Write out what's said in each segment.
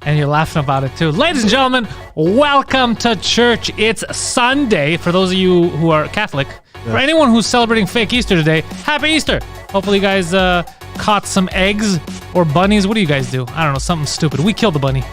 And you're laughing about it too. Ladies and gentlemen, welcome to church. It's Sunday. For those of you who are Catholic, for anyone who's celebrating fake Easter today, happy Easter. Hopefully you guys caught some eggs or bunnies. What do you guys do? I don't know, something stupid. We kill the bunny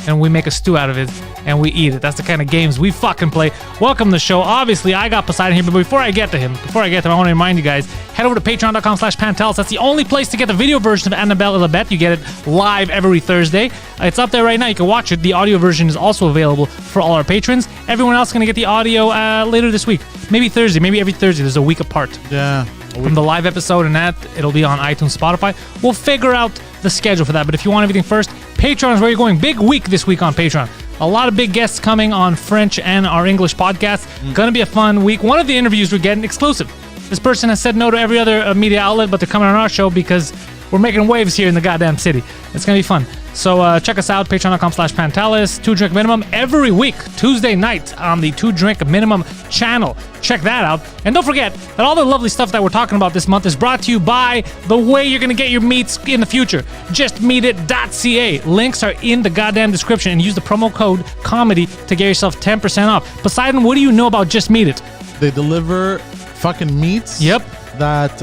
and we make a stew out of it and we eat it. That's the kind of games we fucking play. Welcome to the show. Obviously, I got Poseidon here, but before I get to him, I want to remind you guys, head over to patreon.com/Pantelis. That's the only place to get the video version of Annabelle Elabette. You get it live every Thursday. It's up there right now. You can watch it. The audio version is also available for all our patrons. Everyone else is going to get the audio later this week. Maybe Thursday. Maybe every Thursday. There's a week apart. Yeah. From the live episode and that, it'll be on iTunes, Spotify. We'll figure out the schedule for that. But if you want everything first, Patreon is where you're going. Big week this week on Patreon. A lot of big guests coming on French and our English podcast. Gonna be a fun week. One of the interviews we're getting exclusive. This person has said no to every other media outlet, but they're coming on our show because we're making waves here in the goddamn city. It's gonna be fun. So check us out, patreon.com/Pantelis. 2-drink minimum every week, Tuesday night on the 2-drink minimum channel. Check that out. And don't forget that all the lovely stuff that we're talking about this month is brought to you by the way you're gonna get your meats in the future. JustMeatIt.ca. Links are in the goddamn description, and use the promo code COMEDY to get yourself 10% off. Poseidon, what do you know about Just Meat It? They deliver fucking meats. Yep. That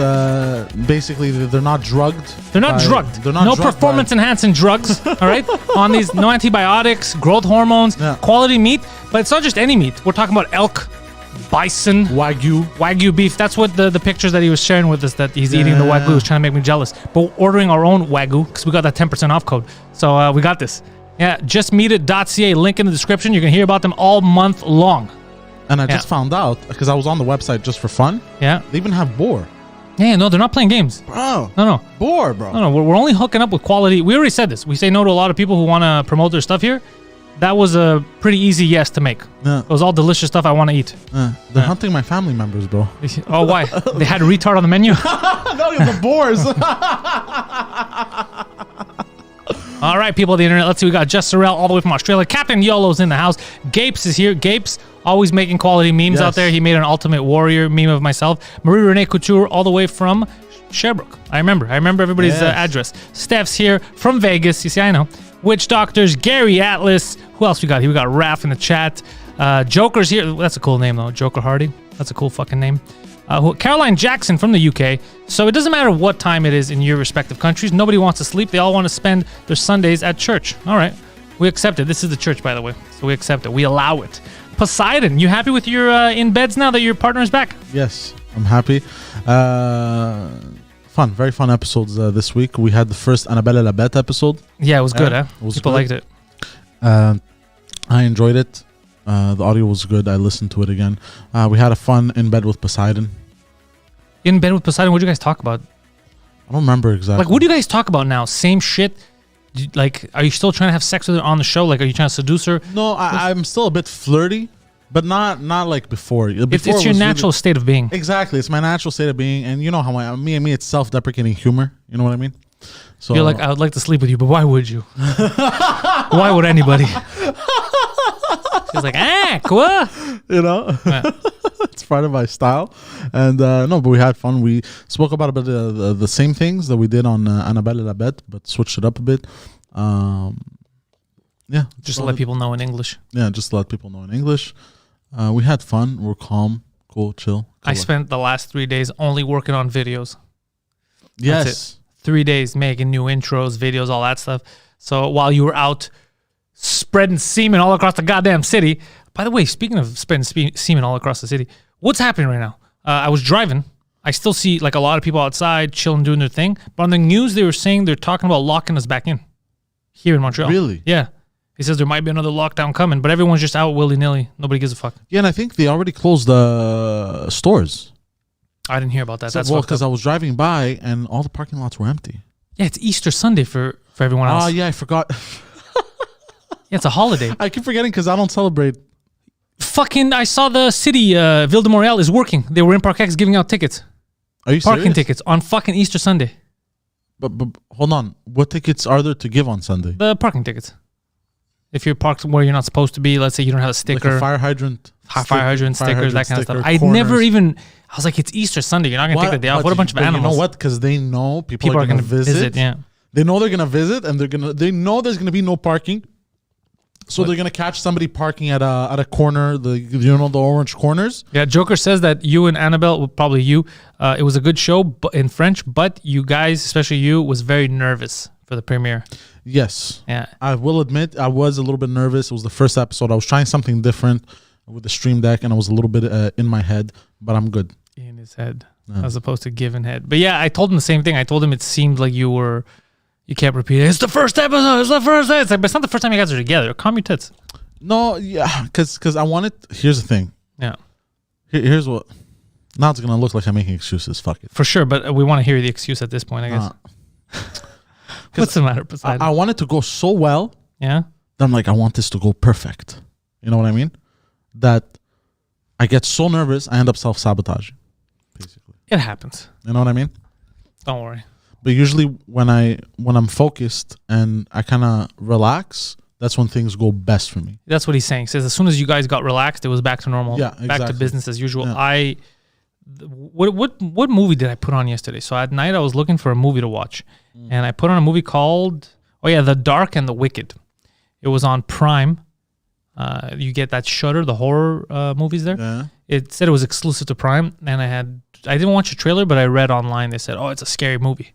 basically they're not drugged. They're not drugged. They're not no drugged performance-enhancing drugs, all right? On these, no antibiotics, growth hormones, quality meat. But it's not just any meat. We're talking about elk, bison, Wagyu beef. That's what the pictures that he was sharing with us, that he's eating the Wagyu, is trying to make me jealous. But we're ordering our own Wagyu because we got that 10% off code. So we got this. Yeah, justmeatit.ca. Link in the description. You can hear about them all month long. And I just found out, because I was on the website just for fun. Yeah. They even have boar. Yeah, no, they're not playing games. Bro. No. Boar, bro. No, we're only hooking up with quality. We already said this. We say no to a lot of people who want to promote their stuff here. That was a pretty easy yes to make. Yeah. It was all delicious stuff I want to eat. They're hunting my family members, bro. Oh, why? They had a retard on the menu? No, the boars. All right, people of the internet. Let's see. We got Jess Sorrell all the way from Australia. Captain YOLO's in the house. Gapes is here. Gapes, always making quality memes out there. He made an Ultimate Warrior meme of myself. Marie Renee Couture all the way from Sherbrooke. I remember everybody's address. Steph's here from Vegas. You see, I know. Witch Doctors, Gary Atlas. Who else we got here? We got Raph in the chat. Joker's here. That's a cool name, though. Joker Hardy. That's a cool fucking name. Caroline Jackson from the UK. So it doesn't matter what time it is in your respective countries. Nobody wants to sleep. They all want to spend their Sundays at church. All right. We accept it. This is the church, by the way. So we accept it. We allow it. Poseidon, you happy with your in beds now that your partner is back? Yes, I'm happy. Fun. Very fun episodes this week. We had the first Annabelle Elabette episode. Yeah, it was good, huh? People liked it. I enjoyed it. The audio was good. I listened to it again. We had a fun in bed with Poseidon. In bed with Poseidon, what did you guys talk about? I don't remember exactly. Like, what do you guys talk about now? Same shit? Are you still trying to have sex with her on the show? Like, are you trying to seduce her? No, I'm still a bit flirty, but not like before. It's your natural state of being. Exactly. It's my natural state of being. And you know how me, it's self-deprecating humor. You know what I mean? So you're like, I would like to sleep with you, but why would you? Why would anybody? She's like, cool. You know? Yeah. It's part of my style. And no, but we had fun. We spoke about a bit of the same things that we did on Annabelle Elabette, but switched it up a bit. Yeah. Just to let people know in English. Yeah, just to let people know in English. We had fun. We're calm, cool, chill. I spent the last 3 days only working on videos. Yes. That's it. 3 days making new intros, videos, all that stuff. So while you were out spreading semen all across the goddamn city. By the way, speaking of spreading semen all across the city, what's happening right now? I was driving. I still see like a lot of people outside chilling, doing their thing. But on the news, they were saying they're talking about locking us back in here in Montreal. Really? Yeah. He says there might be another lockdown coming, but everyone's just out willy-nilly. Nobody gives a fuck. Yeah, and I think they already closed the stores. I didn't hear about that. That's well, because I was driving by and all the parking lots were empty. Yeah, it's Easter Sunday for everyone else. Oh, yeah, I forgot. Yeah, it's a holiday. I keep forgetting because I don't celebrate. Fucking, I saw the city, Ville de Montréal is working. They were in Park X giving out tickets. Are you Parking serious? tickets on fucking Easter Sunday. But hold on. What tickets are there to give on Sunday? The parking tickets. If you're parked where you're not supposed to be, let's say you don't have a sticker. Like a fire hydrant. Fire hydrant stickers, that kind of stuff. I never even, I was like, it's Easter Sunday. You're not going to take the day off. What a bunch of animals. You know what? Because they know people are going to visit. Yeah. They know they're going to visit and they know there's going to be no parking. So they're gonna catch somebody parking at a corner, the orange corners. Yeah, Joker says that you and Annabelle, well, probably you, it was a good show in French, but you guys, especially you, was very nervous for the premiere. Yes. Yeah. I will admit I was a little bit nervous. It was the first episode. I was trying something different with the Stream Deck, and I was a little bit in my head, but I'm good. In his head, as opposed to given head. But yeah, I told him the same thing. I told him it seemed like you kept repeating, it's the first episode, it's the first episode. It's like, but it's not the first time you guys are together. Calm your tits. No, yeah, because I wanted. Here's the thing. Yeah. Here's what. Now it's gonna look like I'm making excuses. Fuck it. For sure, but we want to hear the excuse at this point, I guess. What's the matter, Poseidon? I want it to go so well. Yeah. That I'm like, I want this to go perfect. You know what I mean? That I get so nervous, I end up self-sabotaging. Basically. It happens. You know what I mean? Don't worry. But usually when I'm focused and I kind of relax, that's when things go best for me. That's what he's saying. He says as soon as you guys got relaxed, it was back to normal. Yeah, exactly. Back to business as usual. Yeah. What movie did I put on yesterday? So at night I was looking for a movie to watch, and I put on a movie called The Dark and the Wicked. It was on Prime. You get that Shudder, the horror movies there. Yeah. It said it was exclusive to Prime, and I didn't watch the trailer, but I read online they said, it's a scary movie.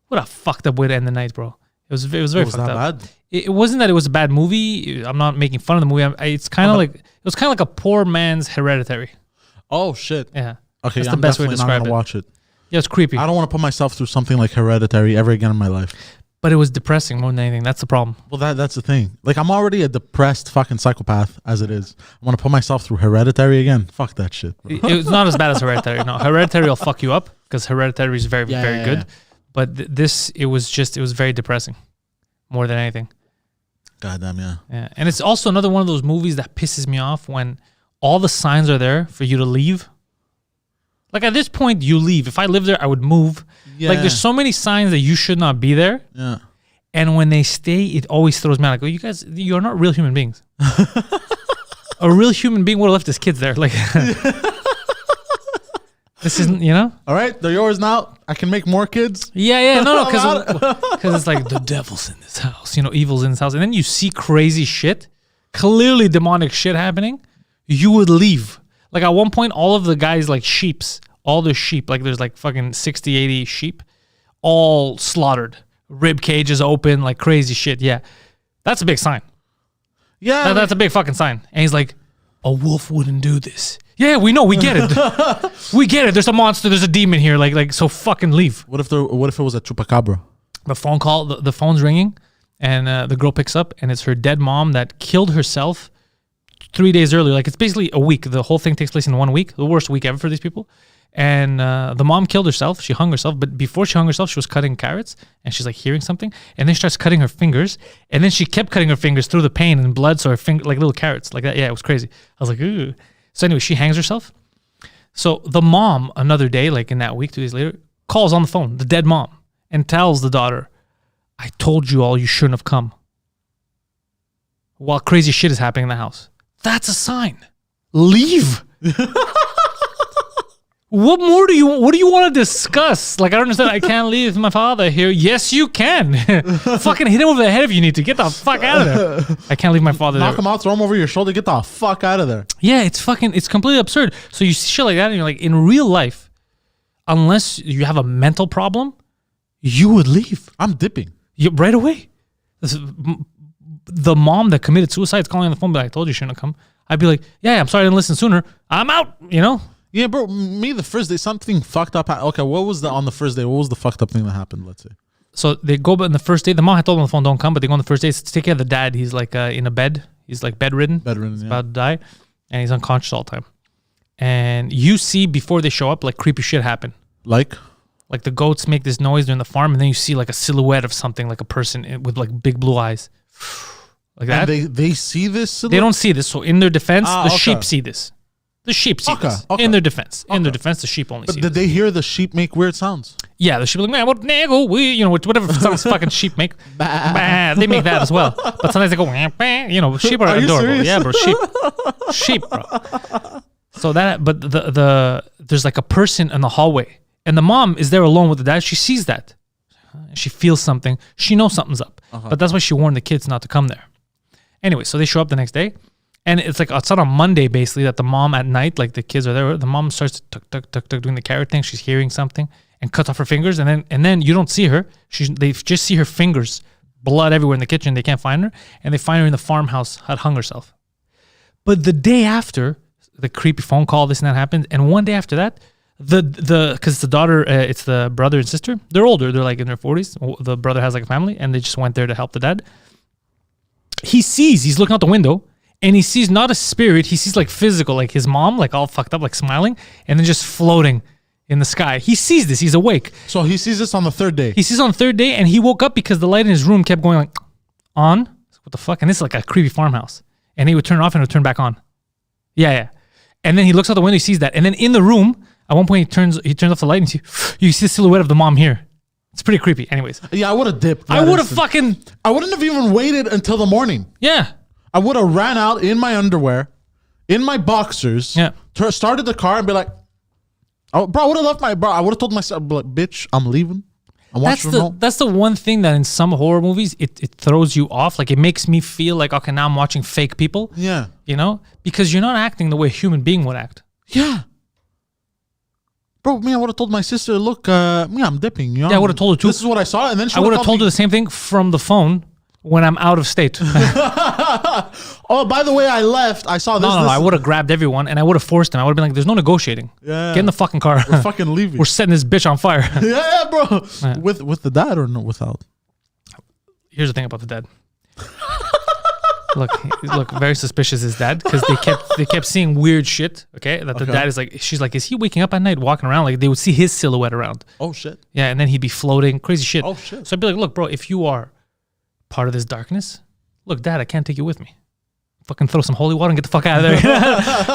What a fucked up way to end the night, bro. It was very fucked up. Bad? It wasn't that it was a bad movie. I'm not making fun of the movie. It's kind of like, it was kind of like a poor man's Hereditary. Oh shit. Yeah. Okay, That's I'm the best way to definitely not describe gonna it. watch it. Yeah, it's creepy. I don't want to put myself through something like Hereditary ever again in my life. But it was depressing more than anything. That's the problem. Well, that's the thing. Like, I'm already a depressed fucking psychopath as it is. I want to put myself through Hereditary again. Fuck that shit, bro. It's not as bad as Hereditary. No, Hereditary will fuck you up because Hereditary is very good. Yeah. But it was very depressing more than anything. Goddamn, yeah. Yeah. And it's also another one of those movies that pisses me off when all the signs are there for you to leave. Like at this point, you leave. If I lived there, I would move. Yeah. Like there's so many signs that you should not be there. Yeah. And when they stay, it always throws me out. Like, you guys, you're not real human beings. A real human being would have left his kids there. Like, this isn't, All right, they're yours now. I can make more kids. Yeah, no, because it's like the devil's in this house, evil's in this house, and then you see crazy shit, clearly demonic shit happening. You would leave. Like at one point, all of the guys like all the sheep, like there's like fucking 60, 80 sheep, all slaughtered, rib cages open, like crazy shit. Yeah, that's a big sign. Yeah, That's a big fucking sign. And he's like, a wolf wouldn't do this. Yeah, we know, we get it. We get it. There's a monster, there's a demon here. Like so fucking leave. What if it was a chupacabra? The phone call, the phone's ringing, and the girl picks up, and it's her dead mom that killed herself 3 days earlier. Like it's basically a week. The whole thing takes place in 1 week, the worst week ever for these people. And the mom killed herself. She hung herself, but before she hung herself, she was cutting carrots, and she's like hearing something, and then she starts cutting her fingers, and then she kept cutting her fingers through the pain and blood, so her finger like little carrots like that. Yeah, it was crazy. I was like, ooh. So anyway, she hangs herself. So the mom, another day, like in that week, 2 days later, calls on the phone, the dead mom, and tells the daughter, I told you all, you shouldn't have come. While crazy shit is happening in the house. That's a sign. Leave. What do you want to discuss? Like, I don't understand. I can't leave my father here. Yes, you can. Fucking hit him over the head if you need to. Get the fuck out of there. I can't leave my father Knock there. him out, throw him over your shoulder, get the fuck out of there. Yeah, it's completely absurd. So you see shit like that, and you're like, in real life, unless you have a mental problem, you would leave. I'm dipping. Right away. The mom that committed suicide is calling on the phone, but I told you shouldn't have come. I'd be like, yeah, I'm sorry I didn't listen sooner. I'm out, Yeah, bro, me the first day, something fucked up. Okay, what was on the first day? What was the fucked up thing that happened, let's say? So they go on the first day. The mom had told them on the phone, don't come, but they go on the first day to take care of the dad. He's like in a bed. He's like bedridden. He's about to die, and he's unconscious all the time. And you see before they show up, like creepy shit happen. Like the goats make this noise during the farm, and then you see like a silhouette of something, like a person with like big blue eyes. Like that. And they see this silhouette? They don't see this. So in their defense, sheep see this. The sheep see this. Okay. In their defense. In their defense, the sheep only see But did this. they hear the sheep make weird sounds? Yeah, the sheep are like, man, what nigga, whatever sounds fucking sheep make. Bah, they make that as well. But sometimes they go, bah, sheep are adorable. Serious? Yeah, bro, sheep, bro. So but there's like a person in the hallway, and the mom is there alone with the dad. She sees that. She feels something. She knows something's up. But that's why she warned the kids not to come there. Anyway, so they show up the next day, and it's on a Monday basically that the mom at night, like the kids are there, the mom starts to tuck doing the carrot thing. She's hearing something and cuts off her fingers, and then you don't see her. They just see her fingers, blood everywhere in the kitchen. They can't find her, and they find her in the farmhouse, had hung herself. But the day after, the creepy phone call, this and that happened, and one day after that, because the daughter, it's the brother and sister. They're older. They're like in their 40s. The brother has like a family, and they just went there to help the dad. He's looking out the window, and he sees not a spirit. He sees like physical, like his mom, like all fucked up, like smiling, and then just floating in the sky. He sees this. He's awake. So he sees this on the third day. He sees on the third day, and he woke up because the light in his room kept going like on. What the fuck? And this is like a creepy farmhouse. And he would turn it off and it would turn back on. Yeah. And then he looks out the window, he sees that. And then in the room, at one point he turns off the light and you see the silhouette of the mom here. It's pretty creepy. Anyways. Yeah, I would have dipped. I would have I wouldn't have even waited until the morning. Yeah. I would have ran out in my underwear, in my boxers, started the car and be like, oh, bro, I would have left I would have told myself, like, bitch, I'm leaving. That's the one thing that in some horror movies, it throws you off. Like, it makes me feel like, okay, now I'm watching fake people. Yeah. You know? Because you're not acting the way a human being would act. Yeah. Bro, I would have told my sister, look, I'm dipping. You know? Yeah, I would have told her too. This is what I saw. And then I would have told her the same thing from the phone when I'm out of state. Oh, by the way, I left. I saw this. No, I would have grabbed everyone and I would have forced him. I would have been like, there's no negotiating. Yeah. Get in the fucking car. We're fucking leaving. We're setting this bitch on fire. Yeah, bro. Yeah. With the dad or no, without? Here's the thing about the dad. Look, very suspicious his dad because they kept seeing weird shit. Okay, that the dad is like, she's like, is he waking up at night walking around? Like they would see his silhouette around. Oh shit. Yeah, and then he'd be floating, crazy shit. Oh shit. So I'd be like, look, bro, if you are part of this darkness, look, dad, I can't take you with me. Fucking throw some holy water and get the fuck out of there.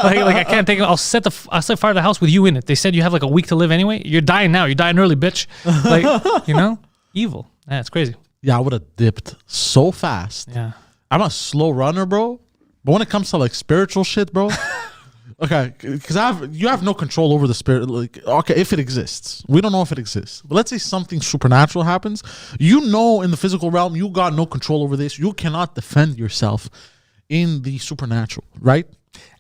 like I can't take it. I'll set fire to the house with you in it. They said you have like a week to live anyway. You're dying now. You're dying early, bitch. Like, you know, evil. Yeah, it's crazy. Yeah, I would have dipped so fast. Yeah. I'm a slow runner, bro. But when it comes to like spiritual shit, bro, okay, because you have no control over the spirit. Like, okay, if it exists, we don't know if it exists. But let's say something supernatural happens. You know, in the physical realm, you got no control over this. You cannot defend yourself in the supernatural, right?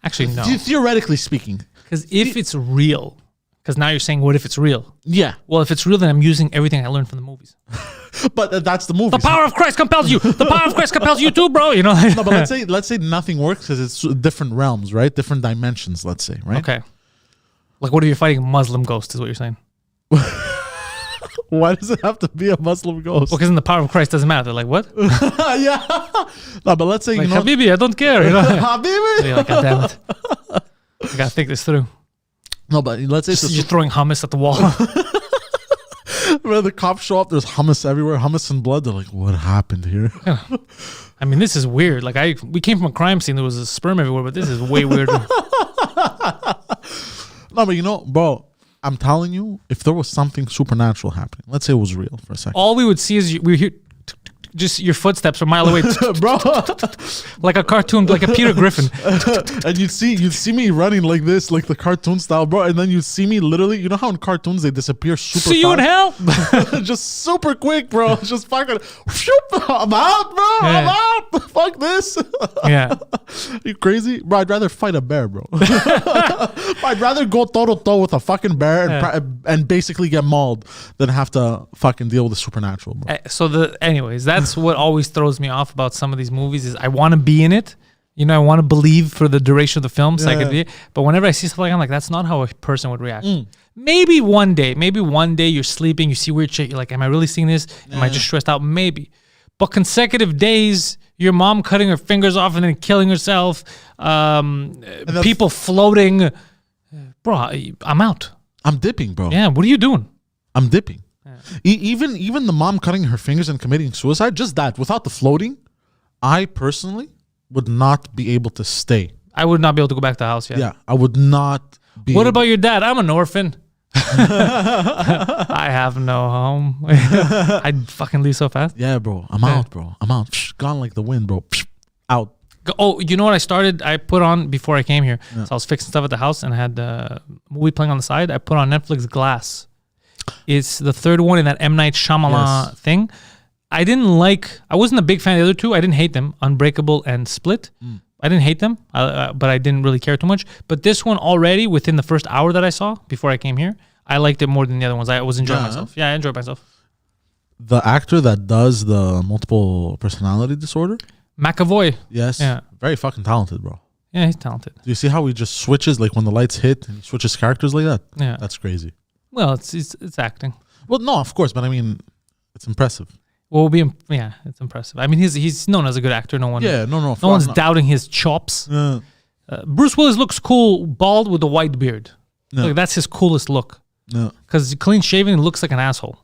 Actually, no. Theoretically speaking, because if it's real, because now you're saying, what if it's real? Yeah. Well, if it's real, then I'm using everything I learned from the movies. But that's the movie. The power of Christ compels you. The power of Christ compels you too, bro. You know. No, but let's say nothing works because it's different realms, right? Different dimensions. Let's say, right? Okay. Like, what if you're fighting a Muslim ghost? Is what you're saying? Why does it have to be a Muslim ghost? Well, because then the power of Christ doesn't matter. They're like, what? Yeah. No, but let's say like, Habibi, I don't care. You know. Habibi. So you're like, God damn it. I gotta think this through. No, but let's say you're throwing hummus at the wall. When the cops show up, there's hummus everywhere, hummus and blood. They're like, what happened here? I mean, this is weird. Like, we came from a crime scene. There was a sperm everywhere, but this is way weirder. No, but you know, bro, I'm telling you, if there was something supernatural happening, let's say it was real for a second. All we would see is we hear just your footsteps from a mile away, bro, like a cartoon, like a Peter Griffin. And you'd see me running like this, like the cartoon style, bro. And then you'd see me literally, you know how in cartoons they disappear super fast? See you in hell? Just super quick, bro. Just fucking, I'm out, bro. Yeah. I'm out. Fuck this. Yeah. You crazy? Bro, I'd rather fight a bear, bro. I'd rather go toe-to-toe with a fucking bear and basically get mauled than have to fucking deal with the supernatural, bro. Anyways, that's what always throws me off about some of these movies is I want to be in it. You know, I want to believe for the duration of the film so I can be it. But whenever I see something like that, I'm like, that's not how a person would react. Maybe one day you're sleeping, you see weird shit. You're like, am I really seeing this? Am I just stressed out? Maybe. But consecutive days, your mom cutting her fingers off and then killing herself, people floating. Bro, I'm out. I'm dipping, bro. Yeah, what are you doing? I'm dipping. Even the mom cutting her fingers and committing suicide, just that, without the floating, I personally would not be able to stay. I would not be able to go back to the house, yeah. Yeah, I would not be. What about your dad? I'm an orphan. I have no home. I'd fucking leave so fast. Yeah, bro. I'm out, bro. I'm out. Gone like the wind, bro. Out. Oh, you know what I put on before I came here? So I was fixing stuff at the house and I had the movie playing on the side. I put on Netflix Glass. It's the third one in that M. Night Shyamalan thing. I wasn't a big fan of the other two. I didn't hate them, Unbreakable and Split. I didn't hate them, but I didn't really care too much. But this one already, within the first hour that I saw before I came here, I liked it more than the other ones. I was enjoying myself. Yeah, I enjoyed myself. The actor that does the multiple personality disorder? McAvoy. Yes. Yeah. Very fucking talented, bro. Yeah, he's talented. Do you see how he just switches, like when the lights hit, and he switches characters like that? Yeah. That's crazy. Well, it's acting. Well, no, of course, but I mean, it's impressive. Well, it's impressive. I mean, he's known as a good actor. No one. Yeah, no one's doubting his chops. Yeah. Bruce Willis looks cool, bald with a white beard. Yeah. Like that's his coolest look. Yeah. Because clean shaven looks like an asshole.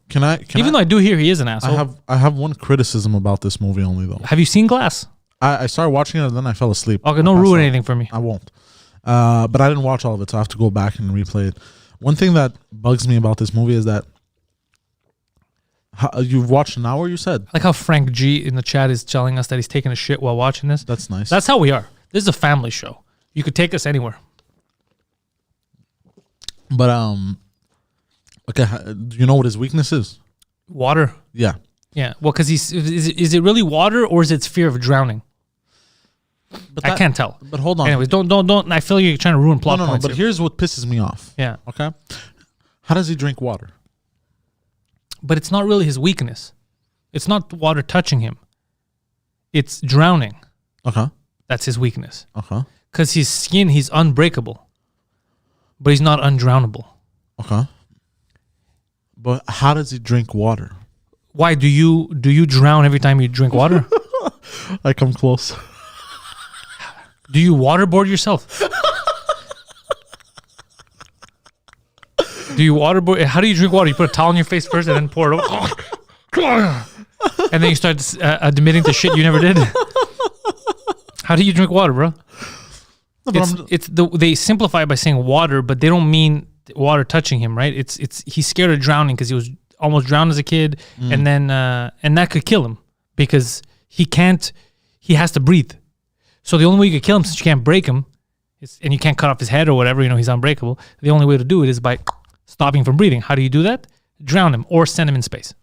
Even though I do hear he is an asshole. I have one criticism about this movie only though. Have you seen Glass? I started watching it and then I fell asleep. Okay, don't ruin anything for me. I won't. But I didn't watch all of it, so I have to go back and replay it. One thing that bugs me about this movie is that you've watched an hour, you said? I like how Frank G in the chat is telling us that he's taking a shit while watching this. That's nice. That's how we are. This is a family show. You could take us anywhere. But okay, do you know what his weakness is? Water. Yeah. Yeah. Well, because is it really water or is it fear of drowning? But I can't tell. But hold on. Anyways, don't. I feel you're trying to ruin plot No. points But here. here's what pisses me off. Yeah. Okay. How does he drink water? But it's not really his weakness. It's not water touching him. It's drowning. Okay. That's his weakness. Okay. Because his skin, he's unbreakable. But he's not undrownable. Okay. But how does he drink water? Why do you drown every time you drink water? I come close. Do you waterboard yourself? Do you waterboard? How do you drink water? You put a towel on your face first and then pour it over. And then you start admitting to shit you never did. How do you drink water, bro? No, they simplify it by saying water, but they don't mean water touching him, right? It's he's scared of drowning because he was almost drowned as a kid, and then and that could kill him because he has to breathe. So the only way you could kill him, since you can't break him, and you can't cut off his head or whatever, he's unbreakable. The only way to do it is by stopping from breathing. How do you do that? Drown him or send him in space.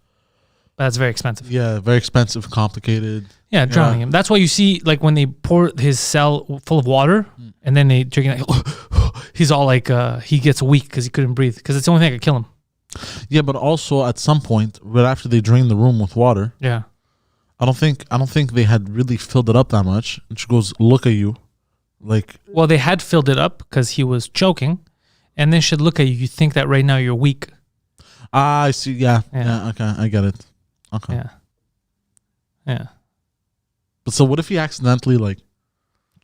But that's very expensive. Yeah, very expensive, complicated. Yeah, drowning him. That's why you see, like, when they pour his cell full of water and then they drink it, he's all like, he gets weak because he couldn't breathe because it's the only thing that could kill him. Yeah, but also at some point, right after they drain the room with water, Yeah. I don't think they had really filled it up that much. And she goes, "Look at you," like. Well, they had filled it up because he was choking, and they should look at you. You think that right now you're weak. I see. Yeah. Okay, I get it. Okay. Yeah. But so what if he accidentally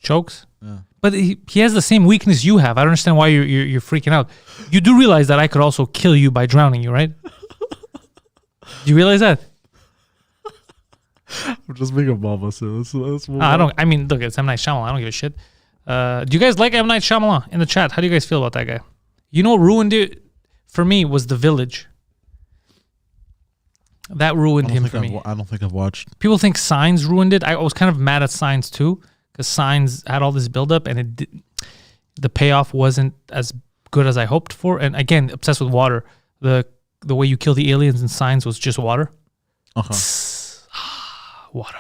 Chokes? Yeah. But he has the same weakness you have. I don't understand why you're freaking out. You do realize that I could also kill you by drowning you, right? Do you realize that? I'm just being a mama, so let's move I on. don't. I mean, look, it's M. Night Shyamalan. I don't give a shit. Do you guys like M. Night Shyamalan in the chat? How do you guys feel about that guy? You know what ruined it for me was The Village. That ruined him for me. I don't think I've watched. People think Signs ruined it. I was kind of mad at Signs too, because Signs had all this buildup and the payoff wasn't as good as I hoped for. And again, obsessed with water. The way you kill the aliens in Signs was just water. Okay. Water.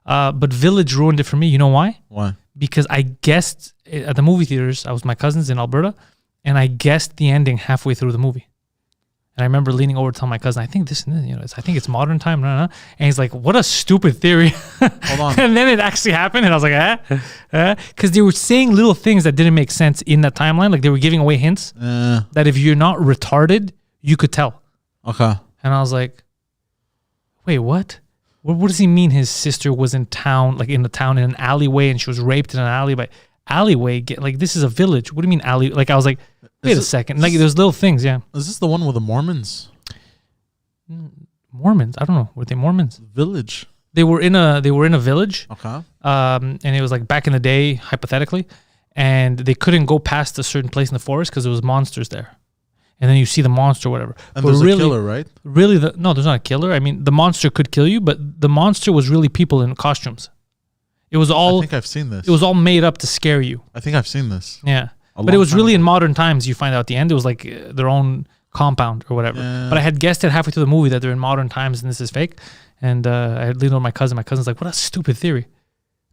But Village ruined it for me. You know why? Why? Because I guessed at the movie theaters, I was with my cousins in Alberta, and I guessed the ending halfway through the movie. And I remember leaning over to tell my cousin, I think I think it's modern time. Blah, blah, blah. And he's like, what a stupid theory. Hold on. And then it actually happened. And I was like, because they were saying little things that didn't make sense in that timeline. Like they were giving away hints that if you're not retarded, you could tell. Okay. And I was like, wait, what? What does he mean his sister was in town, like in the town in an alleyway and she was raped in an alleyway? Alleyway? This is a village. What do you mean alley? Like I was like, wait a second. Like there's little things, yeah. Is this the one with the Mormons? Mormons? I don't know. Were they Mormons? Village. They were in a village. Okay. And it was like back in the day, hypothetically, and they couldn't go past a certain place in the forest because there was monsters there. And then you see the monster or whatever. And there's a killer, right? Really, no, there's not a killer. I mean, the monster could kill you, but the monster was really people in costumes. It was all. I think I've seen this. It was all made up to scare you. I think I've seen this. Yeah. But it was really in modern times. You find out at the end, it was like their own compound or whatever. Yeah. But I had guessed it halfway through the movie that they're in modern times and this is fake. And I had leaned on my cousin. My cousin's like, what a stupid theory.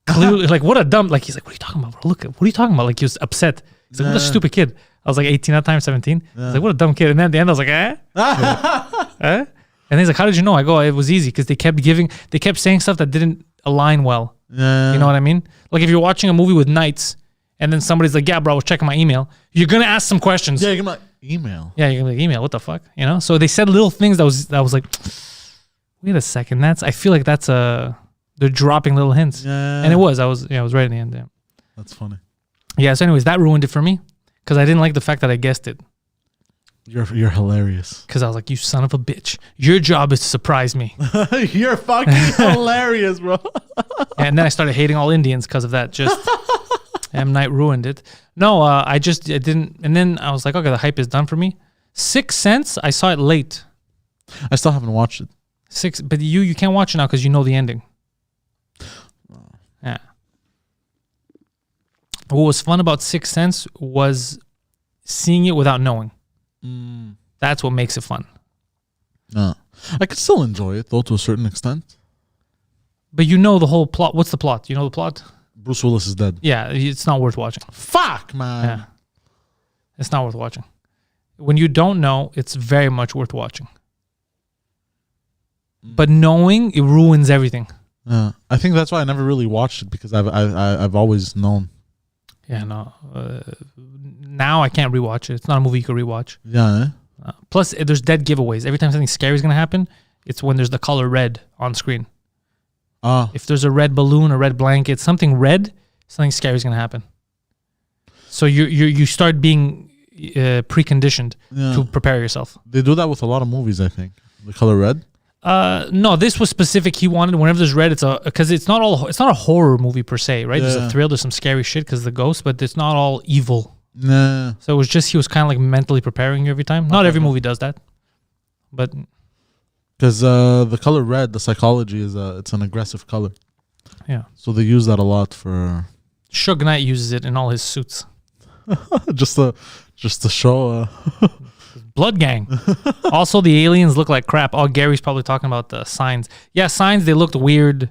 Clearly, like, what a dumb, like, he's like, what are you talking about, bro? Look, what are you talking about? Like, he was upset. He's like, what a stupid kid. I was like 18 at the time, 17. I was like, what a dumb kid. And then at the end, I was like, eh? And he's like, how did you know? I go, it was easy because they kept saying stuff that didn't align well. Yeah. You know what I mean? Like, if you're watching a movie with knights and then somebody's like, yeah, bro, I was checking my email, you're going to ask some questions. Yeah, you're gonna be like, email. Yeah, you're going to be like, email, what the fuck? You know? So they said little things that was like, wait a second. I feel like they're dropping little hints. Yeah. And it was. I was right in the end. Yeah. That's funny. Yeah, so anyways, that ruined it for me because I didn't like the fact that I guessed it. You're hilarious. Because I was like, you son of a bitch. Your job is to surprise me. You're fucking hilarious, bro. And then I started hating all Indians because of that. Just M. Night ruined it. No, I didn't. And then I was like, okay, the hype is done for me. Sixth Sense, I saw it late. I still haven't watched it. But you can't watch it now because you know the ending. Yeah. What was fun about Sixth Sense was seeing it without knowing. That's what makes it fun. No. I could still enjoy it, though, to a certain extent. But you know the whole plot. What's the plot? You know the plot? Bruce Willis is dead. Yeah, it's not worth watching. Fuck, man. Yeah. It's not worth watching. When you don't know, it's very much worth watching. But knowing, it ruins everything. Yeah. I think that's why I never really watched it, because I've always known. Yeah, no. Now I can't rewatch it. It's not a movie you can rewatch. Yeah. Plus, there's dead giveaways. Every time something scary is going to happen, it's when there's the color red on screen. If there's a red balloon, a red blanket, something red, something scary is going to happen. So you start being preconditioned to prepare yourself. They do that with a lot of movies, I think. The color red. No, this was specific. He wanted whenever there's red, because it's not a horror movie per se, right? There's a thrill, there's some scary shit because of the ghost, but it's not all evil. Nah. So it was just he was kind of like mentally preparing you every time. Not every movie does that, but because the color red, the psychology is it's an aggressive color. Yeah. So they use that a lot for. Suge Knight uses it in all his suits. just to show. Blood Gang. Also, the aliens look like crap. Oh, Gary's probably talking about the Signs. Yeah, Signs, they looked weird.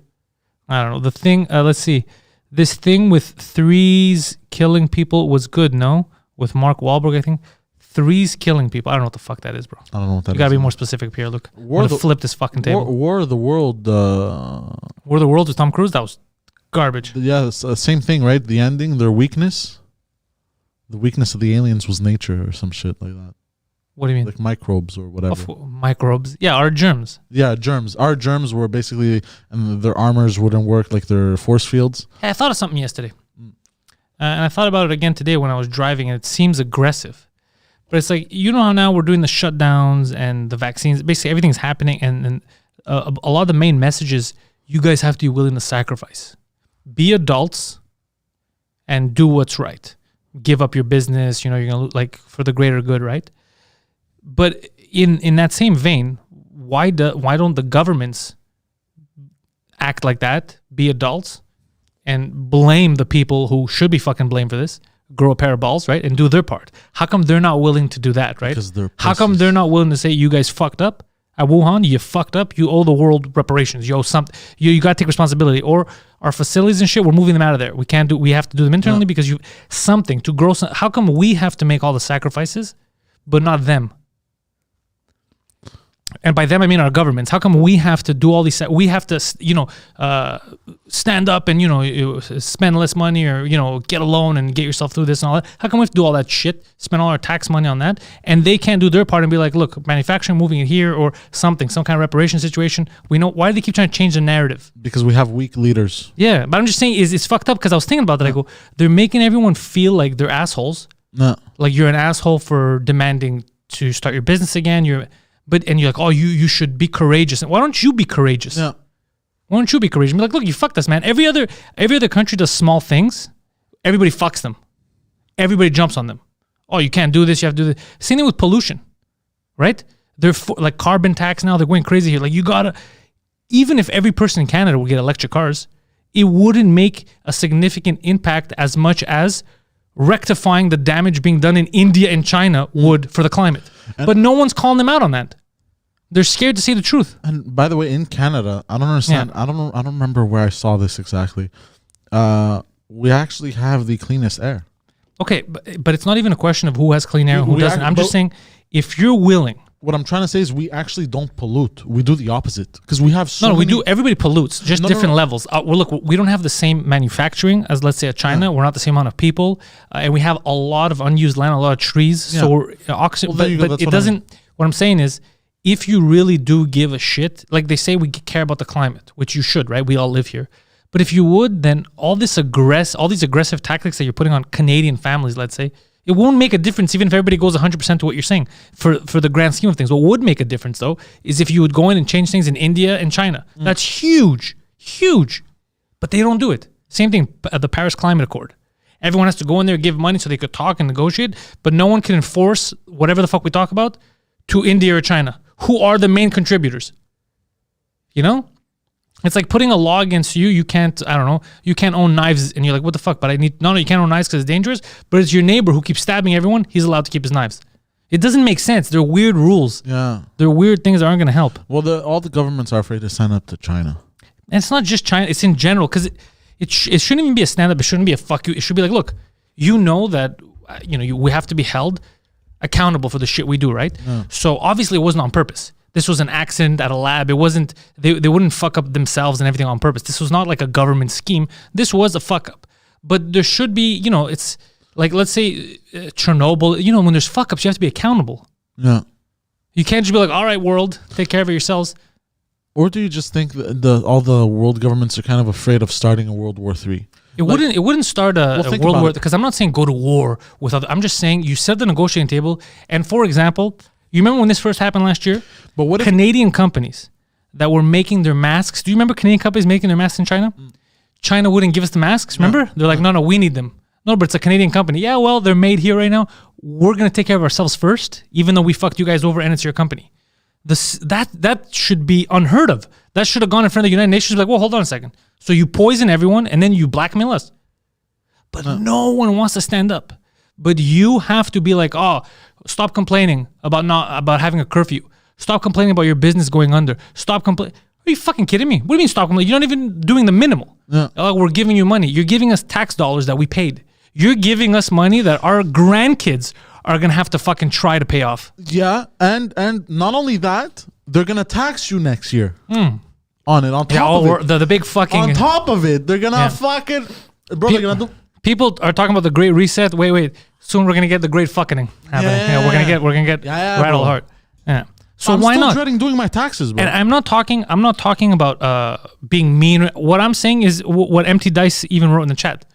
I don't know. The thing, let's see. This thing with threes killing people was good, no? With Mark Wahlberg, I think. Threes killing people. I don't know what the fuck that is, bro. I don't know what that is. You gotta be more specific, Pierre. Look. I'm gonna flip this fucking table. War of the World. War of the World with Tom Cruise? That was garbage. Yeah, same thing, right? The ending, their weakness. The weakness of the aliens was nature or some shit like that. What do you mean? Like microbes or whatever. Microbes. Yeah, our germs. Yeah, germs. Our germs were basically, and their armors wouldn't work, like their force fields. Yeah, I thought of something yesterday. And I thought about it again today when I was driving, and it seems aggressive. But it's like, you know how now we're doing the shutdowns and the vaccines. Basically, everything's happening. And a lot of the main messages, you guys have to be willing to sacrifice. Be adults and do what's right. Give up your business, you're going to, like, for the greater good, right? But in that same vein, why don't the governments act like that, be adults, and blame the people who should be fucking blamed for this, grow a pair of balls, right, and do their part? How come they're not willing to do that, right? Because they're pussies. How come they're not willing to say, you guys fucked up at Wuhan, you fucked up, you owe the world reparations, you owe something, you got to take responsibility, or our facilities and shit, we're moving them out of there. We have to do them internally because something to grow. How come we have to make all the sacrifices, but not them? And by them, I mean our governments. How come we have to do all these? We have to, stand up and, spend less money or, get a loan and get yourself through this and all that. How come we have to do all that shit, spend all our tax money on that, and they can't do their part and be like, look, manufacturing, moving it here or something, some kind of reparation situation. We know, why do they keep trying to change the narrative? Because we have weak leaders. Yeah, but I'm just saying it's fucked up because I was thinking about that. I go, they're making everyone feel like they're assholes. No. Like you're an asshole for demanding to start your business again. And you're like, oh, you should be courageous. Why don't you be courageous? Yeah. Why don't you be courageous? Be like, look, you fucked us, man. Every other country does small things. Everybody fucks them. Everybody jumps on them. Oh, you can't do this. You have to do this. Same thing with pollution, right? They're like carbon tax now. They're going crazy here. Like you gotta, even if every person in Canada would get electric cars, it wouldn't make a significant impact as much as rectifying the damage being done in India and China would for the climate. But no one's calling them out on that. They're scared to see the truth. And by the way, in Canada, I don't understand. I don't remember where I saw this exactly. We actually have the cleanest air. Okay, but it's not even a question of who has clean air and who We doesn't. I'm just but- saying, if you're willing. What I'm trying to say is we actually don't pollute. We do the opposite because we have so No, we many- do. Everybody pollutes, just different levels. Well, look, we don't have the same manufacturing as, let's say, China. We're not the same amount of people, and we have a lot of unused land, a lot of trees. So we're, oxygen, Well, there you go. but That's it what I doesn't. What I'm saying is, if you really do give a shit, like they say, we care about the climate, which you should, right? We all live here. But if you would, then all these aggressive tactics that you're putting on Canadian families, let's say, it won't make a difference even if everybody goes 100% to what you're saying for the grand scheme of things. What would make a difference, though, is if you would go in and change things in India and China. That's huge, huge. But they don't do it. Same thing at the Paris Climate Accord. Everyone has to go in there, give money so they could talk and negotiate, but no one can enforce whatever the fuck we talk about to India or China, who are the main contributors. You know? It's like putting a law against you. You can't, I don't know, you can't own knives. And you're like, what the fuck? But no, you can't own knives because it's dangerous. But it's your neighbor who keeps stabbing everyone. He's allowed to keep his knives. It doesn't make sense. They're weird rules. Yeah. They're weird things that aren't going to help. Well, all the governments are afraid to sign up to China. And it's not just China. It's in general because it shouldn't even be a stand-up. It shouldn't be a fuck you. It should be like, look, you know that we have to be held accountable for the shit we do, right? Yeah. So obviously it wasn't on purpose. This was an accident at a lab. It wasn't, they wouldn't fuck up themselves and everything on purpose. This was not like a government scheme. This was a fuck up. But there should be, it's like, let's say Chernobyl, when there's fuck ups, you have to be accountable. Yeah. You can't just be like, all right, world, take care of it yourselves. Or do you just think that all the world governments are kind of afraid of starting a World War III? It wouldn't start a World War, because I'm not saying go to war with other, I'm just saying you set the negotiating table. And for example, you remember when this first happened last year? But what if Canadian companies that were making their masks, do you remember Canadian companies making their masks in China? China wouldn't give us the masks, remember? They're like, no, we need them. No, but it's a Canadian company. Yeah, well, they're made here right now. We're going to take care of ourselves first, even though we fucked you guys over and it's your company. That should be unheard of. That should have gone in front of the United Nations, like, well, hold on a second. So you poison everyone and then you blackmail us. But no one wants to stand up. But you have to be like, oh, stop complaining about having a curfew. Stop complaining about your business going under. Stop complaining. Are you fucking kidding me? What do you mean stop complaining? You're not even doing the minimal. Yeah. We're giving you money. You're giving us tax dollars that we paid. You're giving us money that our grandkids are going to have to fucking try to pay off. Yeah, and not only that, they're going to tax you next year on it. On top of it. The big fucking... On top of it, they're going to fucking... Bro, they're going to do... People are talking about the Great Reset. Wait. Soon we're going to get the Great Fucking happening. Yeah, we're going to get rattle hard. Yeah. So I'm why still not? dreading doing my taxes, bro. And I'm not talking about being mean. What I'm saying is what Empty Dice even wrote in the chat.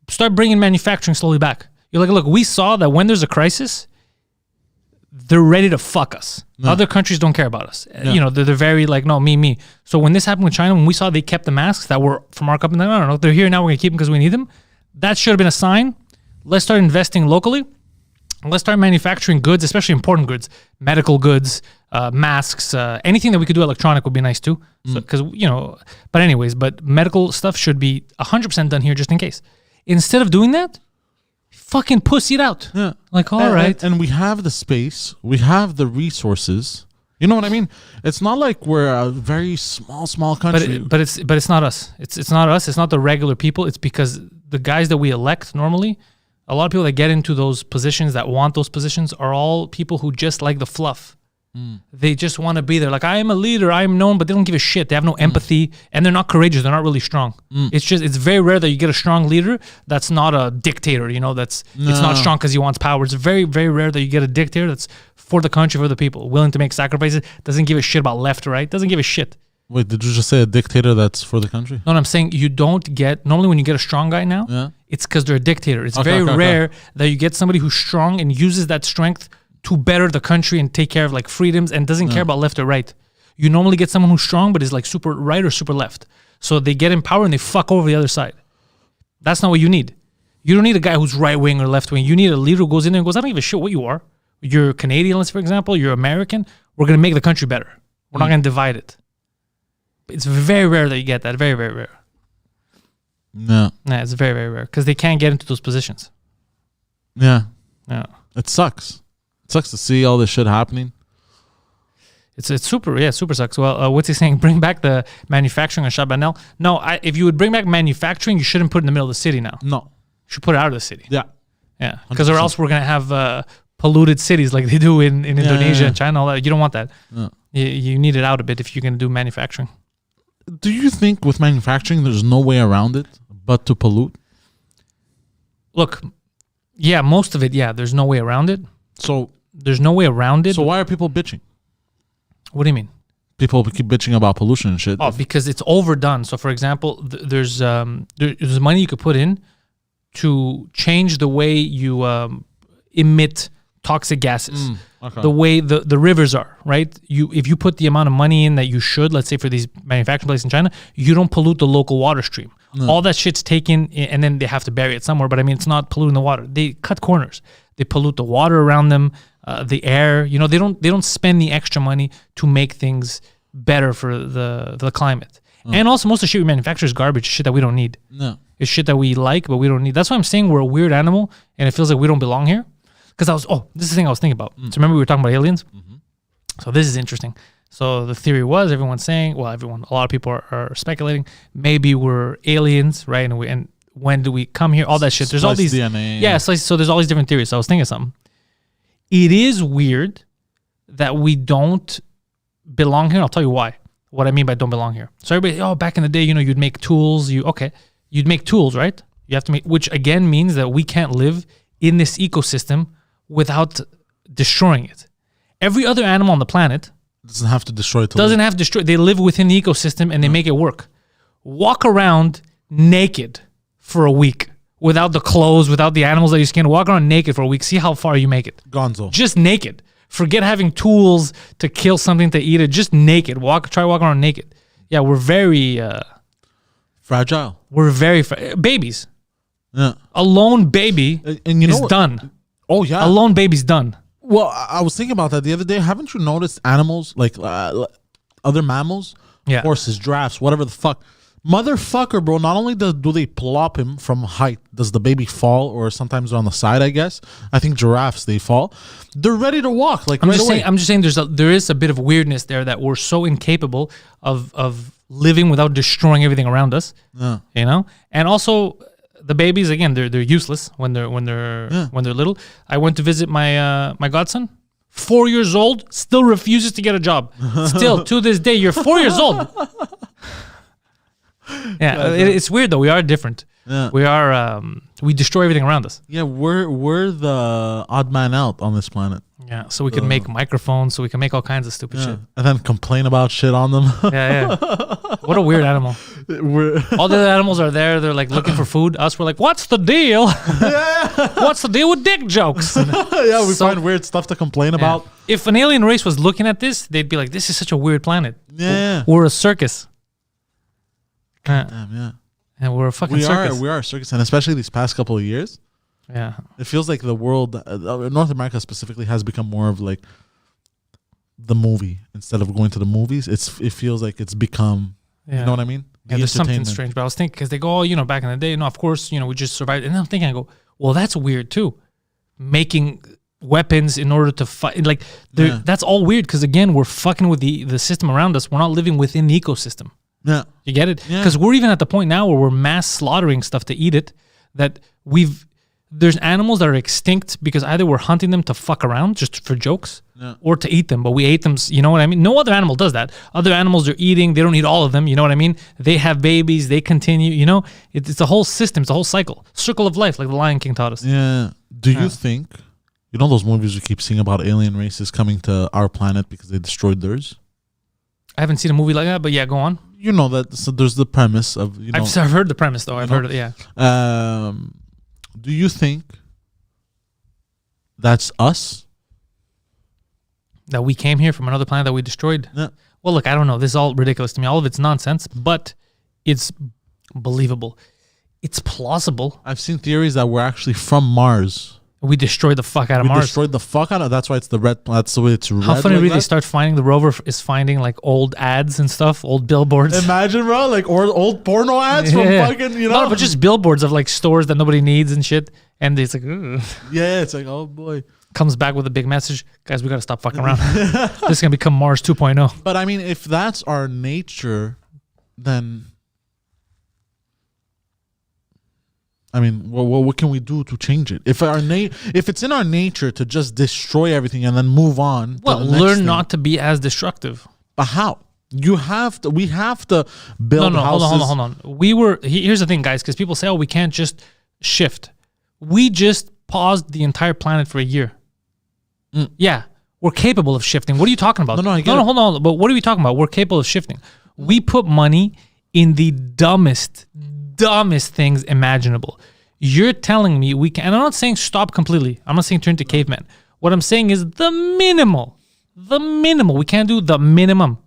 Start bringing manufacturing slowly back. You're like, look, we saw that when there's a crisis, they're ready to fuck us. No. Other countries don't care about us. No. They're very like, no, me. So when this happened with China, when we saw they kept the masks that were from our company, no, they're here now, we're going to keep them because we need them. That should have been a sign. Let's start investing locally. Let's start manufacturing goods, especially important goods, medical goods, masks, anything that we could do electronic would be nice too. But medical stuff should be 100% done here just in case. Instead of doing that, fucking pussy it out. Yeah. Like, all right. And we have the space. We have the resources. You know what I mean? It's not like we're a very small country. But it's not us. It's not us. It's not the regular people. It's because the guys that we elect normally, a lot of people that get into those positions, that want those positions, are all people who just like the fluff. They just want to be there. Like, I am a leader, I am known, but they don't give a shit. They have no empathy, and they're not courageous. They're not really strong. It's very rare that you get a strong leader that's not a dictator. It's not strong because he wants power. It's very, very rare that you get a dictator that's for the country, for the people, willing to make sacrifices, doesn't give a shit about left or right, doesn't give a shit. Wait, did you just say a dictator that's for the country? No, I'm saying you don't get, normally when you get a strong guy now, it's because they're a dictator. It's very rare that you get somebody who's strong and uses that strength to better the country and take care of like freedoms and doesn't care about left or right. You normally get someone who's strong but is like super right or super left. So they get in power and they fuck over the other side. That's not what you need. You don't need a guy who's right wing or left wing. You need a leader who goes in there and goes, I don't give a shit what you are. You're Canadian, let's for example. You're American. We're going to make the country better. We're not going to divide it. It's very rare that you get that. Very, very rare. No. Yeah, it's very, very rare because they can't get into those positions. Yeah. Yeah. It sucks. It sucks to see all this shit happening. It's super sucks. Well, what's he saying? Bring back the manufacturing on Chabanel? No, if you would bring back manufacturing, you shouldn't put it in the middle of the city now. No. You should put it out of the city. Yeah. Yeah. Because or else we're going to have polluted cities like they do in Indonesia and China. All that. You don't want that. Yeah. You need it out a bit if you're going to do manufacturing. Do you think with manufacturing there's no way around it but to pollute? Look, yeah, most of it, yeah, there's no way around it. So there's no way around it. So why are people bitching? What do you mean? People keep bitching about pollution and shit. Oh, because it's overdone. So, for example, there's money you could put in to change the way you emit toxic gases, the way the rivers are, right? If you put the amount of money in that you should, let's say for these manufacturing places in China, you don't pollute the local water stream. No. All that shit's taken, and then they have to bury it somewhere. But I mean, it's not polluting the water. They cut corners. They pollute the water around them, the air. You know, they don't spend the extra money to make things better for the climate. And also, most of the shit we manufacture is garbage, shit that we don't need. No, it's shit that we like, but we don't need. That's why I'm saying we're a weird animal, and it feels like we don't belong here. Because this is the thing I was thinking about. So remember we were talking about aliens? Mm-hmm. So this is interesting. So the theory was a lot of people are speculating, maybe we're aliens, right? And when do we come here? All that shit. There's all these DNA. Yeah, so there's all these different theories. So I was thinking of something. It is weird that we don't belong here. I'll tell you why. What I mean by don't belong here. So everybody, back in the day, you'd make tools. You'd make tools, right? You have to make, which again means that we can't live in this ecosystem without destroying it. Every other animal on the planet doesn't have to destroy it. They live within the ecosystem and they make it work. Walk around naked for a week without the clothes, without the animals that you skin. Walk around naked for a week. See how far you make it. Gonzo. Just naked. Forget having tools to kill something to eat it. Just naked. Try walking around naked. Yeah, we're very fragile. We're very babies. Yeah. A lone baby is done. Oh yeah. A lone baby's done. Well, I was thinking about that the other day. Haven't you noticed animals like other mammals, horses, giraffes, whatever the fuck, motherfucker, bro? Not only do they plop him from height, does the baby fall, or sometimes on the side? I guess I think giraffes they fall. They're ready to walk. Like I'm just saying there is a bit of weirdness there that we're so incapable of living without destroying everything around us. Yeah. And also. The babies again, they're useless when they're little. I went to visit my godson, 4 years old, still refuses to get a job. Still to this day, you're 4 years old. It's weird though. We are different. Yeah. We are. We destroy everything around us. Yeah, we're the odd man out on this planet. Yeah, so we can make microphones, so we can make all kinds of stupid shit, and then complain about shit on them. Yeah. What a weird animal. All the other animals are there. They're like looking for food. Us, we're like, what's the deal? What's the deal with dick jokes? Yeah, we find weird stuff to complain about. If an alien race was looking at this, they'd be like, this is such a weird planet. Yeah. We're a circus. Damn, yeah. And we're a fucking circus. We are a circus, and especially these past couple of years. Yeah. It feels like the world, North America specifically, has become more of like the movie. Instead of going to the movies, it feels like it's become, you know what I mean? There's something strange. But I was thinking, because they go, back in the day, of course, we just survived. And I'm thinking, I go, well, that's weird too. Making weapons in order to fight. Like, that's all weird because, again, we're fucking with the system around us. We're not living within the ecosystem. Yeah. You get it? Because we're even at the point now where we're mass slaughtering stuff to eat it, that there's animals that are extinct because either we're hunting them to fuck around just for jokes or to eat them, but we ate them, you know what I mean? No other animal does that. Other animals are eating, they don't eat all of them, you know what I mean? They have babies, they continue, it's a whole system, it's a whole circle of life, like the Lion King taught us. Yeah. Do you think, those movies we keep seeing about alien races coming to our planet because they destroyed theirs? I haven't seen a movie like that, but yeah, go on. You know that, so there's the premise of, I've heard the premise though, I've heard it, yeah. Do you think that's us? That we came here from another planet that we destroyed? Yeah. Well, look, I don't know. This is all ridiculous to me. All of it's nonsense, but it's believable. It's plausible. I've seen theories that we're actually from Mars. We destroyed the fuck out of We Mars. destroyed the fuck out of. That's why it's the red. That's the way it's red. How funny like really that. start finding the rover is finding like old ads and stuff, old billboards. Imagine, bro, like old porno ads from fucking, you know. No, but just billboards of like stores that nobody needs and shit. And it's like, ugh. Yeah, it's like, oh boy. Comes back with a big message. Guys, we got to stop fucking around. This is going to become Mars 2.0. But I mean, if that's our nature, then I mean, what can we do to change it? If if it's in our nature to just destroy everything and then move on, Well, to the next learn thing, not to be as destructive. But how? We have to build No, houses. hold on. Here's the thing, guys, because people say, oh, we can't just shift. We just paused the entire planet for a year. Yeah, we're capable of shifting. What are you talking about? No, I get it. hold on. But what are we talking about? We're capable of shifting. We put money in the dumbest things imaginable. You're telling me we can, and I'm not saying stop completely. I'm not saying turn to caveman. What I'm saying is the minimal. We can't do the minimum.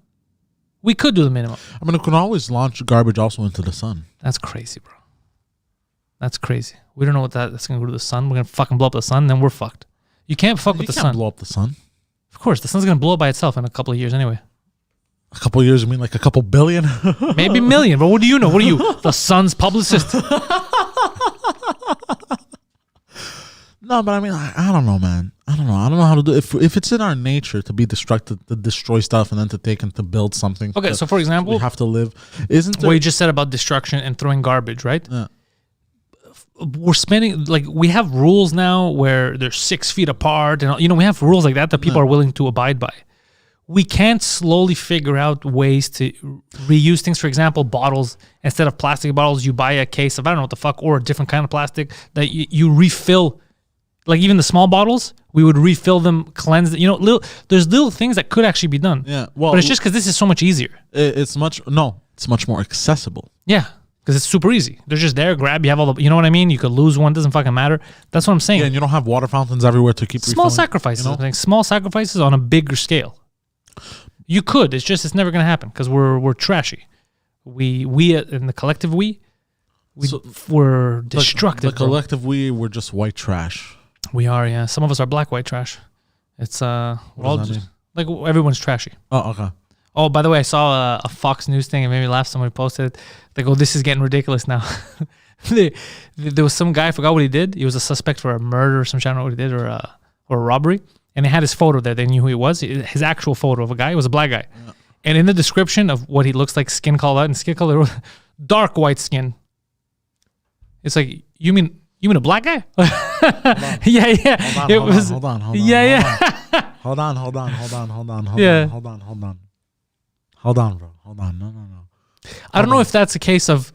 We could do the minimum. I mean, we can always launch garbage also into the sun. That's crazy, bro. That's crazy. We don't know what that's going to go to the sun. We're going to fucking blow up the sun, then we're fucked. You can't fuck with the You can't sun. blow up the sun. Of course, the sun's going to blow up by itself in a couple of years anyway. A couple of years, I mean, like a couple billion. Maybe a million, but what do you know? What are you, the sun's publicist? No, but I mean, I don't know, man. I don't know how to do it. If it's in our nature to be destructive, to destroy stuff, and then to take and to build something. Okay, so for example, we have to live. Isn't there? what you just said about destruction and throwing garbage, right? Yeah. We're spending, like, we have rules now where they're 6 feet apart, and we have rules like that people are willing to abide by. We can't slowly figure out ways to reuse things. For example, bottles, instead of plastic bottles, you buy a case of, I don't know what the fuck, or a different kind of plastic that you refill. Like even the small bottles, we would refill them, cleanse it. There's little things that could actually be done. Yeah, well, but it's just because this is so much easier. It's much more accessible. Yeah, because it's super easy. They're just there, grab, you have all the, you know what I mean? You could lose one, doesn't fucking matter. That's what I'm saying. Yeah, and you don't have water fountains everywhere to keep Small refilling, sacrifices. I'm saying small sacrifices on a bigger scale. You could. It's never going to happen because we're trashy. We in the collective we're destructive. The collective we're just white trash. We are, yeah. Some of us are black, white trash. It's we're all does that just, like everyone's trashy. Oh, okay. Oh, by the way, I saw a Fox News thing. It made me laugh. Somebody posted it. They go, "This is getting ridiculous now." There was some guy. I forgot what he did. He was a suspect for a murder or some shit. I don't know what he did, or a robbery. And they had his photo there. They knew who he was. His actual photo of a guy. It was a black guy. Yeah. And in the description of what he looks like, skin color and skin color, dark white skin. It's like, you mean a black guy? Yeah. Hold on. Yeah. Hold on. Yeah. Hold on, bro. Hold on. No. I don't know if that's a case of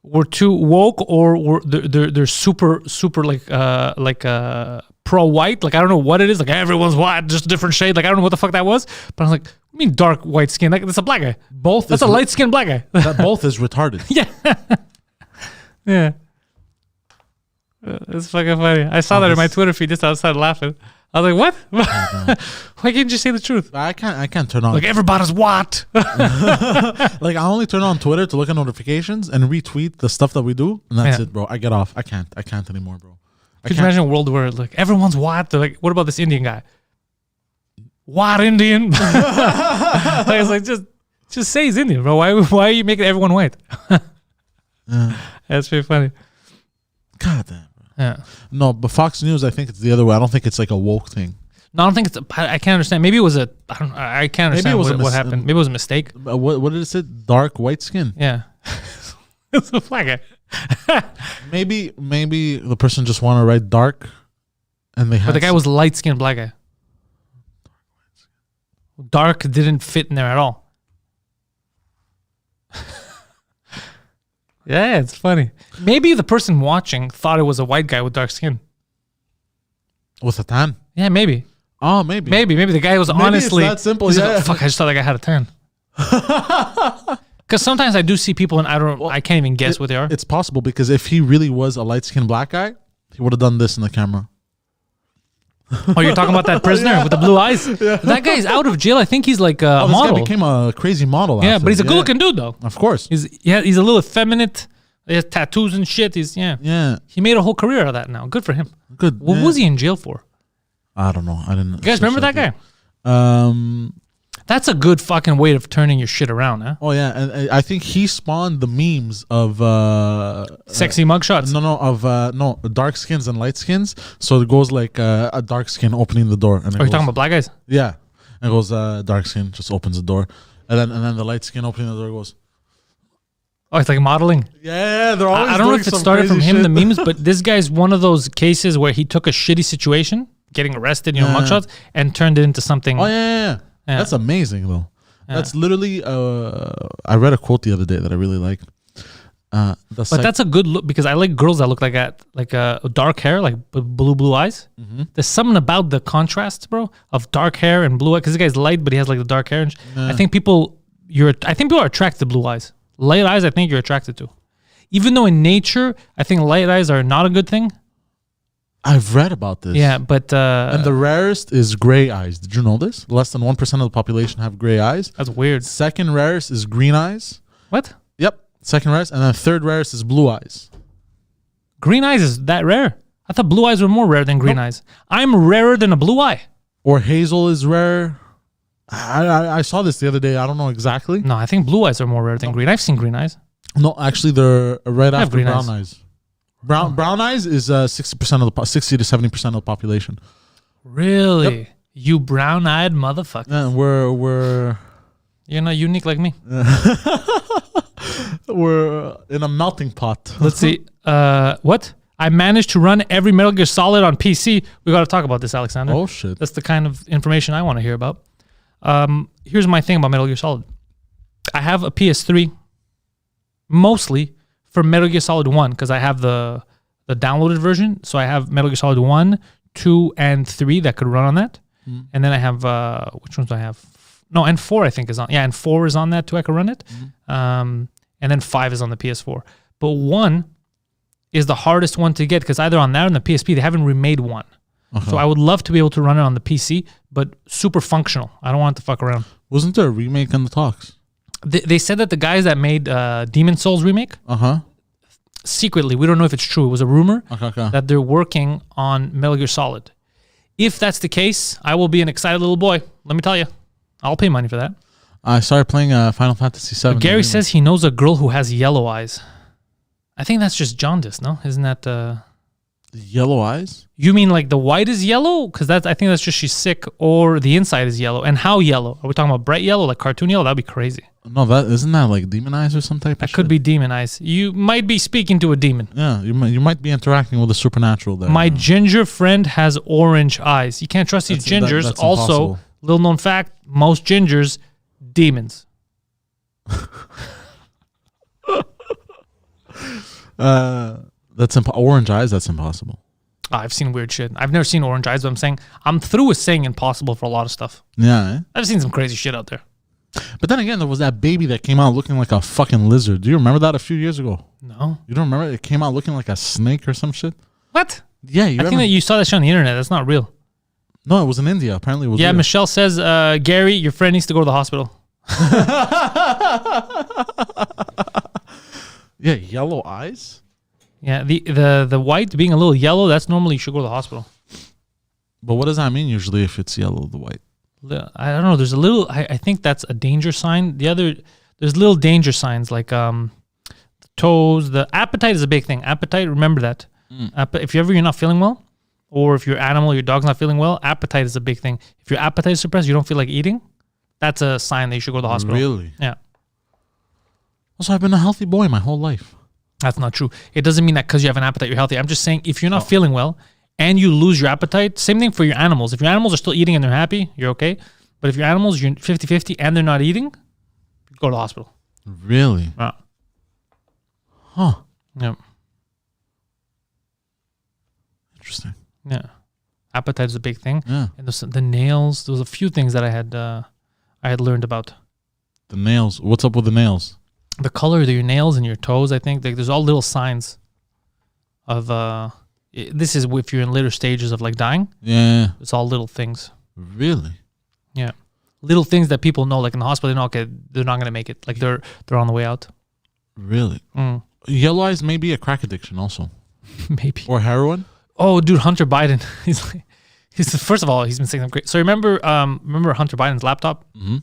we're too woke or they're super like pro-white. Like, I don't know what it is. Like, everyone's white, just a different shade. Like, I don't know what the fuck that was. But I was like, I mean, dark white skin. Like, that's a black guy. That's a light-skinned black guy. That both is retarded. Yeah. It's fucking funny. I saw that in my Twitter feed just outside laughing. I was like, what? Why can't you say the truth? I can't turn on. Like, everybody's what? Like, I only turn on Twitter to look at notifications and retweet the stuff that we do. And that's it, bro. I get off. I can't anymore, bro. Could you imagine a world where like everyone's white? They're like, what about this Indian guy? White Indian? Like, it's like, just say he's Indian, bro. Why are you making everyone white? That's pretty funny. God damn. Yeah. No, but Fox News, I think it's the other way. I don't think it's like a woke thing. No, I don't think it's. I can't understand. Maybe it was a. I can't understand what happened. Maybe it was a mistake. What did it say? Dark white skin. Yeah. It's a black guy. Maybe the person just want to write dark, and they. But the guy was light skinned black guy. Dark didn't fit in there at all. Yeah, it's funny. Maybe the person watching thought it was a white guy with dark skin. With a tan? Yeah, maybe. Oh, maybe. Maybe the guy was honestly. It's that simple. Yeah. Like, fuck, I just thought that guy had a tan. Because sometimes I do see people and I can't even guess what they are. It's possible because if he really was a light-skinned black guy, he would have done this in the camera. Oh, you're talking about that prisoner with the blue eyes? Yeah. That guy's out of jail. I think he's like a model. This guy became a crazy model. Yeah, but he's a good-looking dude, though. Of course. He's a little effeminate, He has tattoos and shit. Yeah. He made a whole career out of that now. Good for him. Good. What was he in jail for? I don't know. I didn't. You guys remember that guy? Um. That's a good fucking way of turning your shit around, huh? Oh yeah, and I think he spawned the memes of Sexy mugshots. No, dark skins and light skins. So it goes like a dark skin opening the door. And Are you talking about black guys? Yeah, and it goes dark skin just opens the door, and then the light skin opening the door goes. Oh, it's like modeling. Yeah, they're always. I don't know if it started from him, shit. the memes, but this guy's one of those cases where he took a shitty situation, getting arrested, mugshots, and turned it into something. Oh yeah. Yeah. That's amazing though. Yeah. That's literally. I read a quote the other day that I really liked. But that's a good look because I like girls that look like that, like dark hair, like blue eyes. Mm-hmm. There's something about the contrast, bro, of dark hair and blue eyes. Because this guy's light, but he has like the dark hair. I think people are attracted to blue eyes. Light eyes, I think you're attracted to. Even though in nature, I think light eyes are not a good thing. I've read about this. Yeah, but and the rarest is gray eyes. Did you know this? Less than 1% of the population have gray eyes. That's weird. Second rarest is green eyes. What? Yep. Second rarest, and then third rarest is blue eyes. Green eyes is that rare? I thought blue eyes were more rare than green eyes. I'm rarer than a blue eye. Or hazel is rare. I saw this the other day. I don't know exactly. No, I think blue eyes are more rare than green. I've seen green eyes. No, actually, they're right after green brown eyes. Brown eyes is 60% of the 60 to 70% of the population. Really? Yep. You brown-eyed motherfucker. Yeah, we're You're not unique like me. we're in a melting pot. Let's see. What? I managed to run every Metal Gear Solid on PC. We got to talk about this, Alexander. Oh shit. That's the kind of information I want to hear about. Here's my thing about Metal Gear Solid. I have a PS3 mostly for Metal Gear Solid 1 because I have the downloaded version. So I have Metal Gear Solid 1, 2, and 3 that could run on that. Mm. And then I have, which ones do I have? No, and 4 I think is on. Yeah, and 4 is on that too. I could run it. Mm. And then 5 is on the PS4. But 1 is the hardest one to get because either on that or on the PSP, they haven't remade 1. Uh-huh. So I would love to be able to run it on the PC, but super functional. I don't want it to fuck around. Wasn't there a remake in the talks? They said that the guys that made Demon Souls remake, secretly, we don't know if it's true. It was a rumor that they're working on Metal Gear Solid. If that's the case, I will be an excited little boy. Let me tell you, I'll pay money for that. I started playing Final Fantasy VII. But Gary says he knows a girl who has yellow eyes. I think that's just jaundice, no? Isn't that... Yellow eyes? You mean like the white is yellow? Because I think that's just she's sick, or the inside is yellow. And how yellow? Are we talking about bright yellow, like cartoon yellow? That'd be crazy. No, isn't that like demon eyes or some type of shit? That could be demon eyes. You might be speaking to a demon. Yeah, you might be interacting with the supernatural there. My ginger friend has orange eyes. You can't trust these gingers. That's also, impossible. little known fact, most gingers, demons. Orange eyes, that's impossible. I've seen weird shit. I've never seen orange eyes, but I'm saying I'm through with saying impossible for a lot of stuff. Yeah, eh? I've seen some crazy shit out there. But then again, there was that baby that came out looking like a fucking lizard. Do you remember that a few years ago? No. You don't remember? It came out looking like a snake or some shit? What? Yeah, I think that you saw that shit on the internet. That's not real. No, it was in India. Apparently it was real. Michelle says, Gary, your friend needs to go to the hospital. Yeah, yellow eyes? Yeah, the white being a little yellow, that's normally you should go to the hospital. But what does that mean usually if it's yellow, the white? I don't know. There's a little, I think that's a danger sign. There's little danger signs like the toes. The appetite is a big thing. Appetite, remember that. If you're not feeling well, or if your animal, your dog's not feeling well, appetite is a big thing. If your appetite is suppressed, you don't feel like eating, that's a sign that you should go to the hospital. Really? Yeah. Also, I've been a healthy boy my whole life. That's not true. It doesn't mean that because you have an appetite, you're healthy. I'm just saying if you're not feeling well and you lose your appetite, same thing for your animals. If your animals are still eating and they're happy, you're okay. But if your animals, you're 50-50 and they're not eating, go to the hospital. Really? Yeah. Huh. Yeah. Interesting. Yeah. Appetite is a big thing. Yeah. And the nails, there was a few things that I had learned about. The nails. What's up with the nails? The color of your nails and your toes, I think. There's all little signs of... this is if you're in later stages of like dying. Yeah. It's all little things. Really? Yeah. Little things that people know, like in the hospital, they know, okay, they're not going to make it. Like they're on the way out. Really? Mm. Yellow eyes may be a crack addiction also. Maybe. Or heroin. Oh, dude, Hunter Biden. He's first of all, he's been saying some great. So remember Hunter Biden's laptop? Mm-hmm.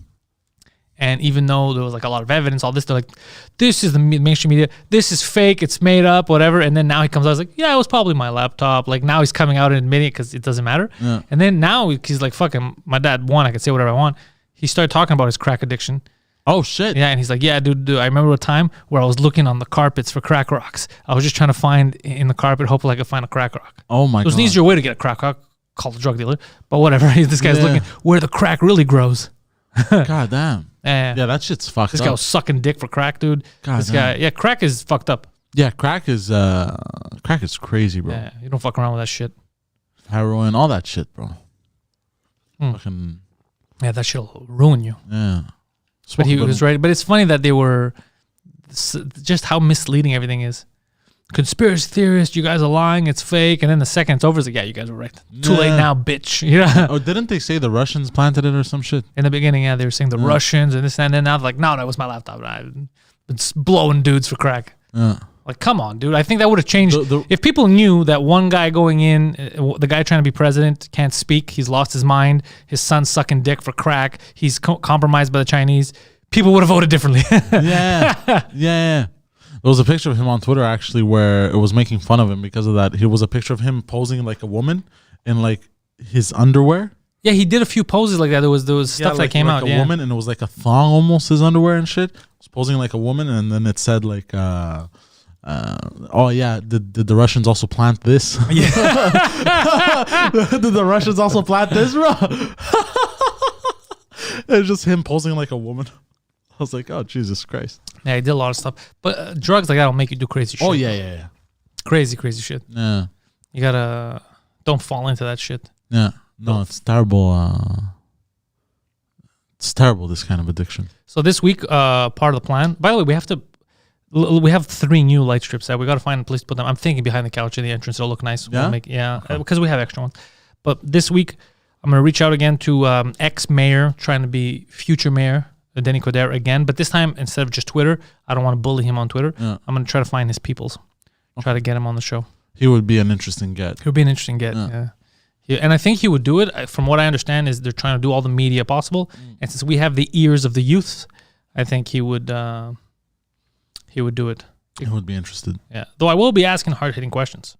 And even though there was like a lot of evidence, all this, they're like, this is the mainstream media. This is fake. It's made up, whatever. And then now he comes out, he's like, yeah, it was probably my laptop. Like now he's coming out and admitting it because it doesn't matter. Yeah. And then now he's like, fucking, my dad won. I can say whatever I want. He started talking about his crack addiction. Oh, shit. Yeah, and he's like, yeah, dude, I remember a time where I was looking on the carpets for crack rocks. I was just trying to find in the carpet, hopefully I could find a crack rock. Oh, my God. It was an easier way to get a crack rock. Call the drug dealer. But whatever. This guy's looking where the crack really grows. God damn. Yeah, that shit's fucked This up. guy was sucking dick for crack, dude. God this damn. guy, crack is fucked up. Yeah, crack is crazy, bro. Yeah, you don't fuck around with that shit. Heroin, all that shit, bro. Fucking. Yeah, that shit'll ruin you. Yeah. But he was right. But it's funny that they were just how misleading everything is. Conspiracy theorists, you guys are lying, it's fake. And then the second it's over, it's like, yeah, you guys were right. Too late now, bitch. Yeah. Oh, didn't they say the Russians planted it or some shit? In the beginning, yeah, they were saying the Russians and this and then now they're like, no, that was my laptop. I've been blowing dudes for crack. Yeah. Like, come on, dude. I think that would have changed. If people knew that one guy going in, the guy trying to be president, can't speak, he's lost his mind, his son's sucking dick for crack, he's compromised by the Chinese, people would have voted differently. Yeah. There was a picture of him on Twitter actually where it was making fun of him because of that. It was a picture of him posing like a woman in like his underwear. Yeah, he did a few poses like that. There was stuff that came out. Like a woman, and it was like a thong almost, his underwear and shit. It was posing like a woman, and then it said like, oh yeah, did the Russians also plant this? Yeah. Did the Russians also plant this, bro? It's just him posing like a woman. I was like, oh, Jesus Christ. Yeah, he did a lot of stuff. But drugs like that will make you do crazy shit. Oh, yeah. Crazy shit. Yeah. You gotta, don't fall into that shit. Yeah. No, it's terrible. It's terrible, this kind of addiction. So this week, part of the plan, by the way, we have 3 new light strips that we got to find a place to put them. I'm thinking behind the couch in the entrance. It'll look nice. Yeah? Because we have extra ones. But this week, I'm going to reach out again to ex-mayor trying to be future mayor, Denny Coderre again. But this time, instead of just Twitter, I don't want to bully him on Twitter. Yeah. I'm going to try to find his peoples. Try to get him on the show. He would be an interesting get. He would be an interesting get, yeah. And I think he would do it. From what I understand is they're trying to do all the media possible. And since we have the ears of the youth, I think he would do it. He would be interested. Yeah. Though I will be asking hard-hitting questions.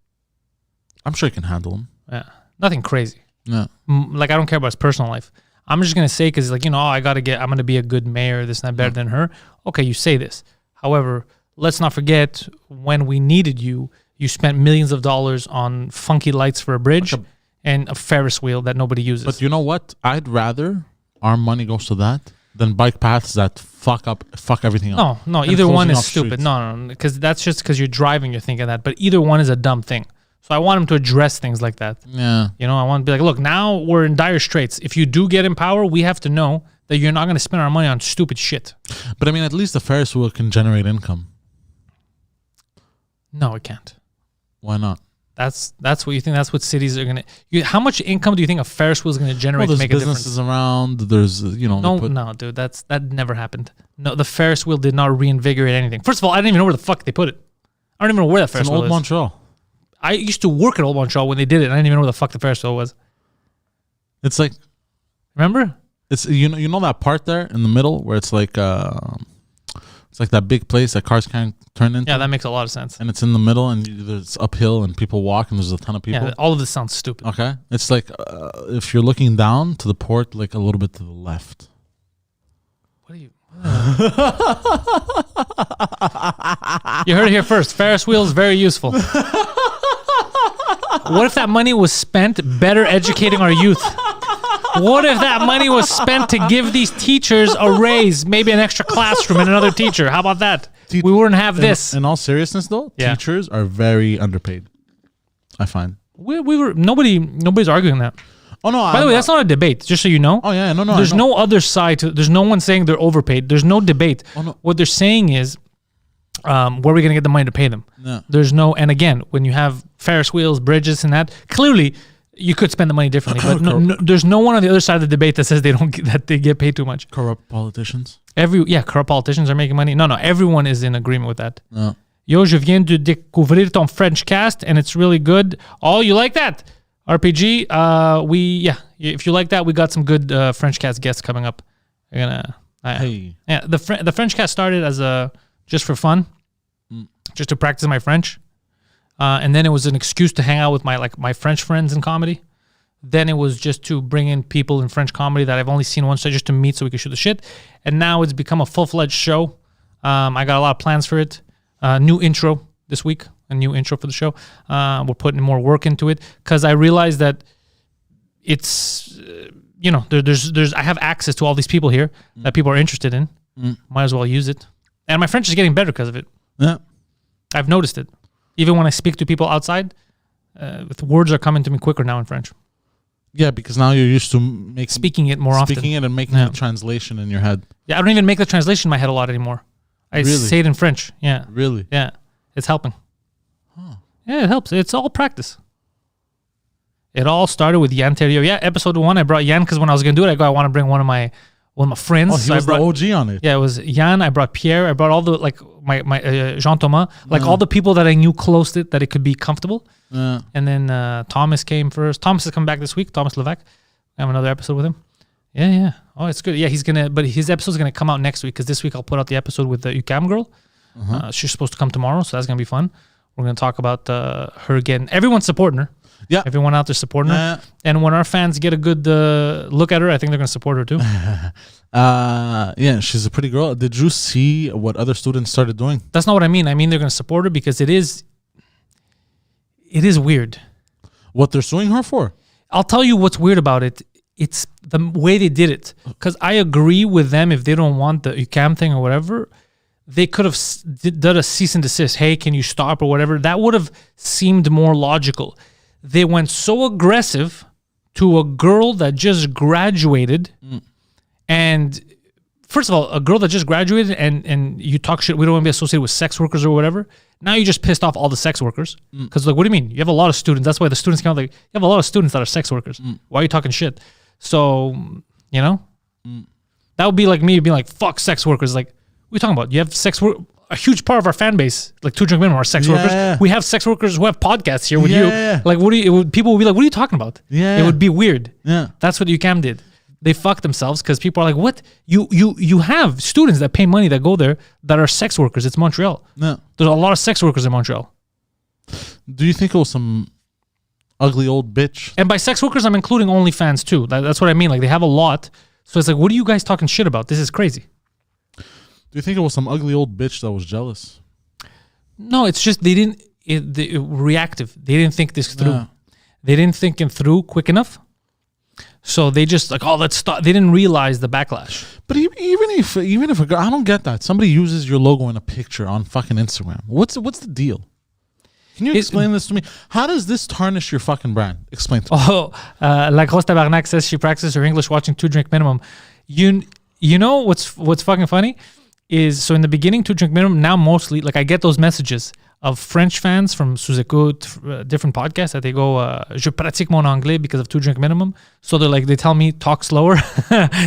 I'm sure he can handle them. Yeah. Nothing crazy. Yeah. Like, I don't care about his personal life. I'm just going to say, because like, I'm going to be a good mayor, this and that, better than her. Okay, you say this. However, let's not forget when we needed you, you spent millions of dollars on funky lights for a bridge and a Ferris wheel that nobody uses. But you know what? I'd rather our money goes to that than bike paths that fuck everything up. No, either one is stupid. No, because that's just because you're driving, you're thinking that. But either one is a dumb thing. So I want him to address things like that. Yeah. I want to be like, look, now we're in dire straits. If you do get in power, we have to know that you're not going to spend our money on stupid shit. But I mean, at least the Ferris wheel can generate income. No, it can't. Why not? That's what you think. That's what cities are going to... How much income do you think a Ferris wheel is going to generate to make a difference? There's businesses around. There's, No, dude. That never happened. No, the Ferris wheel did not reinvigorate anything. First of all, I didn't even know where the fuck they put it. I don't even know where that Ferris wheel is. It's in Old Montreal. I used to work at Old Montreal when they did it, and I didn't even know where the fuck the Ferris wheel was. It's like... Remember? It's you know that part there in the middle where it's like it's like that big place that cars can't turn into. Yeah, that makes a lot of sense. And it's in the middle, and it's uphill, and people walk, and there's a ton of people. Yeah, all of this sounds stupid. Okay, it's like if you're looking down to the port, like a little bit to the left. What are you? You heard it here first. Ferris wheels very useful. What if that money was spent better educating our youth? What if that money was spent to give these teachers a raise, maybe an extra classroom and another teacher? How about that? We wouldn't have this. In all seriousness, though, teachers are very underpaid. I find nobody's arguing that. Oh no! By the way, that's not a debate. Just so you know. Oh yeah, no. There's no other side to. There's no one saying they're overpaid. There's no debate. Oh, no. What they're saying is, where are we going to get the money to pay them? Yeah. There's no. And again, when you have Ferris wheels, bridges, and that, clearly you could spend the money differently. But there's no one on the other side of the debate that says that they get paid too much. Corrupt politicians. Corrupt politicians are making money. No, everyone is in agreement with that. No. Yo, je viens de découvrir ton French cast and it's really good. Oh, you like that? RPG, if you like that, we got some good French cast guests coming up. We're gonna, the French cast started as just for fun, just to practice my French, and then it was an excuse to hang out with my French friends in comedy. Then it was just to bring in people in French comedy that I've only seen once, so just to meet so we could shoot the shit. And now it's become a full-fledged show. I got a lot of plans for it. New intro this week. A new intro for the show. We're putting more work into it because I realized that it's there's I have access to all these people here that people are interested in. Might as well use it. And my French is getting better because of it. Yeah, I've noticed it. Even when I speak to people outside, the words are coming to me quicker now in French. Yeah, because now you're used to speaking it more often. Speaking it and making the translation in your head. Yeah, I don't even make the translation in my head a lot anymore. I say it in French. Yeah. Really? Yeah. It's helping. Huh. Yeah, it helps. It's all practice. It all started with Yann Terrier. Yeah, episode 1, I brought Yann because when I was going to do it, I want to bring one of my friends. Oh, he was the OG on it. Yeah, it was Yann. I brought Pierre. I brought all the, my Jean Thomas, all the people that I knew close to it, that it could be comfortable. And then Thomas came first. Thomas is coming back this week. Thomas Levac. I have another episode with him. Yeah. Oh, it's good. Yeah, but his episode's going to come out next week because this week I'll put out the episode with the UCAM girl. She's supposed to come tomorrow, so that's going to be fun. We're going to talk about her again. Everyone's supporting her. Yeah. Everyone out there supporting her. And when our fans get a good look at her, I think they're going to support her too. Yeah, she's a pretty girl. Did you see what other students started doing? That's not what I mean. I mean they're going to support her because it is weird. What they're suing her for? I'll tell you what's weird about it. It's the way they did it. Because I agree with them if they don't want the UCAM thing or whatever. They could have done a cease and desist. Hey, can you stop or whatever? That would have seemed more logical. They went so aggressive to a girl that just graduated. And first of all, a girl that just graduated and you talk shit, we don't want to be associated with sex workers or whatever. Now you just pissed off all the sex workers. Because what do you mean? You have a lot of students. That's why the students count. You have a lot of students that are sex workers. Why are you talking shit? So, that would be like me being like, fuck sex workers. Like, what are you talking about? You have sex work. A huge part of our fan base, like 2 Drink Minimum, are sex workers. We have sex workers who have podcasts here with you. Like, people would be like, what are you talking about? It would be weird. That's what UCAM did. They fucked themselves because people are like, what? You have students that pay money that go there that are sex workers. It's Montreal. There's a lot of sex workers in Montreal. Do you think it was some ugly old bitch? And by sex workers, I'm including OnlyFans too. That's what I mean. Like, they have a lot. So it's like, what are you guys talking shit about? This is crazy. Do you think it was some ugly old bitch that was jealous? No, it's just they reactive. They didn't think this through. They didn't think it through quick enough. So they just like, oh, let's stop. They didn't realize the backlash. But even if a girl, I don't get that. Somebody uses your logo in a picture on fucking Instagram. What's the deal? Can you explain this to me? How does this tarnish your fucking brand? Explain to me. La Grosse Tabarnak says she practices her English watching 2 Drink Minimum. You know what's fucking funny is, so in the beginning 2 Drink Minimum, now mostly like I get those messages of French fans from Sous-Écoute, different podcasts that they go, je pratique mon anglais because of 2 Drink Minimum. So they tell me talk slower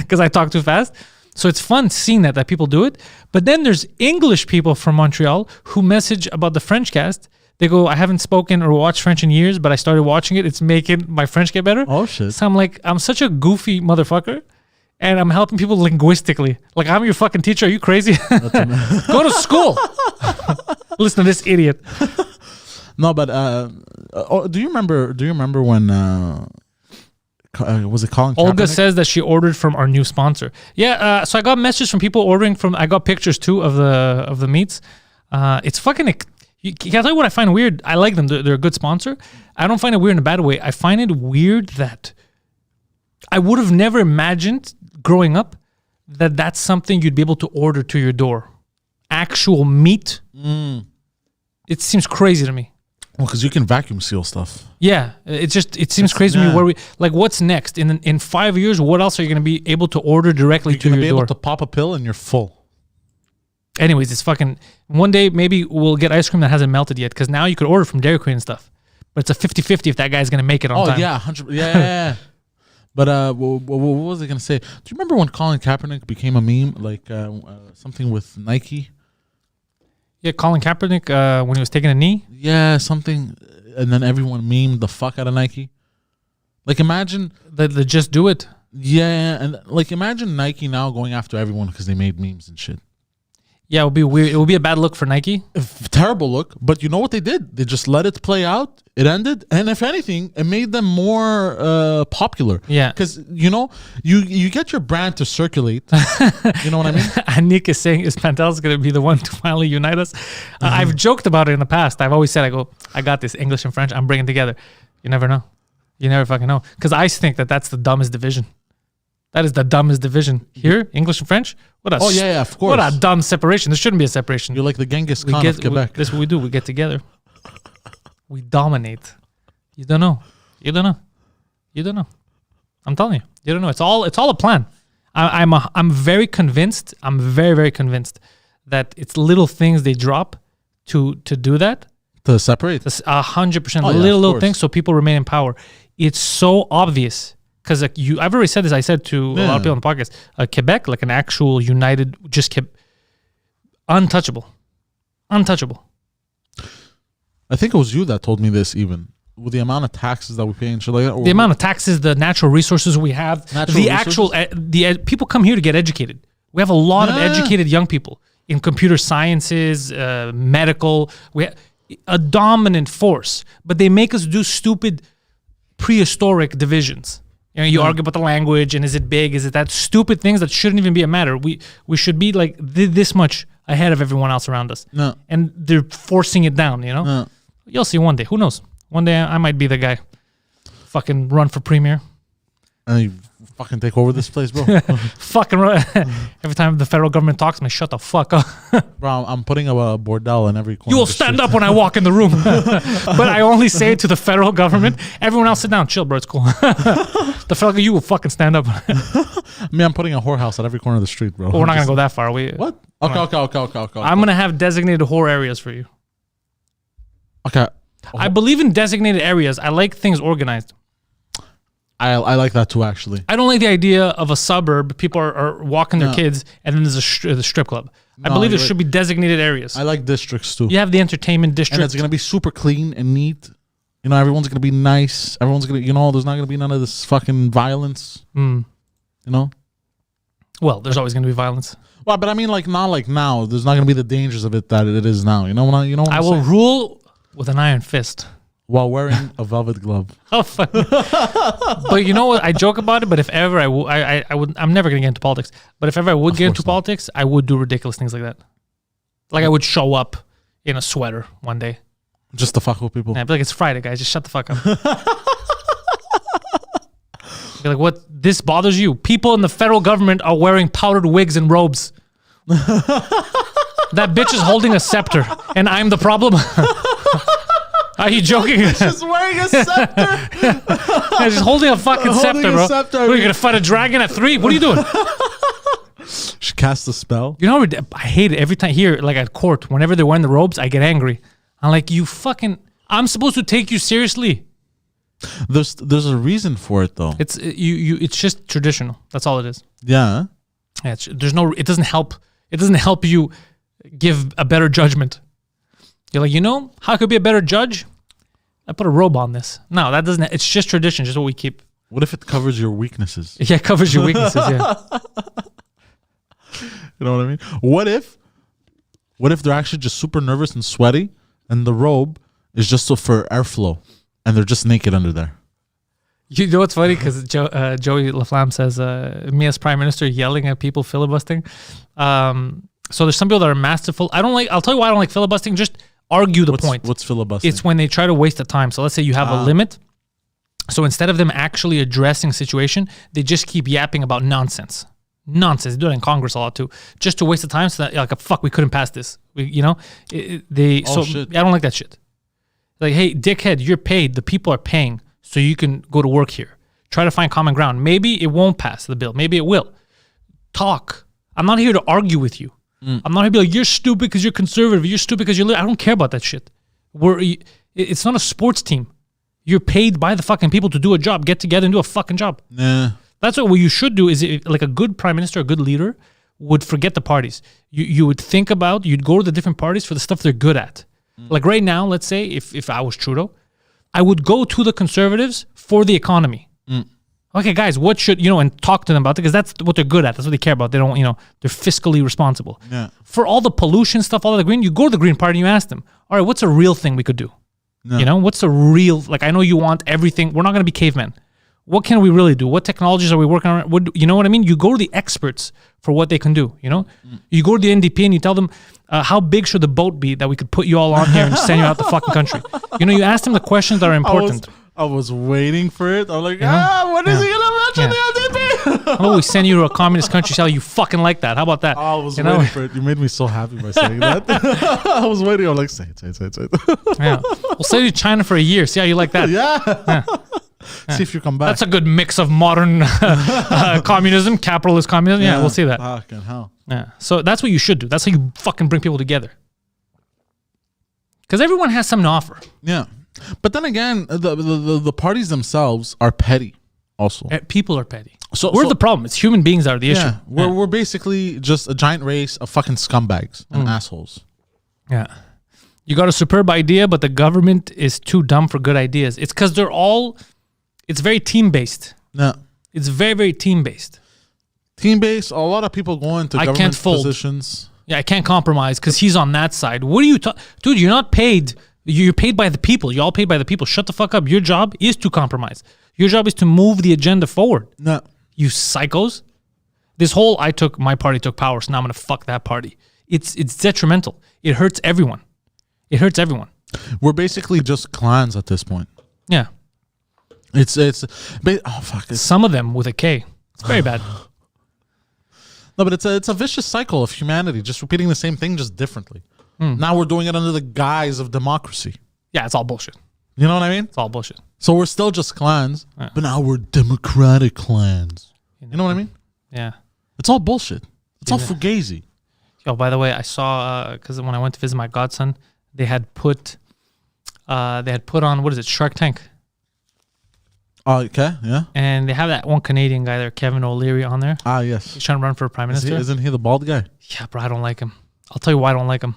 because I talk too fast. So it's fun seeing that people do it. But then there's English people from Montreal who message about the French cast. They go, I haven't spoken or watched French in years, but I started watching it. It's making my French get better. Oh, shit. So I'm like, I'm such a goofy motherfucker. And I'm helping people linguistically. Like, I'm your fucking teacher. Are you crazy? Go to school. Listen to this idiot. No, but do you remember when was it Colin Olga Kaepernick? says that she ordered from our new sponsor. Yeah, so I got messages from people ordering from. I got pictures too of the meats. It's fucking. Can I tell you what I find weird? I like them. They're a good sponsor. I don't find it weird in a bad way. I find it weird that I would have never imagined growing up that that's something you'd be able to order to your door. Actual meat. It seems crazy to me. Well, because you can vacuum seal stuff. Yeah, it seems crazy to me. What's next? In 5 years, what else are you going to be able to order directly to your door? You're going to be able to pop a pill and you're full. Anyways, it's fucking... One day, maybe we'll get ice cream that hasn't melted yet, because now you could order from Dairy Queen and stuff. But it's a 50-50 if that guy's going to make it on time. Oh, yeah, 100%. Yeah. But what was I going to say? Do you remember when Colin Kaepernick became a meme? Like something with Nike? Yeah, Colin Kaepernick when he was taking a knee. Yeah, something, and then everyone memed the fuck out of Nike. Like, imagine The just do it. Yeah, and like imagine Nike now going after everyone because they made memes and shit. Yeah, it would be weird. It would be a bad look for Nike. Terrible look, but you know what they did? They just let it play out. It ended, and if anything, it made them more popular. Yeah, because you know you get your brand to circulate. You know what I mean? And Nick is saying, is Pantelis going to be the one to finally unite us? I've joked about it in the past. I've always said, I got this English and French. I'm bringing together. You never know. You never fucking know. Because I think that's the dumbest division. That is the dumbest division. Here, English and French? Of course. What a dumb separation. There shouldn't be a separation. You're like the Genghis Khan of Quebec. This is what we do. We get together. We dominate. You don't know. You don't know. You don't know. I'm telling you. You don't know. It's all a plan. I'm very convinced. I'm very, very convinced that it's little things they drop to do that. To separate. 100%. Little things so people remain in power. It's so obvious. Because I've already said this. I said to a lot of people on the podcast, Quebec, like an actual united, just kept untouchable. Untouchable. I think it was you that told me this even. With the amount of taxes that we pay and shit like that. The amount of taxes, the natural resources we have. People come here to get educated. We have a lot of educated young people in computer sciences, medical. We have a dominant force. But they make us do stupid prehistoric divisions. You know, you argue about the language and is it big? Is it that stupid things that shouldn't even be a matter? We should be like this much ahead of everyone else around us. No. And they're forcing it down, you know? No. You'll see one day. Who knows? One day I might be the guy. Fucking run for premier. And you fucking take over this place, bro. Fucking run. Every time the federal government talks to me, shut the fuck up. Bro, I'm putting a bordel in every corner. You will stand up when I walk in the room. But I only say it to the federal government. Everyone else sit down. Chill, bro. It's cool. The federal, you will fucking stand up. I'm putting a whorehouse at every corner of the street, bro. But we're not going to go that far. What? Okay. I'm going to have designated whore areas for you. Okay. I believe in designated areas. I like things organized. I like that too, actually. I don't like the idea of a suburb. People are walking their kids, and then there's a strip club. I believe there should be designated areas. I like districts too. You have the entertainment district. And it's going to be super clean and neat. You know, everyone's going to be nice. Everyone's going to, there's not going to be none of this fucking violence. You know? Well, there's always going to be violence. Well, but I mean, like, not like now. There's not going to be the dangers of it that it is now. You know what I will rule with an iron fist. While wearing a velvet glove. How funny. But you know what? I joke about it, but if ever I would, I'm never going to get into politics. But if ever I would get into politics, I would do ridiculous things like that. Like I would show up in a sweater one day. Just to fuck with people. Yeah, I'd be like, it's Friday, guys. Just shut the fuck up. Be like, what? This bothers you? People in the federal government are wearing powdered wigs and robes. That bitch is holding a scepter, and I'm the problem. Are you joking? She's wearing a scepter. Yeah, she's holding a fucking scepter, bro. What, are you going to fight a dragon at 3? What are you doing? She casts a spell. You know, I hate it every time here, like at court. Whenever they're wearing the robes, I get angry. I'm like, I'm supposed to take you seriously. There's a reason for it, though. It's It's just traditional. That's all it is. Yeah. It doesn't help. It doesn't help you give a better judgment. You're like, how I could be a better judge? I put a robe on this. No, that doesn't. It's just tradition, just what we keep. What if it covers your weaknesses? Yeah, it covers your weaknesses, yeah. You know what I mean? What if they're actually just super nervous and sweaty, and the robe is just for airflow, and they're just naked under there? You know what's funny? Because Joey Laflamme says, me as prime minister yelling at people filibustering. So there's some people that are masterful. I'll tell you why I don't like filibustering. Just argue the point. What's filibustering? It's when they try to waste the time. So let's say you have a limit. So instead of them actually addressing situation, they just keep yapping about nonsense. Nonsense. They do it in Congress a lot too. Just to waste the time so that fuck, we couldn't pass this. Shit. I don't like that shit. Like, hey, dickhead, you're paid. The people are paying so you can go to work here. Try to find common ground. Maybe it won't pass the bill. Maybe it will. Talk. I'm not here to argue with you. I'm not here to be like, you're stupid because you're conservative. You're stupid because you're... I don't care about that shit. It's not a sports team. You're paid by the fucking people to do a job. Get together and do a fucking job. Nah. That's what you should do is like a good prime minister, a good leader would forget the parties. You would think about, you'd go to the different parties for the stuff they're good at. Like right now, let's say if I was Trudeau, I would go to the Conservatives for the economy. Okay, guys, what should, and talk to them about it, because that's what they're good at. That's what they care about. They don't, they're fiscally responsible. Yeah. For all the pollution stuff, all of the green, you go to the Green Party and you ask them, all right, what's a real thing we could do? No. What's a real, like, I know you want everything. We're not going to be cavemen. What can we really do? What technologies are we working on? You know what I mean? You go to the experts for what they can do, You go to the NDP and you tell them, how big should the boat be that we could put you all on here and send you out the fucking country? You ask them the questions that are important. I was waiting for it. I'm like, what is he going to mention the NDP? Oh, we send you to a communist country. Sally, you fucking like that. How about that? I was waiting for it. You made me so happy by saying that. I was waiting. I'm like, say it. Yeah. We'll send you to China for a year. See how you like that. Yeah. See if you come back. That's a good mix of modern communism, capitalist communism. Yeah, we'll see that. Fucking hell. Yeah. So that's what you should do. That's how you fucking bring people together. Because everyone has something to offer. Yeah. But then again, the parties themselves are petty also. People are petty. So we're the problem. It's human beings that are the issue. We're basically just a giant race of fucking scumbags and assholes. Yeah. You got a superb idea, but the government is too dumb for good ideas. It's because it's very team-based. Yeah. It's very, very team-based. Team-based, a lot of people go into government positions. Yeah, I can't compromise because he's on that side. What are you dude, you're not paid. You're paid by the people. You're all paid by the people. Shut the fuck up. Your job is to compromise. Your job is to move the agenda forward. No. You psychos. This whole my party took power, so now I'm going to fuck that party. It's detrimental. It hurts everyone. It hurts everyone. We're basically just clans at this point. Yeah. Some of them with a K. It's very bad. No, but it's a vicious cycle of humanity, just repeating the same thing, just differently. Now we're doing it under the guise of democracy. Yeah, it's all bullshit. You know what I mean? It's all bullshit. So we're still just clans, but now we're democratic clans. You know what I mean? Yeah. It's all bullshit. It's all fugazi. Yo, by the way, I saw, because when I went to visit my godson, they had put on, what is it, Shark Tank. Okay, yeah. And they have that one Canadian guy there, Kevin O'Leary, on there. Ah, yes. He's trying to run for prime minister. Isn't he the bald guy? Yeah, bro, I don't like him. I'll tell you why I don't like him.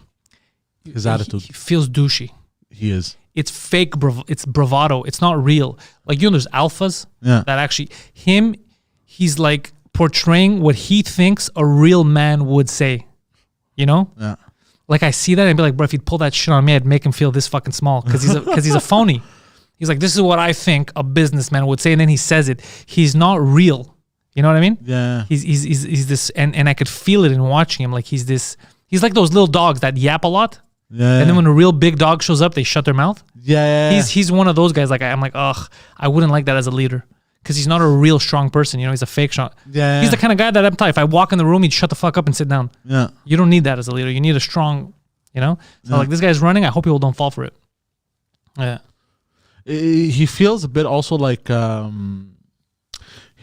His attitude. He feels douchey. He is. It's fake. It's bravado. It's not real. Like, there's alphas that actually, he's like portraying what he thinks a real man would say. Yeah. Like, I see that and be like, bro, if he'd pull that shit on me, I'd make him feel this fucking small because he's a phony. He's like, this is what I think a businessman would say, and then he says it. He's not real. You know what I mean? Yeah. He's this, and I could feel it in watching him. Like, he's like those little dogs that yap a lot. Yeah. And then when a real big dog shows up, they shut their mouth. Yeah. He's one of those guys. Like, I'm like, ugh, I wouldn't like that as a leader because he's not a real strong person. He's a fake strong. Yeah. He's the kind of guy that I'm telling you, if I walk in the room, he'd shut the fuck up and sit down. Yeah. You don't need that as a leader. You need a strong, So like, this guy's running. I hope people don't fall for it. Yeah. He feels a bit also like he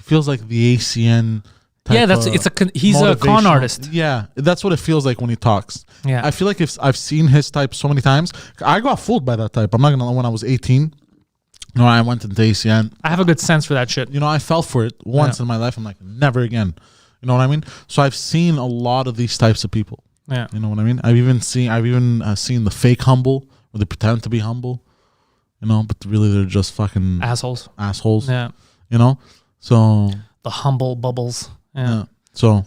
feels like the ACN type. He's a con artist. Yeah, that's what it feels like when he talks. Yeah, I feel like if I've seen his type so many times, I got fooled by that type. I'm not gonna lie. When I was 18, I went into ACN. I have a good sense for that shit. I fell for it once in my life. I'm like, never again. You know what I mean? So I've seen a lot of these types of people. Yeah, you know what I mean. I've even seen the fake humble, where they pretend to be humble. But really they're just fucking assholes. Yeah. So the humble bubbles. Yeah. So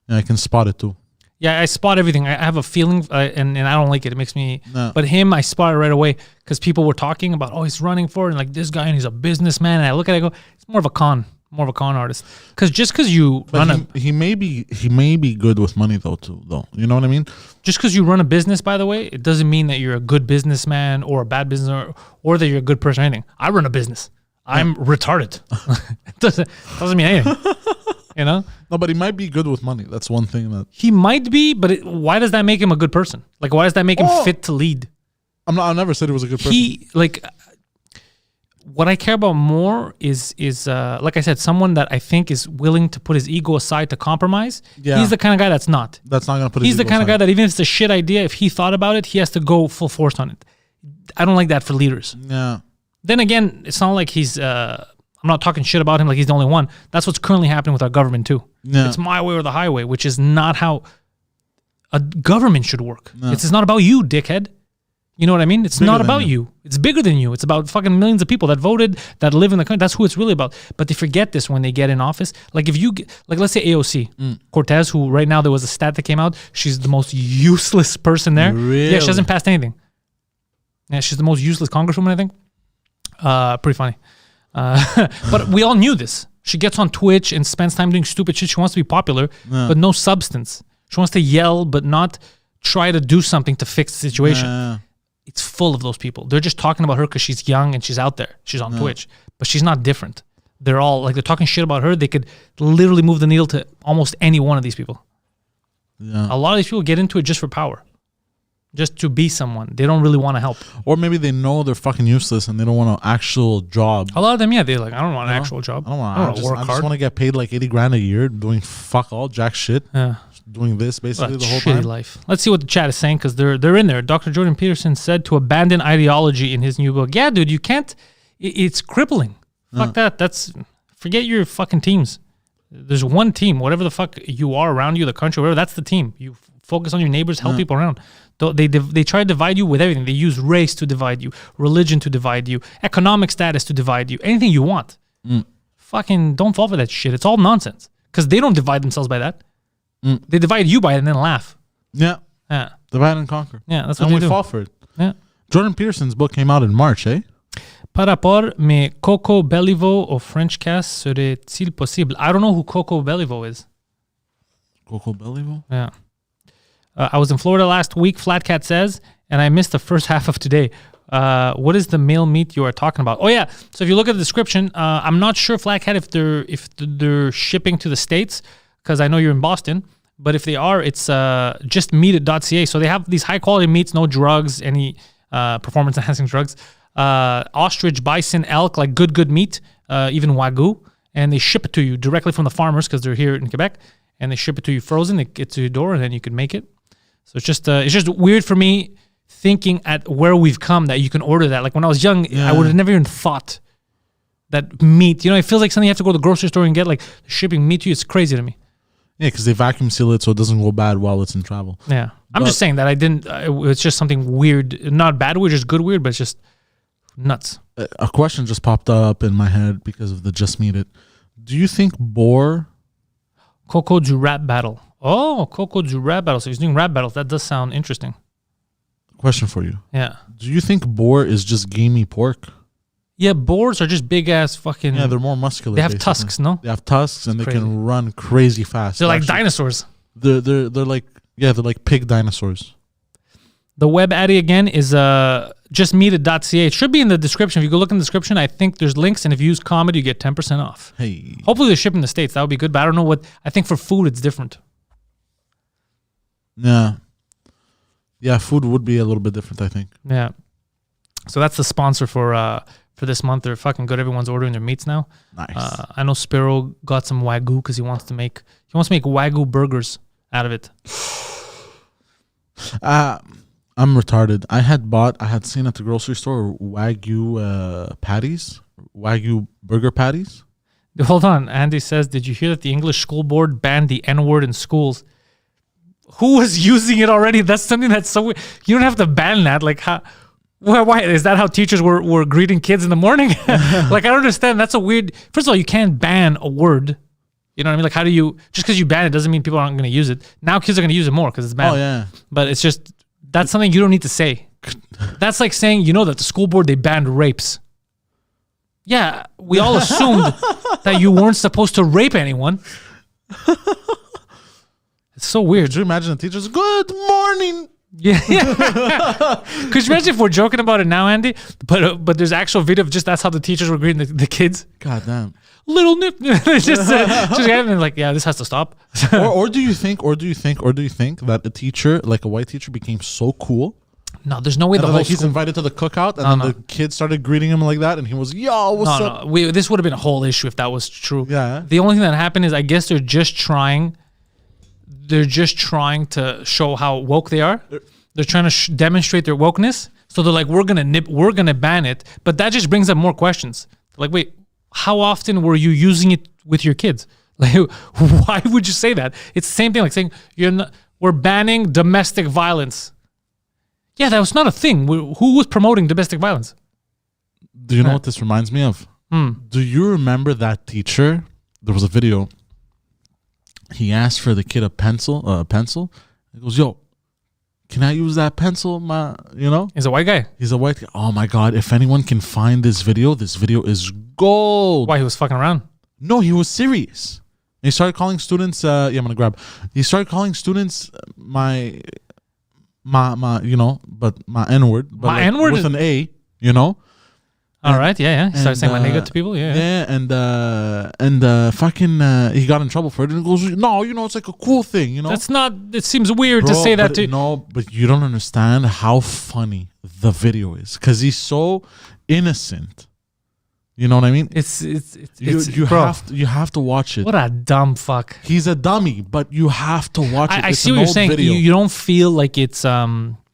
I can spot it too. Yeah, I spot everything. I have a feeling, and I don't like it. It makes me. No. But him, I spot it right away because people were talking about, he's running for it, and like this guy, and he's a businessman. And I look at it, I go, it's more of a con artist. Because just because you he may be good with money though. You know what I mean? Just because you run a business, by the way, it doesn't mean that you're a good businessman or a bad business or that you're a good person or anything. I run a business. I'm retarded. It doesn't mean anything. No, but he might be good with money. That's one thing that he might be. But why does that make him a good person? Like, why does that make him fit to lead? I never said he was a good person. What I care about more is like I said, someone that I think is willing to put his ego aside to compromise. Yeah. He's the kind of guy that's not. That's not going to put his ego aside. He's the kind of guy that even if it's a shit idea, if he thought about it, he has to go full force on it. I don't like that for leaders. Yeah. Then again, it's not like I'm I'm not talking shit about him like he's the only one. That's what's currently happening with our government too. Yeah. It's my way or the highway, which is not how a government should work. No. It's not about you, dickhead. You know what I mean? It's Bigger not than about you. you. It's bigger than you. It's about fucking millions of people that voted, that live in the country. That's who it's really about. But they forget this when they get in office. Like if you, like let's say AOC, Cortez, who right now there was a stat that came out. She's the most useless person there. Really? Yeah, she hasn't passed anything. Yeah, she's the most useless congresswoman, I think. Pretty funny. But we all knew this. She gets on Twitch and spends time doing stupid shit. She wants to be popular, but no substance. She wants to yell, but not try to do something to fix the situation. It's full of those people. They're just talking about her because she's young and she's out there. She's on Twitch, but she's not different. They're all like, they're talking shit about her. They could literally move the needle to almost any one of these people. Yeah. A lot of these people get into it just for power, just to be someone. They don't really want to help. Or maybe they know they're fucking useless and they don't want an actual job. A lot of them, yeah, they're like, I don't want an actual job. I don't want to work hard. I just want to get paid like 80 grand a year doing fuck all jack shit. Yeah. Doing this basically What a the whole shitty time. life. Let's see what the chat is saying because they're in there. Dr. Jordan Peterson said to abandon ideology in his new book. Yeah, dude, you can't. It's crippling. Fuck that. Forget your fucking teams. There's one team, whatever the fuck you are around you, the country, whatever. That's the team. You focus on your neighbors, help people around. They try to divide you with everything. They use race to divide you, religion to divide you, economic status to divide you, anything you want. Fucking don't fall for that shit. It's all nonsense because they don't divide themselves by that. They divide you by it and then laugh. Yeah. Yeah. Divide and conquer. Yeah, that's what and they we do. fall for it. Yeah. Jordan Peterson's book came out in March, eh? Par rapport, mais Coco Bellivo au French cast serait-il possible? I don't know who Coco Bellivo is. Coco Bellivo? Yeah. I was in Florida last week, Flat Cat says, and I missed the first half of today. What is the male meat you are talking about? Oh yeah. So if you look at the description, I'm not sure, Flat Cat, if they're shipping to the States, because I know you're in Boston. But if they are, it's just meat.ca. So they have these high quality meats, no drugs, any performance enhancing drugs. Ostrich, bison, elk, like good meat, even Wagyu. And they ship it to you directly from the farmers because they're here in Quebec. And they ship it to you frozen. It gets to your door and then you can make it. So it's just weird for me thinking at where we've come that you can order that. Like when I was young, I would have never even thought that meat, it feels like something you have to go to the grocery store and get, like shipping meat to you. It's crazy to me. Yeah, because they vacuum seal it so it doesn't go bad while it's in travel. Yeah. I'm just saying that I didn't, it's just something weird, not bad weird, just good weird, but it's just nuts. A question just popped up in my head because of the just meet it. Do you think boar... Coco du rap battle. Oh, Coco du rap battle. So he's doing rap battles. That does sound interesting. Question for you. Yeah. Do you think boar is just gamey pork? Yeah, boars are just big ass fucking... Yeah, they're more muscular. They have basically. tusks, no? They have tusks and crazy. they can run crazy fast. They're like Actually, dinosaurs. They're like, yeah, they're like pig dinosaurs. The web addy again is justmeet.ca. It should be in the description. If you go look in the description, I think there's links, and if you use comedy, you get 10% off. Hey. Hopefully they're shipping the States. That would be good, but I don't know what... I think for food, it's different. Yeah. Yeah, food would be a little bit different, I think. Yeah. So that's the sponsor for this month. They're fucking good. Everyone's ordering their meats now. Nice. I know Sparrow got some Wagyu because he wants to make Wagyu burgers out of it. I'm retarded. I had seen at the grocery store Wagyu patties, Wagyu burger patties. Hold on. Andy says, did you hear that the English school board banned the N-word in schools? Who was using it already? That's something that's so weird. You don't have to ban that. Like, how? Why? Is that how teachers were greeting kids in the morning? Like, I don't understand. That's a weird... First of all, you can't ban a word. You know what I mean? Like, how do you... Just because you ban it doesn't mean people aren't going to use it. Now kids are going to use it more because it's banned. Oh, yeah. But it's just... That's something you don't need to say. That's like saying, that the school board, they banned rapes. Yeah, we all assumed that you weren't supposed to rape anyone. It's so weird. Could you imagine the teachers, good morning? Yeah. Could you imagine if we're joking about it now, Andy? But there's actual video of just that's how the teachers were greeting the kids. God damn. Little nip. just like, yeah, this has to stop. or do you think that a teacher, like a white teacher, became so cool? No, there's no way the whole he's invited to the cookout, and then the kids started greeting him like that, and he was, yo, what's up? No, this would have been a whole issue if that was true. Yeah. The only thing that happened is I guess they're just trying to show how woke they are. They're trying to demonstrate their wokeness. So they're like, we're gonna ban it, but that just brings up more questions. Like, wait, how often were you using it with your kids? Like, why would you say that? It's the same thing like saying we're banning domestic violence. Yeah, that was not a thing. Who was promoting domestic violence? Do you know what this reminds me of? Do you remember that teacher? There was a video. He asked for the kid a pencil. He goes, "Yo, can I use that pencil?" He's a white guy. He's a white guy. Oh my God! If anyone can find this video is gold. Why, he was fucking around? No, he was serious. He started calling students. I'm gonna grab. He started calling students my but my N-word. But my N-word with an A. All right, yeah. He started saying my nigga to people, yeah, and fucking he got in trouble for it, and he goes, "No, it's like a cool thing, That's not. It seems weird to say that to. No, but you don't understand how funny the video is because he's so innocent. You know what I mean? You have to watch it. What a dumb fuck. He's a dummy, but you have to watch it. I see what you're saying. You don't feel like it's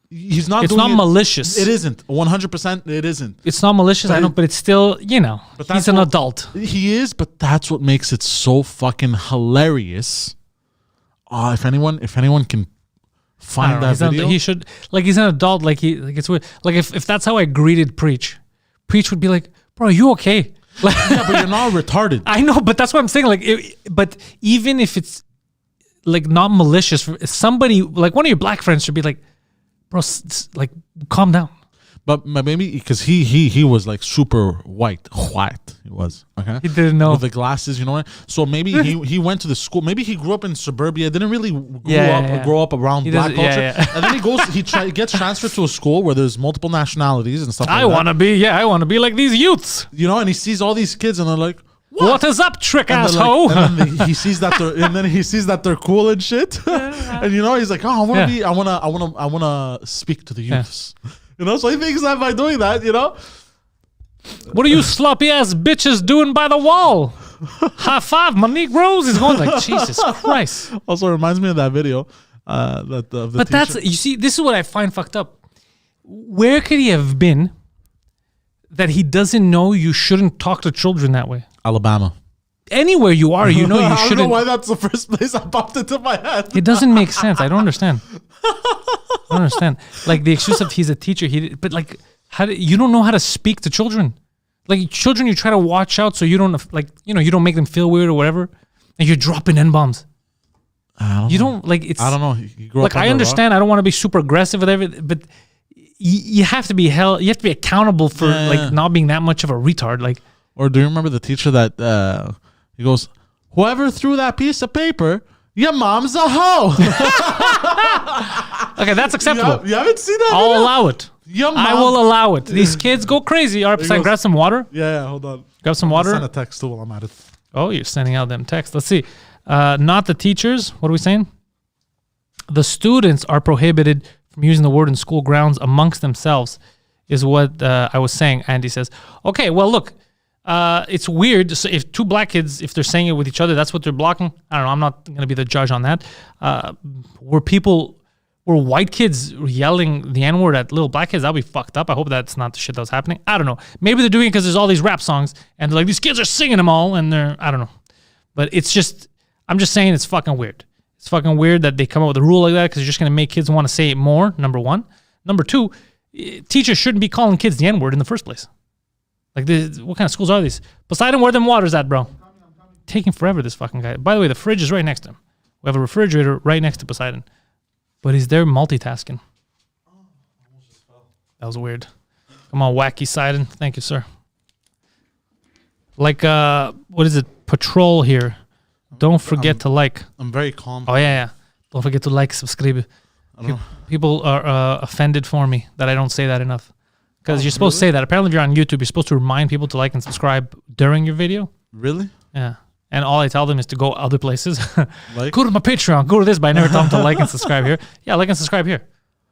He's not. It's not malicious. It isn't 100%. It isn't. It's not malicious. I know, but it's still, But he's an adult. He is, but that's what makes it so fucking hilarious. If anyone can find that video, he should. Like, he's an adult. Like it's weird. Like if that's how I greeted Preach would be like, "Bro, are you okay?" Yeah, but you're not retarded. I know, but that's what I'm saying. Like, but even if it's like not malicious, somebody like one of your black friends should be like, "Bro, like, calm down." But maybe because he was like super white. He was, okay. He didn't know with the glasses, you know what? So maybe he went to the school. Maybe he grew up in suburbia. Didn't really grow up around black culture. Yeah. And then he gets transferred to a school where there's multiple nationalities and stuff. I want to be like these youths. And he sees all these kids and they're like, What is up, trick asshole? And then he sees that they're cool and shit. And he's like, "Oh, I wanna speak to the youths." So he thinks that by doing that, What are you sloppy ass bitches doing by the wall? High five, my Negroes. He's going like, Jesus Christ. Also reminds me of that video. But that's, you see, this is what I find fucked up. Where could he have been that he doesn't know you shouldn't talk to children that way? Alabama. Anywhere you are, you shouldn't. I don't know why that's the first place that popped into my head. It doesn't make sense. I don't understand. Like the excuse of he's a teacher, but like, you don't know how to speak to children. Like children, you try to watch out so you don't you don't make them feel weird or whatever, and you're dropping N-bombs. You don't like it's. I don't know. You grew up I understand. I don't want to be super aggressive with everything, but you have to be held. You have to be accountable for not being that much of a retard. Like, or do you remember the teacher that he goes, "Whoever threw that piece of paper, your mom's a hoe." Okay, that's acceptable. You haven't seen that? I'll allow it. I will allow it. These kids go crazy. All right, Poseidon, grab some water. Yeah, hold on. Grab some water. I'll send a text too while I'm at it. Oh, you're sending out them texts. Let's see. Not the teachers. What are we saying? The students are prohibited from using the word in school grounds amongst themselves, is what I was saying. Andy says, okay, well, look, it's weird. So if two black kids, if they're saying it with each other, that's what they're blocking. I don't know. I'm not going to be the judge on that. Were white kids yelling the N-word at little black kids? That'd be fucked up. I hope that's not the shit that was happening. I don't know. Maybe they're doing it because there's all these rap songs and they're like, these kids are singing them all, and I don't know. But it's just, I'm just saying it's fucking weird. It's fucking weird that they come up with a rule like that because you're just going to make kids want to say it more, number one. Number two, teachers shouldn't be calling kids the N-word in the first place. Like, what kind of schools are these? Poseidon, where them water's at, bro? I'm coming. Taking forever, this fucking guy. By the way, the fridge is right next to him. We have a refrigerator right next to Poseidon. But he's there multitasking. That was weird. Come on, wacky Sidon. Thank you, sir. Like, what is it? Patrol here. Don't forget to like. I'm very calm. Oh, yeah. Don't forget to like, subscribe. People are offended for me that I don't say that enough. Because you're supposed to say that. Apparently, if you're on YouTube, you're supposed to remind people to like and subscribe during your video. Really? Yeah. And all I tell them is to go other places. Like? Go to my Patreon, go to this, but I never tell them to like and subscribe here. Yeah, like and subscribe here.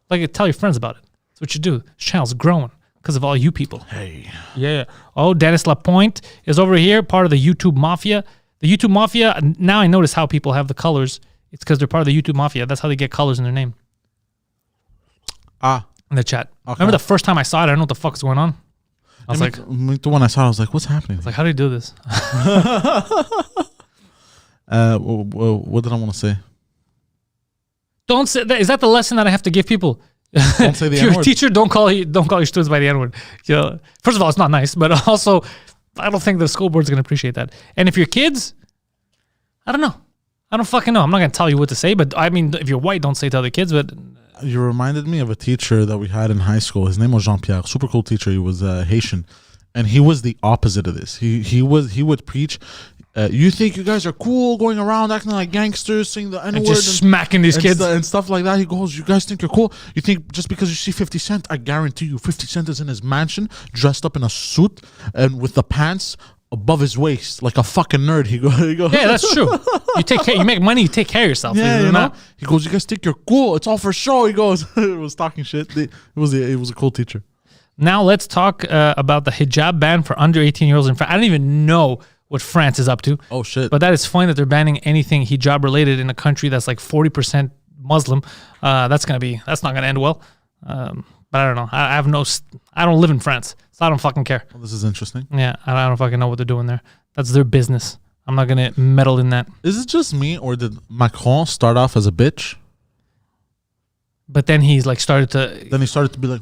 Like, tell your friends about it. That's what you do. This channel's growing because of all you people. Hey. Yeah. Oh, Dennis Lapointe is over here, part of the YouTube Mafia. The YouTube Mafia, now I notice how people have the colors. It's because they're part of the YouTube Mafia. That's how they get colors in their name. In the chat. Okay. Remember the first time I saw it, I don't know what the fuck's going on. I was like, me too, when I saw it, I was like, what's happening? like, how do you do this? What did I want to say? Don't say that. Is that the lesson that I have to give people? Don't say the If you're a N-word. teacher, don't call your students by the N-word. You know, first of all, it's not nice, but also, I don't think the school board's going to appreciate that. And if you're kids, I don't know. I don't fucking know. I'm not going to tell you what to say, but I mean, if you're white, don't say to other kids, but... You reminded me of a teacher that we had in high school. His name was Jean-Pierre. Super cool teacher. He was Haitian. And he was the opposite of this. He would preach, you think you guys are cool going around acting like gangsters, saying the N-word. And just smacking these kids. And stuff like that. He goes, you guys think you're cool? You think just because you see 50 Cent, I guarantee you 50 Cent is in his mansion, dressed up in a suit and with the pants above his waist, like a fucking nerd. He goes, Yeah, that's true. You take care. You make money. You take care of yourself. yeah, you you know? know. He goes, you guys think you're cool? It's all for show. He goes, it was talking shit. It was a cool teacher. Now let's talk about the hijab ban for under 18-year-olds in France. I don't even know what France is up to. Oh shit! But that is funny that they're banning anything hijab related in a country that's like 40% Muslim. That's not gonna end well. But I don't know. I don't live in France, so I don't fucking care. Well, this is interesting. Yeah, I don't fucking know what they're doing there. That's their business. I'm not gonna meddle in that. Is it just me, or did Macron start off as a bitch? But then he's like started to. Then he started to be like.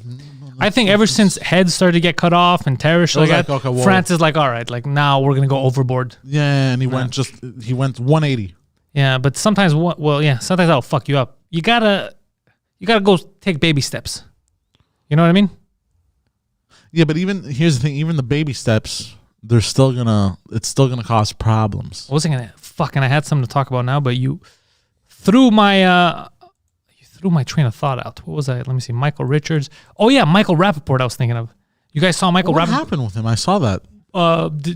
I think ever since heads started to get cut off and terrorists like that, okay, whoa. France is like, all right, like now we're gonna go overboard. Yeah, and he went 180. Yeah, but sometimes, sometimes that'll fuck you up. You gotta go take baby steps. You know what I mean? Yeah, but here's the thing: even the baby steps, it's still gonna cause problems. I wasn't gonna I had something to talk about now, but you threw my train of thought out. What was that? Let me see. Michael Richards. Oh yeah, Michael Rappaport. I was thinking of. You guys saw Michael What Rappaport? happened with him? I saw that. I don't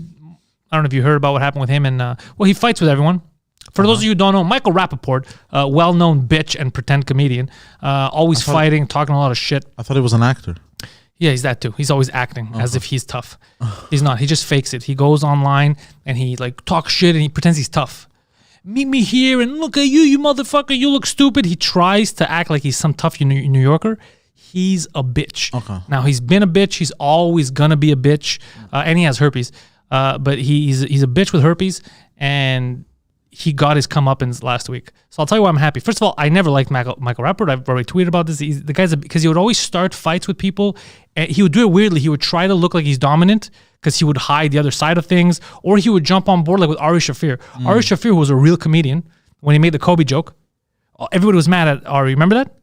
know if you heard about what happened with him. And he fights with everyone. For those of you who don't know, Michael Rappaport, well-known bitch and pretend comedian, always fighting, talking a lot of shit. I thought he was an actor. Yeah, he's that too. He's always acting as if he's tough. He's not. He just fakes it. He goes online and he like talks shit and he pretends he's tough. Meet me here and look at you motherfucker. You look stupid. He tries to act like he's some tough New Yorker. He's a bitch. Okay. Now, he's been a bitch. He's always going to be a bitch. And he has herpes. But he's a bitch with herpes. And he got his comeuppance last week. So I'll tell you why I'm happy. First of all, I never liked Michael Rappaport. I've already tweeted about this. The guy's because he would always start fights with people. And he would do it weirdly. He would try to look like he's dominant because he would hide the other side of things. Or he would jump on board like with Ari Shaffir. Ari Shaffir was a real comedian when he made the Kobe joke. Everybody was mad at Ari. Remember that?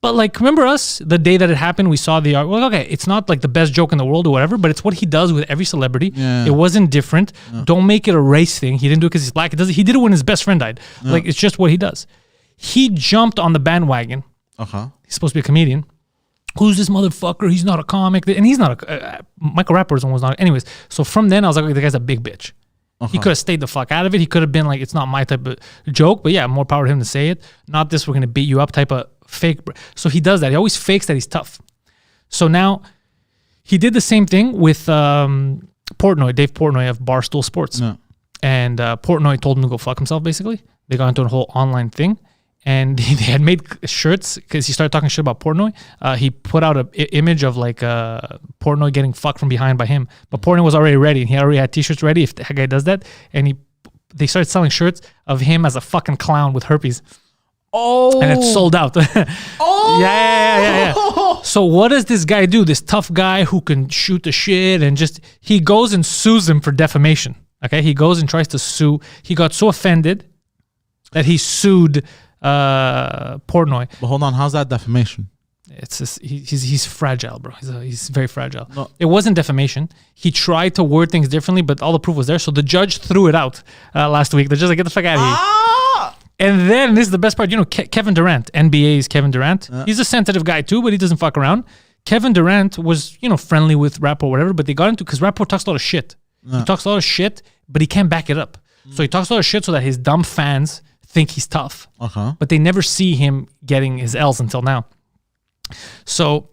But like, remember us? The day that it happened, we saw the art. Well, okay, it's not like the best joke in the world or whatever, but it's what he does with every celebrity. Yeah. It wasn't different. Yeah. Don't make it a race thing. He didn't do it because he's black. He did it when his best friend died. Yeah. Like, it's just what he does. He jumped on the bandwagon. He's supposed to be a comedian. Who's this motherfucker? He's not a comic. And he's not a... Michael Rappaport was not... Anyways, so from then, I was like, okay, the guy's a big bitch. He could have stayed the fuck out of it. He could have been like, it's not my type of joke, but yeah, more power to him to say it. Not this, we're going to beat you up type of fake. So he does that. He always fakes that he's tough. So now he did the same thing with Portnoy, Dave Portnoy of Barstool Sports. Yeah. And Portnoy told him to go fuck himself, basically. They got into a whole online thing. And they had made shirts because he started talking shit about Portnoy. He put out an image of like Portnoy getting fucked from behind by him. But Portnoy was already ready. And he already had t-shirts ready if that guy does that. And they started selling shirts of him as a fucking clown with herpes. Oh. And it's sold out. Oh. Yeah. So what does this guy do? This tough guy who can shoot the shit and he goes and sues him for defamation. Okay? He goes and tries to sue. He got so offended that he sued Portnoy. But hold on, how's that defamation? It's just, he's fragile, bro. He's very fragile. No. It wasn't defamation. He tried to word things differently, but all the proof was there. So the judge threw it out last week. They're just like, get the fuck out of here. And then this is the best part. You know, Kevin Durant, NBA's Kevin Durant. He's a sensitive guy too, but he doesn't fuck around. Kevin Durant was, friendly with Rappaport or whatever, but they got into because Rappaport talks a lot of shit. He talks a lot of shit, but he can't back it up. So he talks a lot of shit so that his dumb fans think he's tough, but they never see him getting his L's until now. So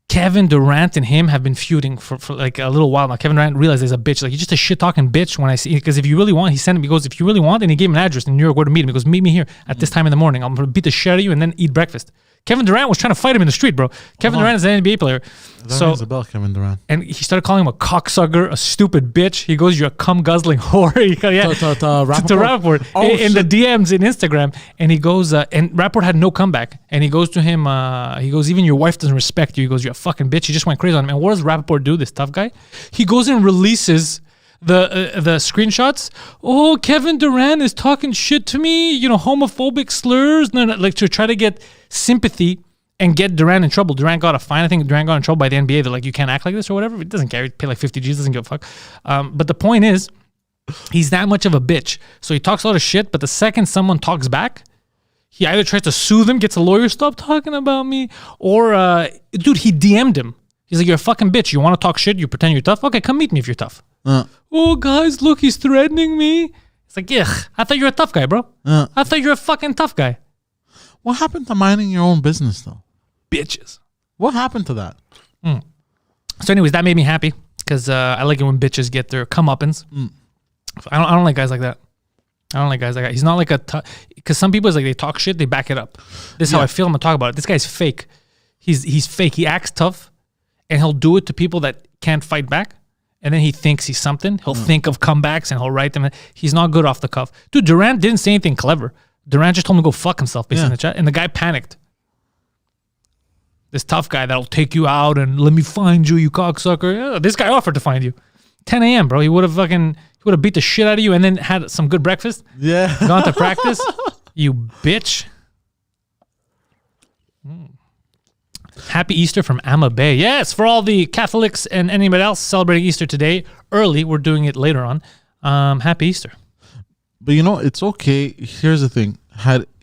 Kevin Durant and him have been feuding for like a little while now. Kevin Durant realized he's a bitch. Like, he's just a shit talking bitch when I see, because if you really want, he goes, if you really want, and he gave him an address in New York where to meet him. He goes, meet me here at this time in the morning. I'm going to beat the shit out of you and then eat breakfast. Kevin Durant was trying to fight him in the street, bro. Kevin Durant is an NBA player. That rings a bell, Kevin Durant. And he started calling him a cocksucker, a stupid bitch. He goes, "You're a cum guzzling whore." To Rappaport in the DMs in Instagram. And he goes, and Rappaport had no comeback. And he goes to him, he goes, "Even your wife doesn't respect you." He goes, "You're a fucking bitch." He just went crazy on him. And what does Rappaport do, this tough guy? He goes and releases the screenshots. "Oh, Kevin Durant is talking shit to me, homophobic slurs," like to try to get sympathy and get Durant in trouble. Durant got a fine. I think Durant got in trouble by the NBA. They're like, "You can't act like this," or whatever. He doesn't care. He paid like 50 G's, doesn't give a fuck. But the point is, he's that much of a bitch. So he talks a lot of shit, but the second someone talks back, he either tries to soothe him, gets a lawyer, "Stop talking about me," or, dude, he DM'd him. He's like, "You're a fucking bitch. You want to talk shit? You pretend you're tough? Okay, come meet me if you're tough." "Oh, guys, look, he's threatening me." It's like, yeah, I thought you were a tough guy, bro. I thought you were a fucking tough guy. What happened to minding your own business, though? Bitches. What happened to that? So anyways, that made me happy because I like it when bitches get their comeuppance. I don't like guys like that. I don't like guys like that. He's not like because some people is like they talk shit, they back it up. This is how I feel. I'm gonna talk about it. This guy's fake. He's fake. He acts tough, and he'll do it to people that can't fight back. And then he thinks he's something. He'll think of comebacks and he'll write them. He's not good off the cuff. Dude, Durant didn't say anything clever. Durant just told him to go fuck himself, basically, in the chat. And the guy panicked. This tough guy that'll take you out and let me find you, you cocksucker. Yeah, this guy offered to find you. 10 a.m., bro. He would have beat the shit out of you and then had some good breakfast. Yeah. Gone to practice. You bitch. Happy Easter from Amma Bay. Yes, for all the Catholics and anybody else celebrating Easter today, early. We're doing it later on. Happy Easter. But it's okay. Here's the thing: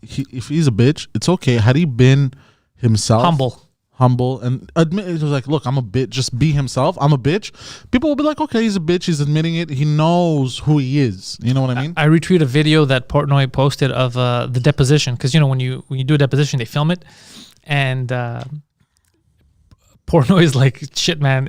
if he's a bitch, it's okay. Had he been himself, humble, and admit it, was like, "Look, I'm a bitch." Just be himself. I'm a bitch. People will be like, "Okay, he's a bitch. He's admitting it. He knows who he is." You know what I mean? I retweeted a video that Portnoy posted of the deposition because when you do a deposition, they film it, and Portnoy is like, "Shit, man,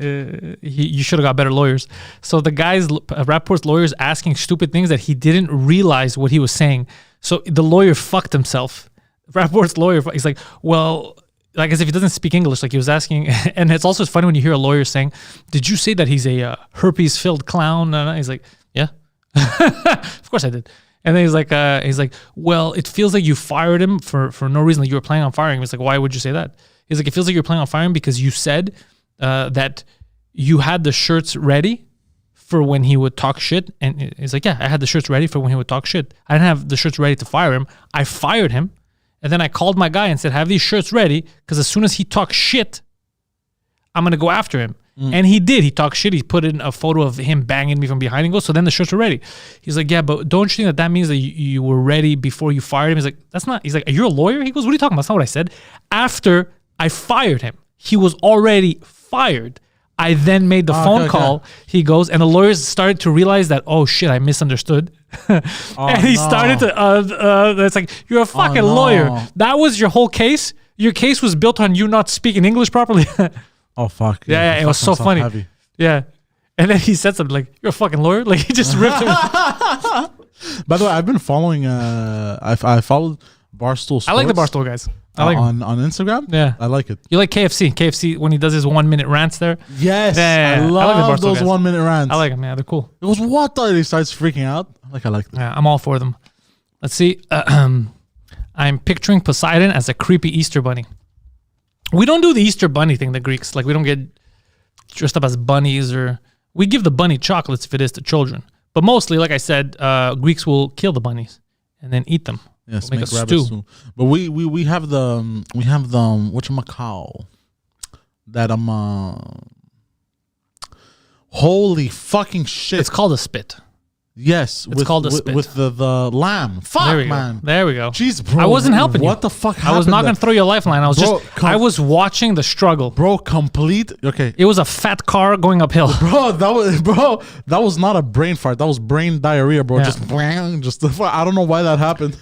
you should have got better lawyers." So the guy's Rappaport's lawyers asking stupid things that he didn't realize what he was saying. So the lawyer fucked himself. Rappaport's lawyer, he's like, "Well," like as if he doesn't speak English, like he was asking. And it's also funny when you hear a lawyer saying, "Did you say that he's a herpes-filled clown?" And he's like, "Yeah, of course I did." And then he's like, "Well, it feels like you fired him for no reason. Like you were planning on firing him." He's like, "Why would you say that?" He's like, "It feels like you're planning on firing because you said that you had the shirts ready for when he would talk shit." And he's like, "Yeah, I had the shirts ready for when he would talk shit. I didn't have the shirts ready to fire him. I fired him. And then I called my guy and said, have these shirts ready because as soon as he talks shit, I'm going to go after him." And he did. He talked shit. He put in a photo of him banging me from behind and goes, "So then the shirts were ready." He's like, "Yeah, but don't you think that means that you were ready before you fired him?" He's like, "That's not." He's like, "You're a lawyer?" He goes, "What are you talking about? That's not what I said. After I fired him, he was already fired. I then made the phone call." He goes, and the lawyers started to realize that, "Oh shit, I misunderstood." And he started to, it's like, "You're a fucking lawyer. That was your whole case? Your case was built on you not speaking English properly?" Oh, fuck. Yeah, it was so funny. Heavy. Yeah. And then he said something like, "You're a fucking lawyer?" Like he just ripped him. By the way, I've been following, I followed Barstool Sports. I like the Barstool guys. I like on Instagram. Yeah, I like it. You like KFC when he does his 1 minute rants there. Yes, I love like those guys. 1 minute rants. I like them. Yeah, they're cool. It was what though? He starts freaking out. I like them. Yeah, I'm all for them. Let's see. I'm picturing Poseidon as a creepy Easter bunny. We don't do the Easter bunny thing. The Greeks, like, we don't get dressed up as bunnies, or we give the bunny chocolates if it is to children. But mostly, like I said, Greeks will kill the bunnies and then eat them. Yes, we'll make a stew. But we have the whatchamacall that holy fucking shit. It's called a spit. Yes, it's called a spit with the lamb. Fuck, man. There we go. Jeez, bro. I wasn't helping you. What the fuck happened? I was not going to throw you a lifeline. I was I was watching the struggle. Bro, complete. Okay. It was a fat car going uphill. Bro, that was not a brain fart. That was brain diarrhea, bro. Yeah. Just I don't know why that happened.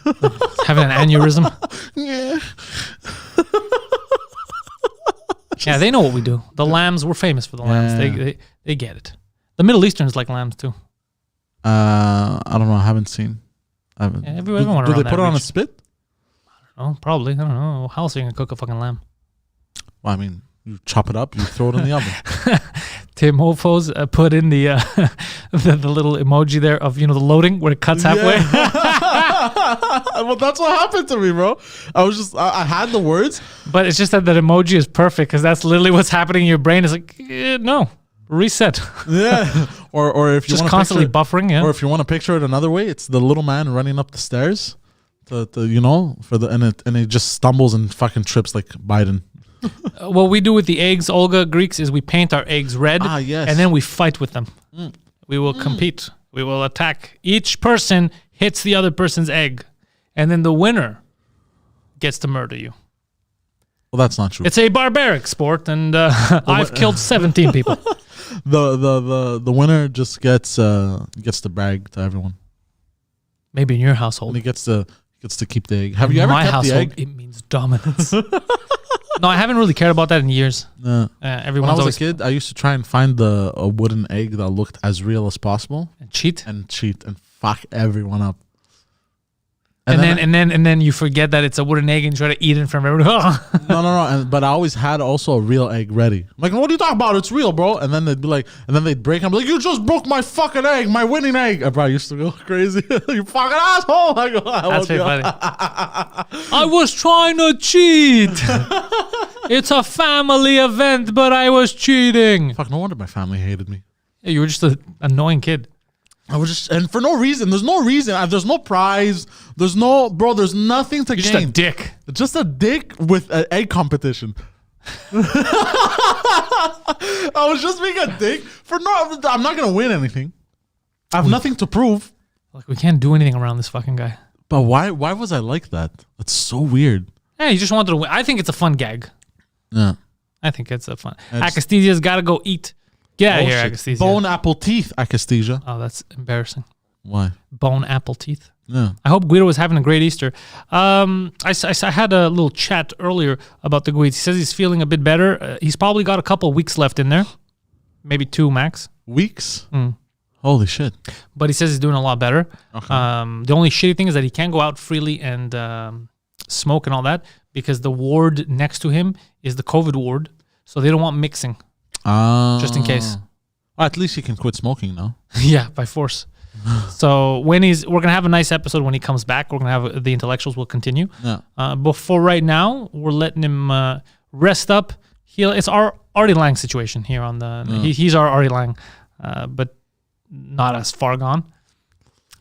Having an aneurysm. Yeah. Yeah, they know what we do. The lambs, we're famous for the lambs. They get it. The Middle Easterns like lambs too. I don't know. I haven't seen. Everyone do they put it on a spit? I Oh, probably. I don't know. How else are you gonna cook a fucking lamb? Well, I mean, you chop it up, you throw it in the oven. Tim Hofos put in the, the little emoji there of the loading where it cuts halfway. Well, that's what happened to me, bro. I had the words, but it's just that emoji is perfect because that's literally what's happening in your brain. It's like no, reset. Yeah. Or if you just want constantly buffering. Yeah. Or if you want to picture it another way, it's the little man running up the stairs, and it just stumbles and fucking trips like Biden. What we do with the eggs, Olga, Greeks, is we paint our eggs red, yes. and then we fight with them. We will compete. We will attack. Each person hits the other person's egg, and then the winner gets to murder you. Well, that's not true. It's a barbaric sport, and I've killed 17 people. The winner just gets to brag to everyone. Maybe in your household. And he gets to keep the egg. Have you ever kept the egg? It means dominance. No, I haven't really cared about that in years. When I was a kid, I used to try and find a wooden egg that looked as real as possible. And cheat and fuck everyone up. And then you forget that it's a wooden egg and try to eat it from everyone. No. But I always had also a real egg ready. I'm like, what are you talking about? It's real, bro. And then they'd be like, they'd break. I'm like, you just broke my fucking egg, my winning egg. I probably used to go crazy. You fucking asshole. I go, that's pretty funny. I was trying to cheat. It's a family event, but I was cheating. Fuck, no wonder my family hated me. Yeah, you were just an annoying kid. I was just, and for no reason. There's no reason. There's no prize. There's nothing to gain. Just a dick. Just a dick with an egg competition. I was just being a dick I'm not going to win anything. I have nothing to prove. Like, we can't do anything around this fucking guy. But why was I like that? That's so weird. Yeah, you just wanted to win. I think it's a fun gag. Yeah. I think it's a fun. Acastesia's got to go eat. Get out of here, Acastesia. Bone apple teeth, Acastesia. Oh, that's embarrassing. Why? Bone apple teeth. Yeah. I hope Guido was having a great Easter. I had a little chat earlier about the Guides. He says he's feeling a bit better. He's probably got a couple weeks left in there. Maybe 2 max. Weeks? Holy shit. But he says he's doing a lot better. Okay. The only shitty thing is that he can't go out freely and smoke and all that because the ward next to him is the COVID ward. So they don't want mixing. Just in case. Well, at least he can quit smoking now. Yeah, by force. So we're gonna have a nice episode when he comes back. We're gonna have the intellectuals will continue. Yeah. But for right now, we're letting him rest up. It's our Artie Lang situation here on the. Yeah. He's our Artie Lang, but not as far gone.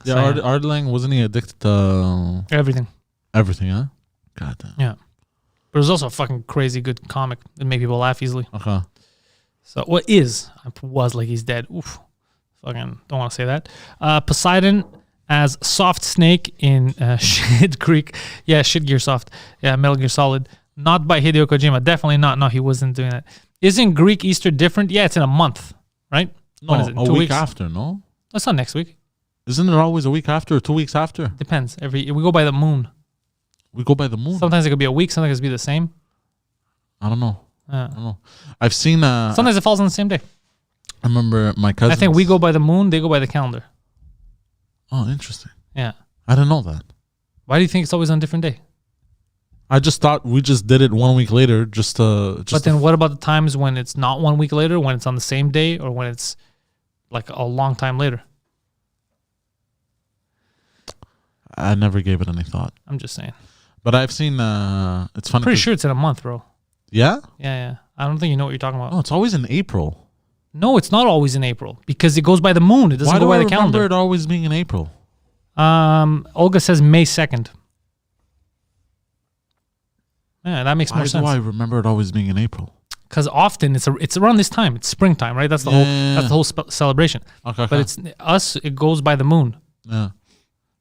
Yeah, so, Artie Lang, wasn't he addicted to everything? Everything, huh? God damn. Yeah. But it was also a fucking crazy good comic. It made people laugh easily. Okay. So was like he's dead. Oof. Fucking don't want to say that. Poseidon as Soft Snake in Shit Creek. Yeah, Shit Gear Soft. Yeah, Metal Gear Solid. Not by Hideo Kojima. Definitely not. No, he wasn't doing that. Isn't Greek Easter different? Yeah, it's in a month, right? No, when is it? a 2 week weeks? after, no? That's not next week. Isn't it always a week after or 2 weeks after? Depends. We go by the moon. We go by the moon? Sometimes it could be a week. Sometimes it could be the same. I don't know. I don't know. I've seen... sometimes it falls on the same day. I remember my cousin. I think we go by the moon. They go by the calendar. Oh, interesting. Yeah. I didn't know that. Why do you think it's always on a different day? I just thought we just did it 1 week later But then what about the times when it's not 1 week later, when it's on the same day, or when it's like a long time later? I never gave it any thought. I'm just saying. But I've seen... it's funny. Pretty sure it's in a month, bro. Yeah? Yeah. I don't think you know what you're talking about. Oh, it's always in April. No, it's not always in April because it goes by the moon. It doesn't go by the calendar. Why do I remember it always being in April? Olga says May 2nd. Yeah, that makes more sense. Why do I remember it always being in April? Because often it's around this time. It's springtime, right? That's the whole celebration. Okay. But it goes by the moon. Yeah.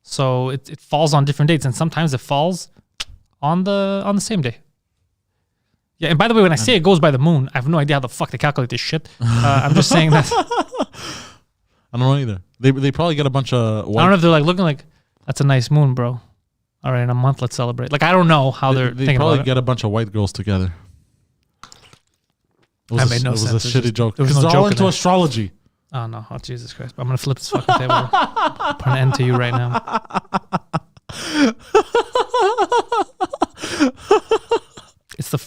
So it falls on different dates, and sometimes it falls on the same day. Yeah, and by the way, when I say it goes by the moon, I have no idea how the fuck they calculate this shit. I'm just saying that. I don't know either. They probably get a bunch of... I don't know if they're like looking like, that's a nice moon, bro. All right, in a month, let's celebrate. Like, I don't know how they're thinking about it. They probably get a bunch of white girls together. That made no sense. It was a shitty joke. Because it's all into astrology. Oh, no. Oh, Jesus Christ. I'm going to flip this fucking table. Put an end to you right now.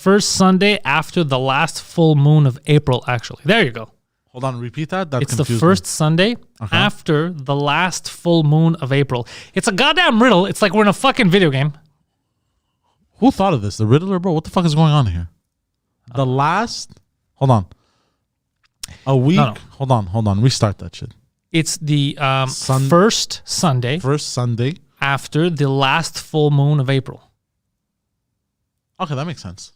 first Sunday after the last full moon of April, actually. There you go. Hold on, repeat that. It's the first Sunday after the last full moon of April. It's a goddamn riddle. It's like we're in a fucking video game. Who thought of this? The Riddler, bro? What the fuck is going on here? The last... Hold on. A week... No. Hold on. Restart that shit. It's the first Sunday. First Sunday. After the last full moon of April. Okay, that makes sense.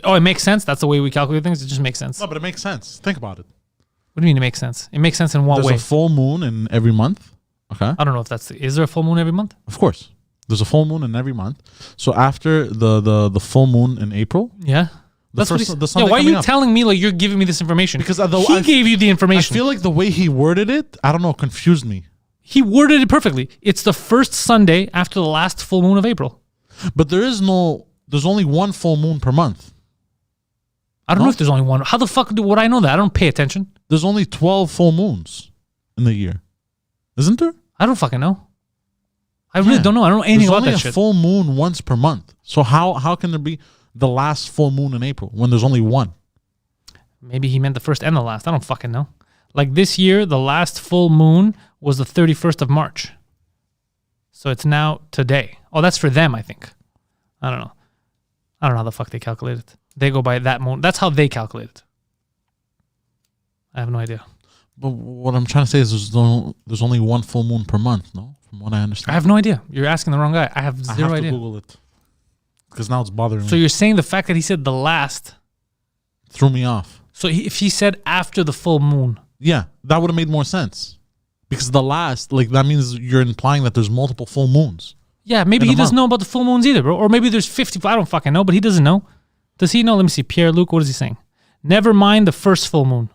Oh, it makes sense? That's the way we calculate things? It just makes sense. No, but it makes sense. Think about it. What do you mean it makes sense? It makes sense in what way? There's a full moon in every month. Okay. I don't know if that's... Is there a full moon every month? Of course. There's a full moon in every month. So after the full moon in April... Yeah. That's first, what the Sunday why are you up. telling me like you're giving me this information? Because he gave you the information. I feel like the way he worded it, I don't know, confused me. He worded it perfectly. It's the first Sunday after the last full moon of April. But there's only one full moon per month. I don't know if there's only one. How the fuck would I know that? I don't pay attention. There's only 12 full moons in the year. Isn't there? I don't fucking know. I really don't know. I don't know anything about that shit. There's only a full moon once per month. So how can there be the last full moon in April when there's only one? Maybe he meant the first and the last. I don't fucking know. Like this year, the last full moon was the 31st of March. So it's now today. Oh, that's for them, I think. I don't know. I don't know how the fuck they calculate it. They go by that moon. That's how they calculate it. I have no idea. But what I'm trying to say is there's only one full moon per month, no? From what I understand. I have no idea. You're asking the wrong guy. I have zero idea. I have to Google it. Because now it's bothering me. So you're saying the fact that he said the last... threw me off. So if he said after the full moon... Yeah, that would have made more sense. Because the last, like, that means you're implying that there's multiple full moons. Yeah, maybe he doesn't know about the full moons either, bro. Or maybe there's 50... I don't fucking know, but he doesn't know. Does he know? Let me see. Pierre-Luc, what is he saying? Never mind the first full moon.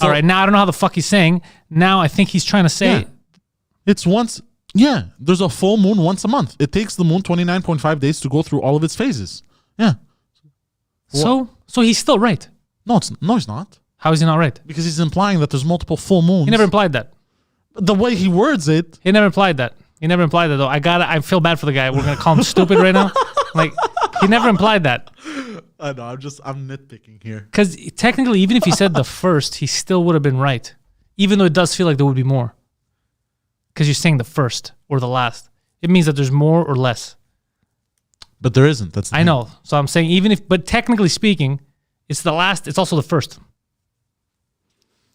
All right, now I don't know how the fuck he's saying. Now I think he's trying to say... Yeah. It's once... Yeah, there's a full moon once a month. It takes the moon 29.5 days to go through all of its phases. Yeah. So he's still right. No, he's not. How is he not right? Because he's implying that there's multiple full moons. He never implied that. The way he words it... He never implied that. Though. I feel bad for the guy. We're going to call him stupid right now. Like, he never implied that. I know, I'm nitpicking here. Because technically, even if he said the first, he still would have been right. Even though it does feel like there would be more. Because you're saying the first or the last. It means that there's more or less. But there isn't. That's the I know. So I'm saying but technically speaking, it's the last, it's also the first.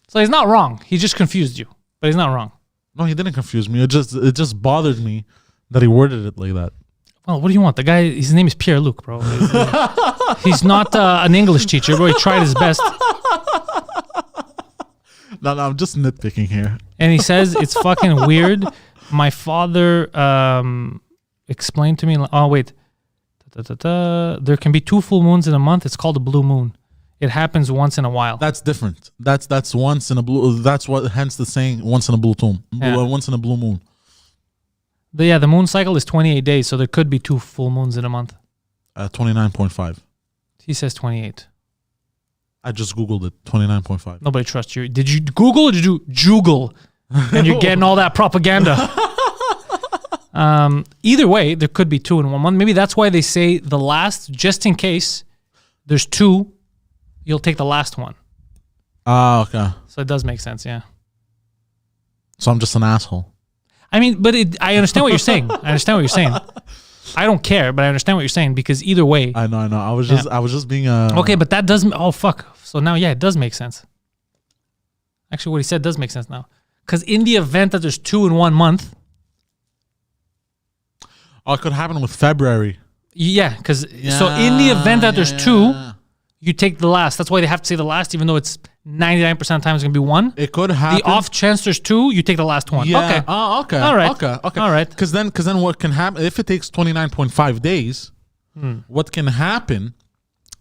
So he's not wrong. He just confused you. But he's not wrong. No, he didn't confuse me. It just bothered me that he worded it like that. Well, what do you want? The guy, his name is Pierre-Luc, bro. He's not an English teacher, bro. He tried his best. No, I'm just nitpicking here. And he says, it's fucking weird. My father explained to me, oh, wait. There can be 2 full moons in a month. It's called a blue moon. It happens once in a while. That's different. That's once in a blue. That's what. Hence the saying, once in a blue moon. Yeah. Once in a blue moon. The moon cycle is 28 days, so there could be 2 full moons in a month. 29.5. He says 28. I just Googled it. 29.5. Nobody trusts you. Did you Google or did you Joogle? And you're getting all that propaganda. Either way, there could be 2 in 1 month. Maybe that's why they say the last, just in case there's 2, you'll take the last one. Okay. So it does make sense, yeah. So I'm just an asshole. I mean, but I understand what you're saying. I don't care, but I understand what you're saying because either way. I know. I was just being Okay, but that doesn't. Oh fuck. So now, yeah, it does make sense. Actually, what he said does make sense now. Because in the event that there's 2 in 1 month. Oh, it could happen with February. Yeah, because so in the event that there's 2, you take the last. That's why they have to say the last, even though it's 99% of the time it's going to be 1. It could happen. The off chance there's 2, you take the last one. Yeah. Okay. Oh, okay. All right. Okay. All right. Because then what can happen, if it takes 29.5 days, what can happen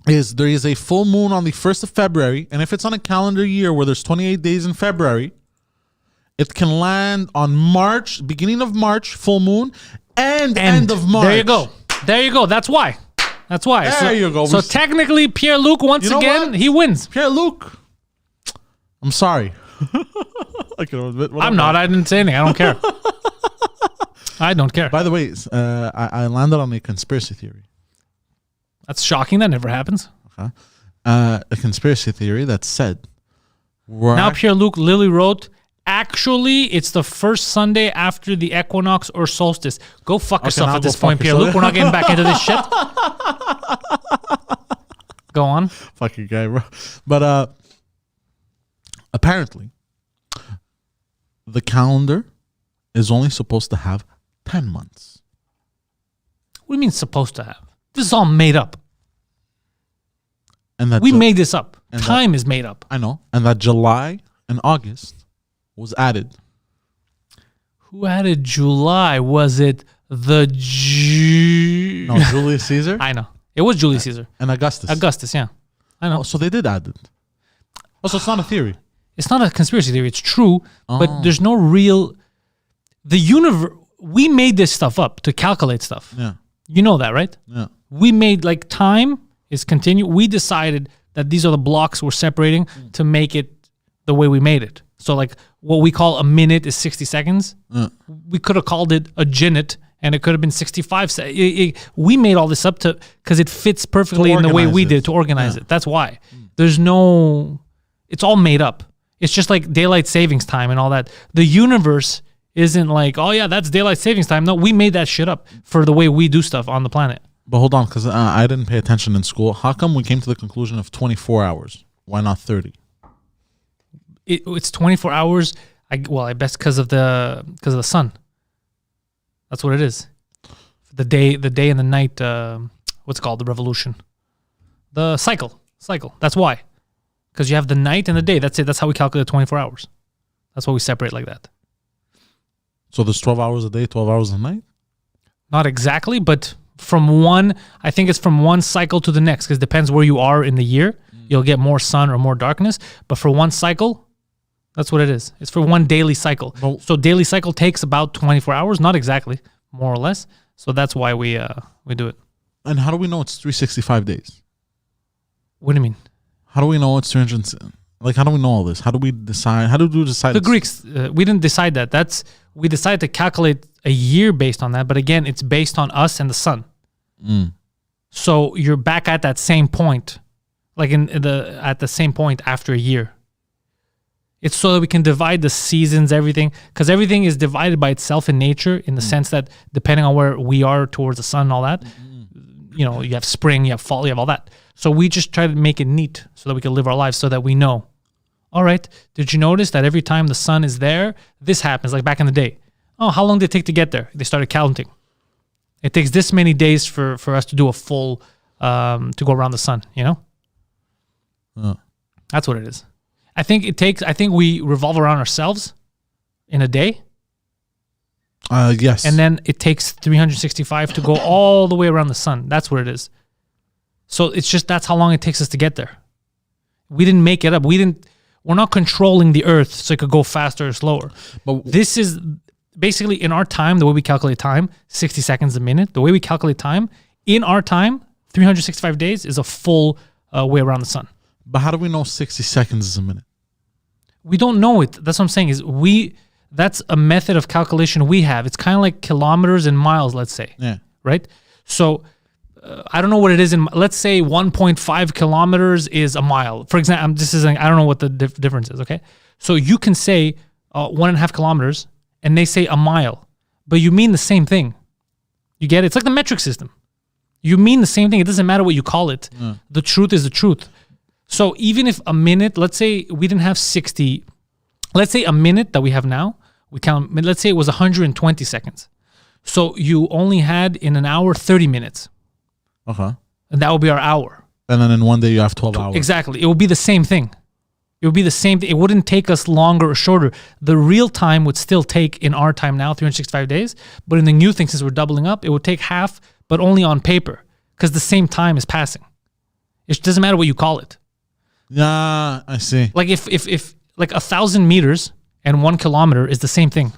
is there is a full moon on the 1st of February, and if it's on a calendar year where there's 28 days in February, it can land on March, beginning of March, full moon, and end of March. There you go. That's why. There you go. So technically, Pierre-Luc, once again, he wins. Pierre-Luc. I'm sorry. I'm not. I didn't say anything. I don't care. I don't care. By the way, I landed on a conspiracy theory. That's shocking. That never happens. Okay. A conspiracy theory that said Now Pierre Luc Lily wrote, actually, it's the first Sunday after the equinox or solstice. Go fuck yourself now at this go fuck point, Pierre Luc. yourself. We're not getting back into this shit. Go on. fucking guy, bro. But apparently, the calendar is only supposed to have 10 months. What do you mean supposed to have? This is all made up. And that We made this up. and Time is made up. I know. And that July and August was added. Who added July? Was it the No, Julius Caesar I know. It was Julius Caesar. and Augustus. Augustus, yeah. I know. Oh, so they did add it. Oh, so it's not a theory. It's not a conspiracy theory. It's true, but Oh. there's no real... The universe... We made this stuff up to calculate stuff. Yeah. You know that, right? Yeah. We made, like, time is continue. We decided that these are the blocks we're separating to make it the way we made it. So, like, what we call a minute is 60 seconds. We could have called it a jinnit, and it could have been 65 seconds. We made all this up because it fits perfectly in the way organize we it. did to organize it. That's why. There's no... It's all made up. It's just like daylight savings time and all that. The universe isn't like, oh, yeah, that's daylight savings time. No, we made that shit up for the way we do stuff on the planet. But hold on, because I didn't pay attention in school. How come we came to the conclusion of 24 hours? Why not 30? It's 24 hours. I bet because of the sun. That's what it is. The day and the night. What's it called? The revolution. The cycle. That's why. Because you have the night and the day. That's it. That's how we calculate 24 hours. That's why we separate like that. So there's 12 hours a day, 12 hours a night? Not exactly, but I think it's from one cycle to the next, because it depends where you are in the year. You'll get more sun or more darkness. But for one cycle, that's what it is. It's for one daily cycle. So daily cycle takes about 24 hours, not exactly, more or less. So that's why we do it. And how do we know it's 365 days? What do you mean? How do we know it's 300? Like, how do we know all this? How do we decide? How do we decide? The Greeks, we didn't decide that. We decided to calculate a year based on that. But again, it's based on us and the sun. So you're back at that same point, like at the same point after a year. It's so that we can divide the seasons, everything, because everything is divided by itself in nature, in the sense that depending on where we are towards the sun and all that, you have spring, you have fall, you have all that. So we just try to make it neat so that we can live our lives so that we know, all right, did you notice that every time the sun is there, this happens, like back in the day? Oh, how long did it take to get there? They started counting. It takes this many days for us to do a full, to go around the sun, That's what it is. I think we revolve around ourselves in a day. Yes. And then it takes 365 to go all the way around the sun. That's what it is. So it's just, that's how long it takes us to get there. We didn't make it up. We're not controlling the earth so it could go faster or slower. But this is basically, in our time, the way we calculate time, 60 seconds a minute. The way we calculate time, in our time, 365 days is a full way around the sun. But how do we know 60 seconds is a minute? We don't know it. That's what I'm saying, that's a method of calculation we have. It's kind of like kilometers and miles, let's say. Yeah. Right? So I don't know what it is. Let's say 1.5 kilometers is a mile. For example, I don't know what the difference is, okay? So you can say 1.5 kilometers, and they say a mile, but you mean the same thing. You get it? It's like the metric system. You mean the same thing. It doesn't matter what you call it. The truth is the truth. So even if a minute, let's say we didn't have 60, let's say a minute that we have now, let's say it was 120 seconds. So you only had in an hour 30 minutes. Okay. And that would be our hour. And then in one day you have 12 hours. Exactly. It would be the same thing. It would be the same thing. It wouldn't take us longer or shorter. The real time would still take, in our time now, 365 days. But in the new thing, since we're doubling up, it would take half, but only on paper, because the same time is passing. It doesn't matter what you call it. Yeah, I see. Like if like 1,000 meters and 1 kilometer is the same thing.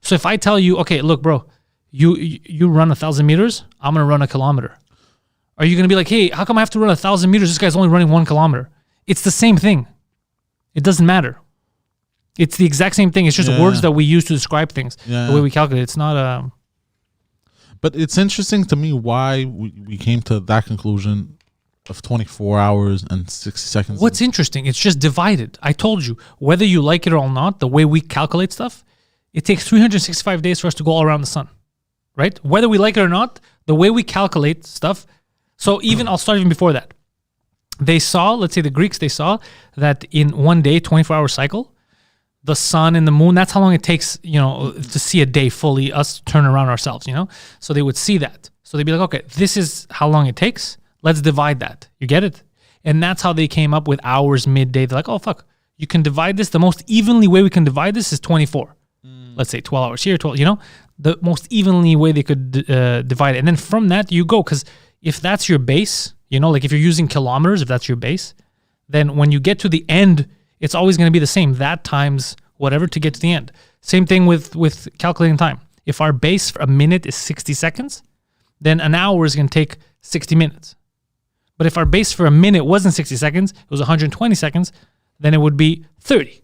So if I tell you, okay, look, bro, you run 1,000 meters, I'm gonna run a kilometer. Are you gonna be like, hey, how come I have to run 1,000 meters? This guy's only running 1 kilometer. It's the same thing. It doesn't matter. It's the exact same thing. It's just words that we use to describe things. The way we calculate. It's not But it's interesting to me why we came to that conclusion of 24 hours and 60 seconds. What's interesting, it's just divided. I told you, whether you like it or not, the way we calculate stuff, it takes 365 days for us to go all around the sun, right? Whether we like it or not, the way we calculate stuff. So even, I'll start even before that. They saw, let's say the Greeks, they saw that in one day, 24-hour cycle, the sun and the moon, that's how long it takes, to see a day fully, us turn around ourselves, So they would see that. So they'd be like, okay, this is how long it takes. Let's divide that. You get it? And that's how they came up with hours, midday. They're like, oh, fuck. You can divide this. The most evenly way we can divide this is 24. Let's say 12 hours here, 12, the most evenly way they could divide it. And then from that, you go. Because if that's your base, like if you're using kilometers, if that's your base, then when you get to the end, it's always going to be the same. That times whatever to get to the end. Same thing with calculating time. If our base for a minute is 60 seconds, then an hour is going to take 60 minutes. But if our base for a minute wasn't 60 seconds, it was 120 seconds, then it would be 30.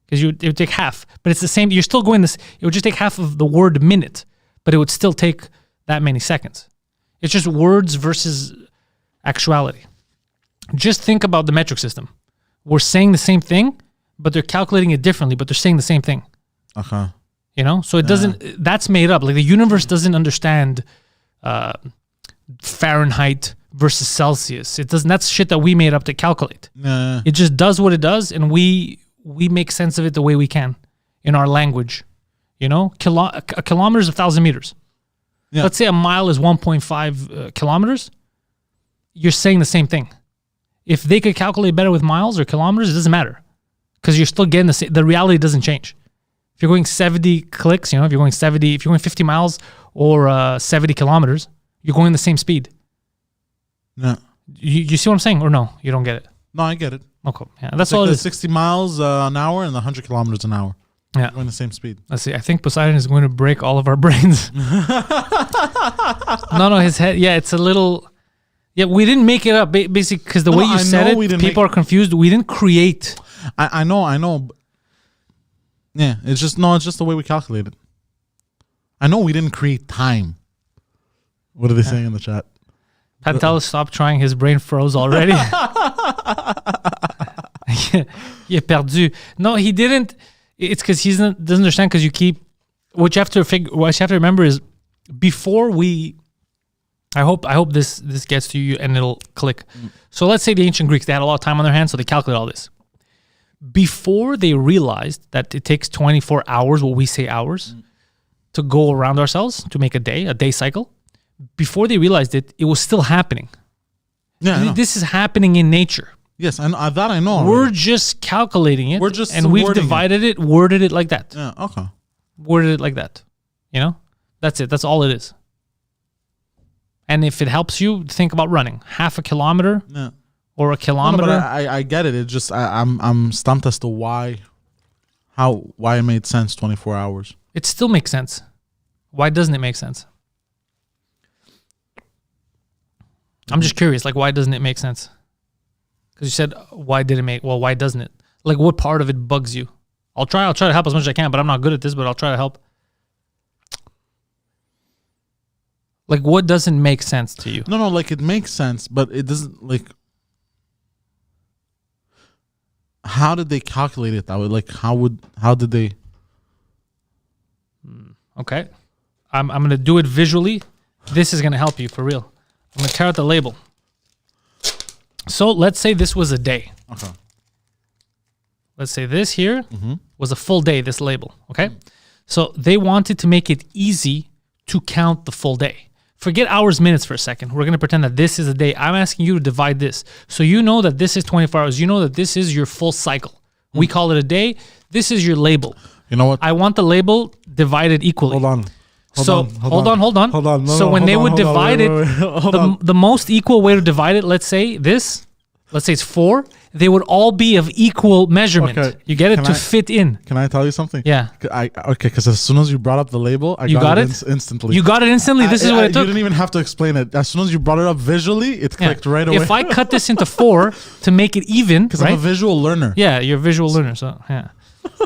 Because it would take half. But it's the same. You're still going this. It would just take half of the word minute, but it would still take that many seconds. It's just words versus actuality. Just think about the metric system. We're saying the same thing, but they're calculating it differently, but they're saying the same thing. Okay. So it doesn't, that's made up. Like the universe doesn't understand Fahrenheit versus Celsius. It doesn't, that's shit that we made up to calculate. It just does what it does, and we make sense of it the way we can in our language. A kilometer is 1,000 meters. Yeah. Let's say a mile is 1.5 kilometers. You're saying the same thing. If they could calculate better with miles or kilometers, it doesn't matter, because you're still getting the reality doesn't change. If you're going 70 clicks, if you're going 50 miles or 70 kilometers, you're going the same speed. Yeah. You see what I'm saying, or no? You don't get it? No, I get it. Okay. Yeah, that's all it is. 60 miles an hour and 100 kilometers an hour. Yeah. Going the same speed. Let's see. I think Poseidon is going to break all of our brains. No, his head. Yeah, it's a little. Yeah, we didn't make it up, basically, because the way you said it, people are confused. We didn't create. I know. Yeah, it's just the way we calculate it. I know we didn't create time. What are they saying in the chat? Pantelis stopped trying. His brain froze already. Yeah, perdu. No, he didn't. It's because he doesn't understand, because you keep. What you have to remember is, before we. I hope this gets to you and it'll click. So let's say the ancient Greeks, they had a lot of time on their hands, so they calculate all this. Before they realized that it takes 24 hours, what we say hours, to go around ourselves, to make a day cycle, before they realized it, it was still happening. Yeah, this is happening in nature. Yes, and that I know. We're just calculating it. And we've divided it, worded it like that. Yeah, okay. Worded it like that. That's it. That's all it is. And if it helps you, think about running half a kilometer or a kilometer. No, but I get it. It's just I'm stumped as to why it made sense 24 hours. It still makes sense. Why doesn't it make sense? I'm just curious. Like, why doesn't it make sense? Because you said, why doesn't it? Like, what part of it bugs you? I'll try to help as much as I can, but I'm not good at this, but I'll try to help. Like, what doesn't make sense to you? No, like, it makes sense, but it doesn't, like, how did they calculate it that way? Like, how did they? Okay. I'm going to do it visually. This is going to help you, for real. I'm going to tear out the label. So, let's say this was a day. Okay. Let's say this here was a full day, this label, okay? So, they wanted to make it easy to count the full day. Forget hours, minutes for a second. We're going to pretend that this is a day. I'm asking you to divide this. So you know that this is 24 hours. You know that this is your full cycle. We call it a day. This is your label. You know what? I want the label divided equally. Hold on. Hold on. So when they would divide it, the most equal way to divide it, let's say it's 4, they would all be of equal measurement. Okay. You get it? Fit in. Can I tell you something? Yeah. Because as soon as you brought up the label, I got it instantly. You got it instantly? This is what it took? You didn't even have to explain it. As soon as you brought it up visually, it clicked right away. If I cut this into 4 to make it even, because I'm a visual learner. Yeah, you're a visual learner. So, yeah.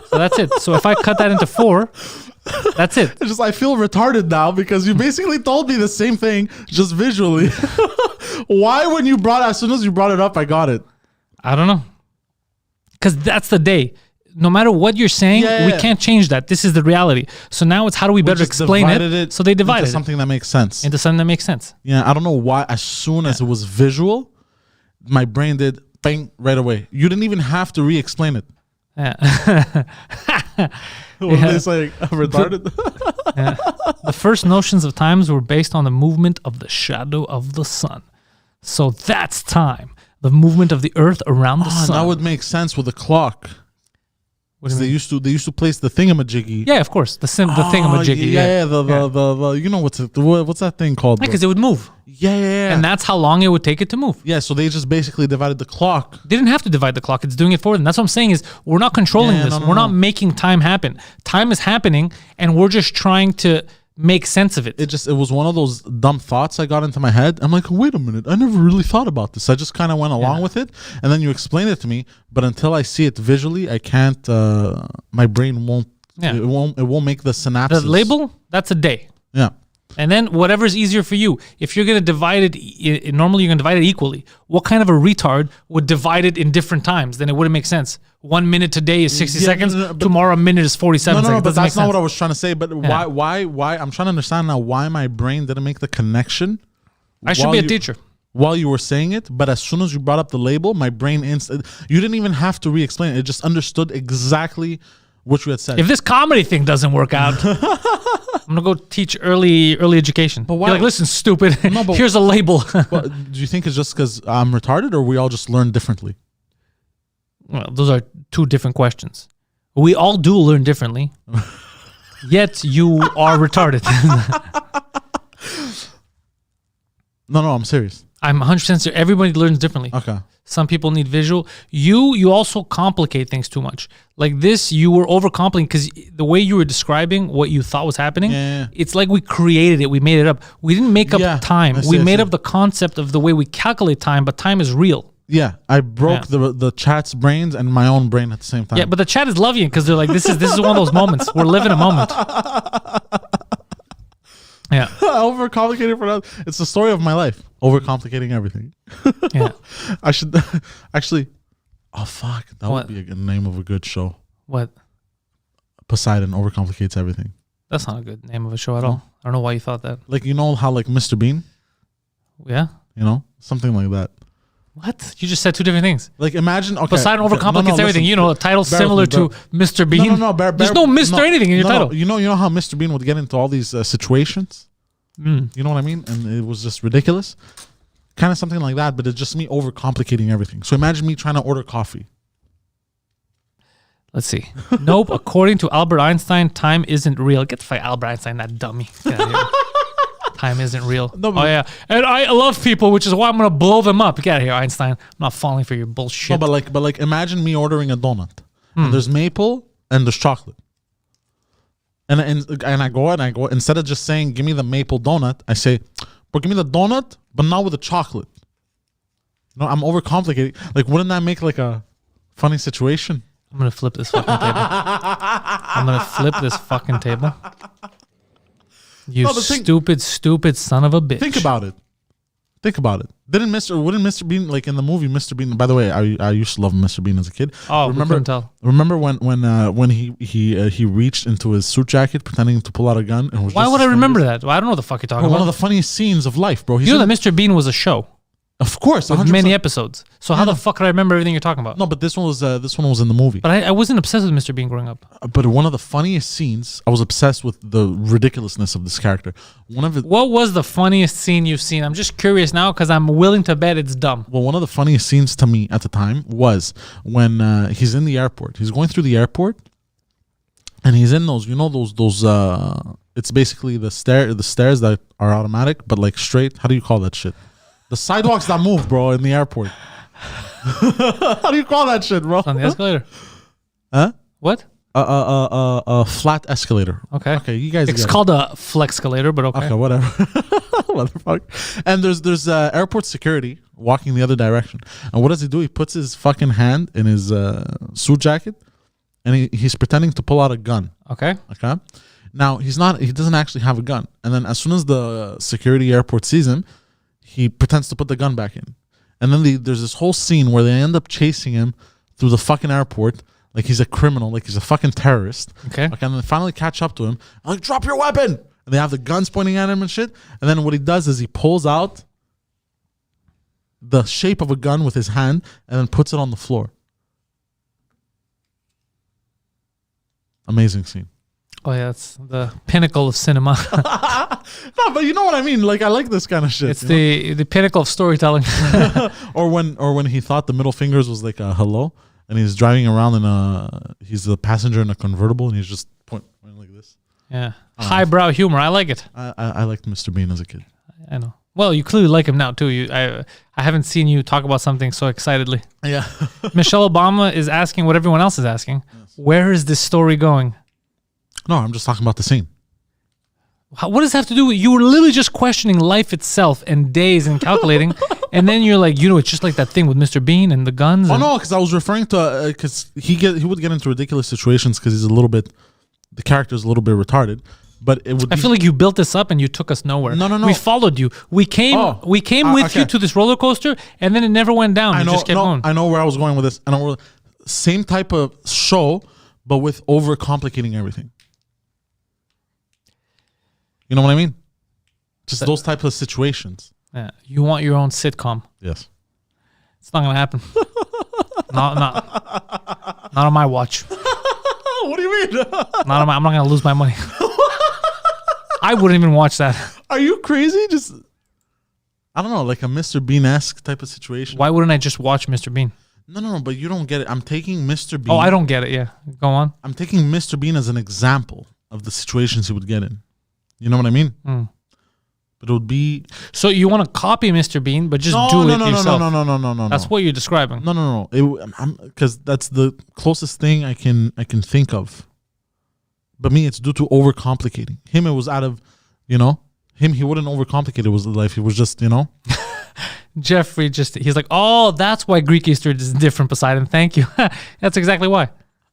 So that's it. So if I cut that into 4, That's it. It's just I feel retarded now because you basically told me the same thing just visually. Why when you as soon as you brought it up, I got it. I don't know. Because that's the day. No matter what you're saying, we can't change that. This is the reality. So now it's how do we better explain it? So they divided something that makes sense. Into something that makes sense. Yeah, I don't know why. As soon as it was visual, my brain did bang right away. You didn't even have to re-explain it. Yeah. What they say? Retarded. The first notions of times were based on the movement of the shadow of the sun. So that's time. The movement of the earth around the sun. That would make sense with the clock. They used to place the thingamajiggy. Yeah, of course. The thingamajiggy. The you know what's that thing called? Because it would move. Yeah. And that's how long it would take it to move. Yeah, so they just basically divided the clock. They didn't have to divide the clock. It's doing it for them. That's what I'm saying is we're not controlling this. We're not making time happen. Time is happening, and we're just trying to make sense of it. It was one of those dumb thoughts I got into my head. I'm like, wait a minute, I never really thought about this. I just kind of went along with it, and then you explained it to me. But until I see it visually, I can't. My brain won't. Yeah. It won't make the synapses. The label, that's a day. Yeah. And then whatever's easier for you. If you're going to divide it, normally you're going to divide it equally. What kind of a retard would divide it in different times? Then it wouldn't make sense. 1 minute today is 60 seconds. Tomorrow a minute is 47 seconds. No, but that's not what I was trying to say. But why? I'm trying to understand now why my brain didn't make the connection. I should be a teacher. While you were saying it, but as soon as you brought up the label, my brain you didn't even have to re-explain it. It just understood exactly what you had said. If this comedy thing doesn't work out, I'm gonna go teach early education. But why? You're like, listen, stupid. No, here's a label. Do you think it's just because I'm retarded, or we all just learn differently? Well, those are two different questions. We all do learn differently, yet you are retarded. No, I'm serious. I'm 100% serious. Everybody learns differently. Okay. Some people need visual. You also complicate things too much. Like this, you were overcomplicating because the way you were describing what you thought was happening, it's like we created it. We made it up. We didn't make up time. We made up the concept of the way we calculate time, but time is real. Yeah, I broke the chat's brains and my own brain at the same time. Yeah, but the chat is loving because they're like, this is one of those moments. We're living a moment. Yeah. Overcomplicated for that. It's the story of my life. Overcomplicating everything. Yeah. I should actually. Oh fuck! That would be a good name of a good show. What? Poseidon overcomplicates everything. That's not a good name of a show at all. I don't know why you thought that. Like, you know how like Mr. Bean? Yeah. You know, something like that. What? You just said two different things. Like, imagine, okay. Poseidon overcomplicates everything. Listen, you know, a title similar to Mr. Bean. No. There's no Mr. anything in your title. You know how Mr. Bean would get into all these situations? You know what I mean? And it was just ridiculous. Kind of something like that, but it's just me overcomplicating everything. So imagine me trying to order coffee. Let's see. Nope. According to Albert Einstein, time isn't real. Get the fuck Albert Einstein, that dummy. Get out of here. Time isn't real. No, oh yeah, and I love people, which is why I'm gonna blow them up. Get out of here, Einstein. I'm not falling for your bullshit. No, but like, imagine me ordering a donut. And there's maple and there's chocolate. And I go instead of just saying give me the maple donut, I say, bro, give me the donut, but not with the chocolate. No, I'm overcomplicating. Like, wouldn't that make like a funny situation? I'm gonna flip this fucking table. I'm gonna flip this fucking table. You stupid son of a bitch. Think about it. Wouldn't Mr. Bean, like in the movie Mr. Bean? By the way, I used to love Mr. Bean as a kid. Oh, couldn't tell. Remember when he reached into his suit jacket pretending to pull out a gun? And was why would I remember that? Well, I don't know what the fuck you're talking about. One of the funniest scenes of life, bro. You know that Mr. Bean was a show. Of course, with many episodes. So how the fuck could I remember everything you're talking about? No, but this one was in the movie. But I wasn't obsessed with Mr. Bean growing up. But one of the funniest scenes, I was obsessed with the ridiculousness of this character. What was the funniest scene you've seen? I'm just curious now because I'm willing to bet it's dumb. Well, one of the funniest scenes to me at the time was when he's in the airport. He's going through the airport, and he's in those, it's basically the stairs that are automatic, but like straight. How do you call that shit? The sidewalks that move, bro, in the airport. How do you call that shit, bro? On the escalator. Huh? What? A flat escalator. Okay, you guys. It's called a flexcalator, but okay. Okay, whatever. Motherfucker. And there's airport security walking the other direction. And what does he do? He puts his fucking hand in his suit jacket, and he's pretending to pull out a gun. Okay. Now he doesn't actually have a gun. And then as soon as the security airport sees him, he pretends to put the gun back in. And then there's this whole scene where they end up chasing him through the fucking airport like he's a criminal, like he's a fucking terrorist. Okay. And then they finally catch up to him. I'm like, drop your weapon! And they have the guns pointing at him and shit. And then what he does is he pulls out the shape of a gun with his hand and then puts it on the floor. Amazing scene. Oh yeah, it's the pinnacle of cinema. No, but you know what I mean. Like I like this kind of shit. It's the pinnacle of storytelling. or when he thought the middle fingers was like a hello, and he's driving around he's the passenger in a convertible, and he's just pointing like this. Yeah, highbrow humor. I like it. I liked Mr. Bean as a kid. I know. Well, you clearly like him now too. I haven't seen you talk about something so excitedly. Yeah. Michelle Obama is asking what everyone else is asking. Yes. Where is this story going? No, I'm just talking about the scene. What does that have to do with you? Were literally just questioning life itself and days and calculating, and then you're like, it's just like that thing with Mr. Bean and the guns. Oh no, because I was referring to because he would get into ridiculous situations because the character's a little bit retarded. But it would. I feel like you built this up and you took us nowhere. No. We followed you. We came with you to this roller coaster, and then it never went down. You just kept going. I know where I was going with this. Same type of show, but with over-complicating everything. You know what I mean? Just those types of situations. Yeah, you want your own sitcom. Yes. It's not gonna happen. not on my watch. What do you mean? I'm not gonna lose my money. I wouldn't even watch that. Are you crazy? Just I don't know, like a Mr. Bean-esque type of situation. Why wouldn't I just watch Mr. Bean? No, but you don't get it. I'm taking Mr. Bean. Oh, I don't get it. Yeah, go on. I'm taking Mr. Bean as an example of the situations he would get in. You know what I mean? Mm. But it would be... So you want to copy Mr. Bean, but just do it yourself? No. That's what you're describing. No. Because that's the closest thing I can think of. But me, it's due to overcomplicating. Him, it was out of, he wouldn't overcomplicate it with life. He was just, Jeffrey he's like, oh, that's why Greek Easter is different, Poseidon. Thank you. That's exactly why.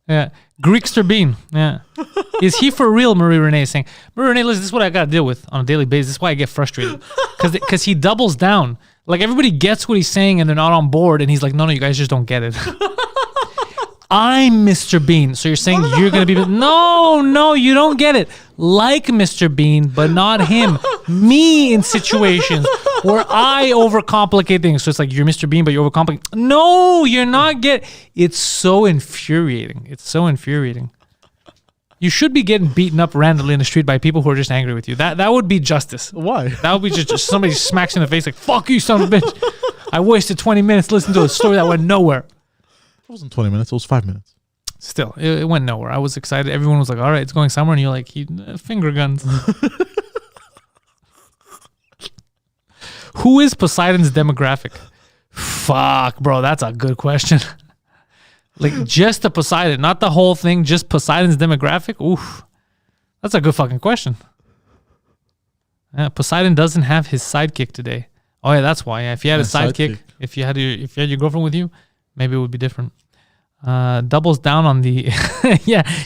Yeah. Greekster Bean. Yeah. Is he for real? Marie Renee is saying. Marie Renee, listen, this is what I got to deal with on a daily basis. This is why I get frustrated. Because he doubles down. Like everybody gets what he's saying and they're not on board. And he's like, no, you guys just don't get it. I'm Mr. Bean. So you're saying you're going to be... No, you don't get it. Like Mr. Bean, but not him. Me in situations where I overcomplicate things. So it's like you're Mr. Bean, but you overcomplicate. No, you're not It's so infuriating. You should be getting beaten up randomly in the street by people who are just angry with you. That would be justice. Why? That would be just somebody smacks you in the face like, fuck you, son of a bitch. I wasted 20 minutes listening to a story that went nowhere. It wasn't 20 minutes. It was 5 minutes. Still, it went nowhere. I was excited. Everyone was like, all right, it's going somewhere. And you're like, finger guns. Who is Poseidon's demographic? Fuck, bro. That's a good question. Like, just the Poseidon, not the whole thing, just Poseidon's demographic? Oof. That's a good fucking question. Poseidon doesn't have his sidekick today. Oh, yeah, that's why. Yeah, if you had a sidekick, if you had your girlfriend with you, maybe it would be different. Doubles down on the...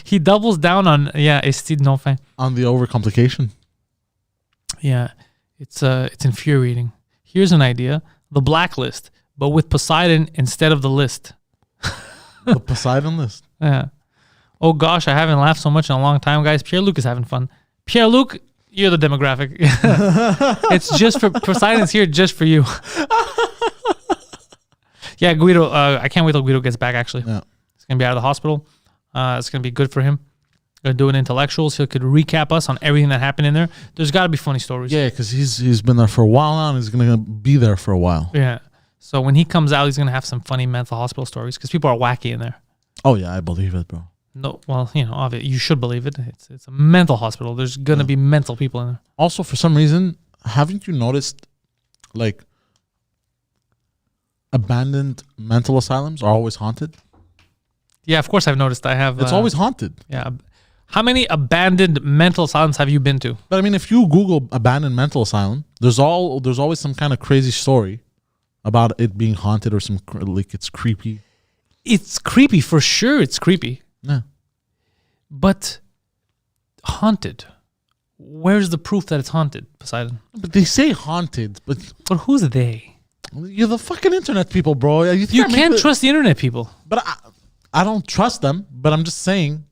he doubles down on... Estide Nofin. On the overcomplication. Yeah, it's infuriating. Here's an idea. The blacklist, but with Poseidon instead of the list. The Poseidon list? Yeah. Oh gosh, I haven't laughed so much in a long time, guys. Pierre-Luc is having fun. Pierre-Luc, you're the demographic. It's just for... Poseidon's here just for you. Yeah, Guido, I can't wait till Guido gets back, actually. Yeah. He's going to be out of the hospital. It's going to be good for him. Going to do it intellectuals. He could recap us on everything that happened in there. There's got to be funny stories. Yeah, because he's been there for a while now, and he's going to be there for a while. Yeah. So when he comes out, he's going to have some funny mental hospital stories because people are wacky in there. Oh, yeah, I believe it, bro. No, well, obviously, you should believe it. It's a mental hospital. There's going to be mental people in there. Also, for some reason, haven't you noticed, like, abandoned mental asylums are always haunted? Yeah, of course I've noticed. It's always haunted. Yeah. How many abandoned mental asylums have you been to? But I mean, if you Google abandoned mental asylum, there's always some kind of crazy story about it being haunted or some like it's creepy. It's creepy for sure. It's creepy. Yeah. But Haunted. Where's the proof that it's haunted, Poseidon? But they say haunted, but who's they? you're the fucking internet people, bro. You can't trust the internet people. But I don't trust them, but I'm just saying.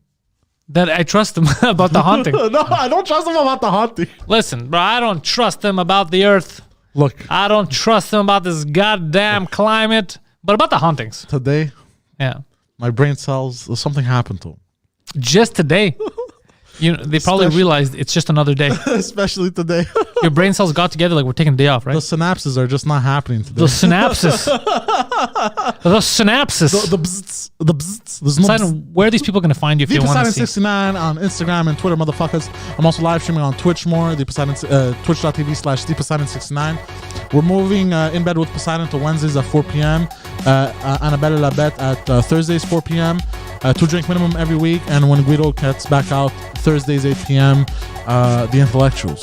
That I trust them about the haunting. No, I don't trust them about the haunting. Listen, bro, I don't trust them about the earth. Look. I don't trust them about this goddamn climate. But about the hauntings. Today, yeah, my brain cells, something happened to them. Just today. They probably realized it's just another day. Especially today. Your brain cells got together like we're taking a day off, right? The synapses are just not happening today. The synapses. The synapses. The bzzz. The bzzz. There's no Poseidon, where are these people going to find you if The you want to Poseidon see? 69 on Instagram and Twitter, motherfuckers. I'm also live streaming on Twitch more. The Poseidon, twitch.tv/ThePoseidon69. We're moving In Bed with Poseidon to Wednesdays at 4 p.m. Annabelle Labette at Thursdays 4 p.m. 2 drink minimum every week. And when Guido gets back out, Thursdays 8 p.m. The Intellectuals.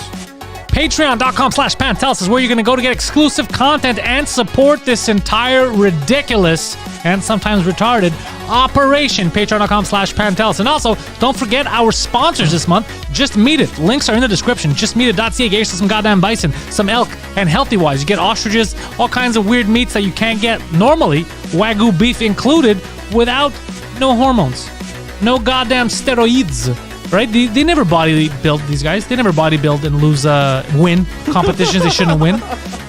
Patreon.com/Pantelis is where you're going to go to get exclusive content and support this entire ridiculous and sometimes retarded operation. Patreon.com/Pantelis. And also, don't forget our sponsors this month. Just Meat It. Links are in the description. JustMeatIt.ca. Get yourself some goddamn bison, some elk, and Healthy Wise. You get ostriches, all kinds of weird meats that you can't get normally, Wagyu beef included, without no hormones. No goddamn steroids. Right? They never bodybuild, these guys. They never bodybuild and win competitions they shouldn't win.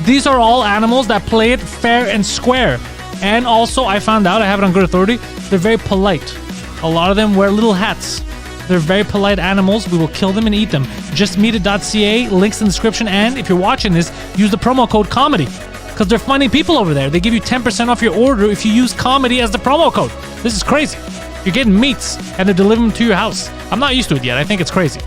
These are all animals that play it fair and square. And also, I found out, I have it on good authority, they're very polite. A lot of them wear little hats. They're very polite animals. We will kill them and eat them. JustMeatIt.ca, links in the description. And if you're watching this, use the promo code COMEDY. Because they're funny people over there. They give you 10% off your order if you use COMEDY as the promo code. This is crazy. You're getting meats, and they're delivering them to your house. I'm not used to it yet. I think it's crazy.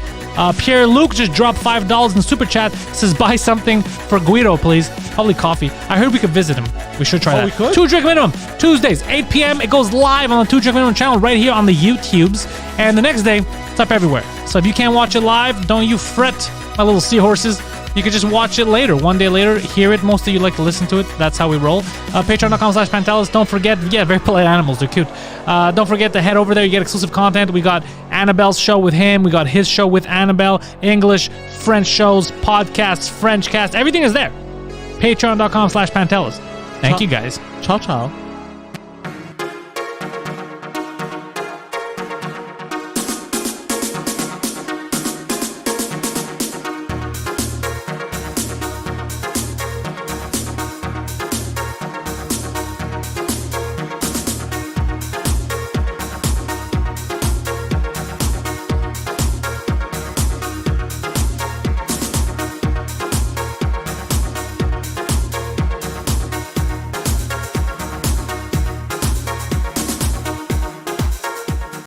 Pierre-Luc just dropped $5 in the super chat. Says, buy something for Guido, please. Probably coffee. I heard we could visit him. We should try that. We could? 2 Drink Minimum. Tuesdays, 8 p.m. It goes live on the 2 Drink Minimum channel right here on the YouTubes. And the next day, it's up everywhere. So if you can't watch it live, don't you fret, my little seahorses. You can just watch it later, one day later, hear it. Most of you like to listen to it. That's how we roll. Patreon.com/Pantelis. Don't forget, very polite animals. They're cute. Don't forget to head over there. You get exclusive content. We got Annabelle's show with him. We got his show with Annabelle. English, French shows, podcasts, French cast. Everything is there. Patreon.com/Pantelis. Thank you, guys. Ciao, ciao.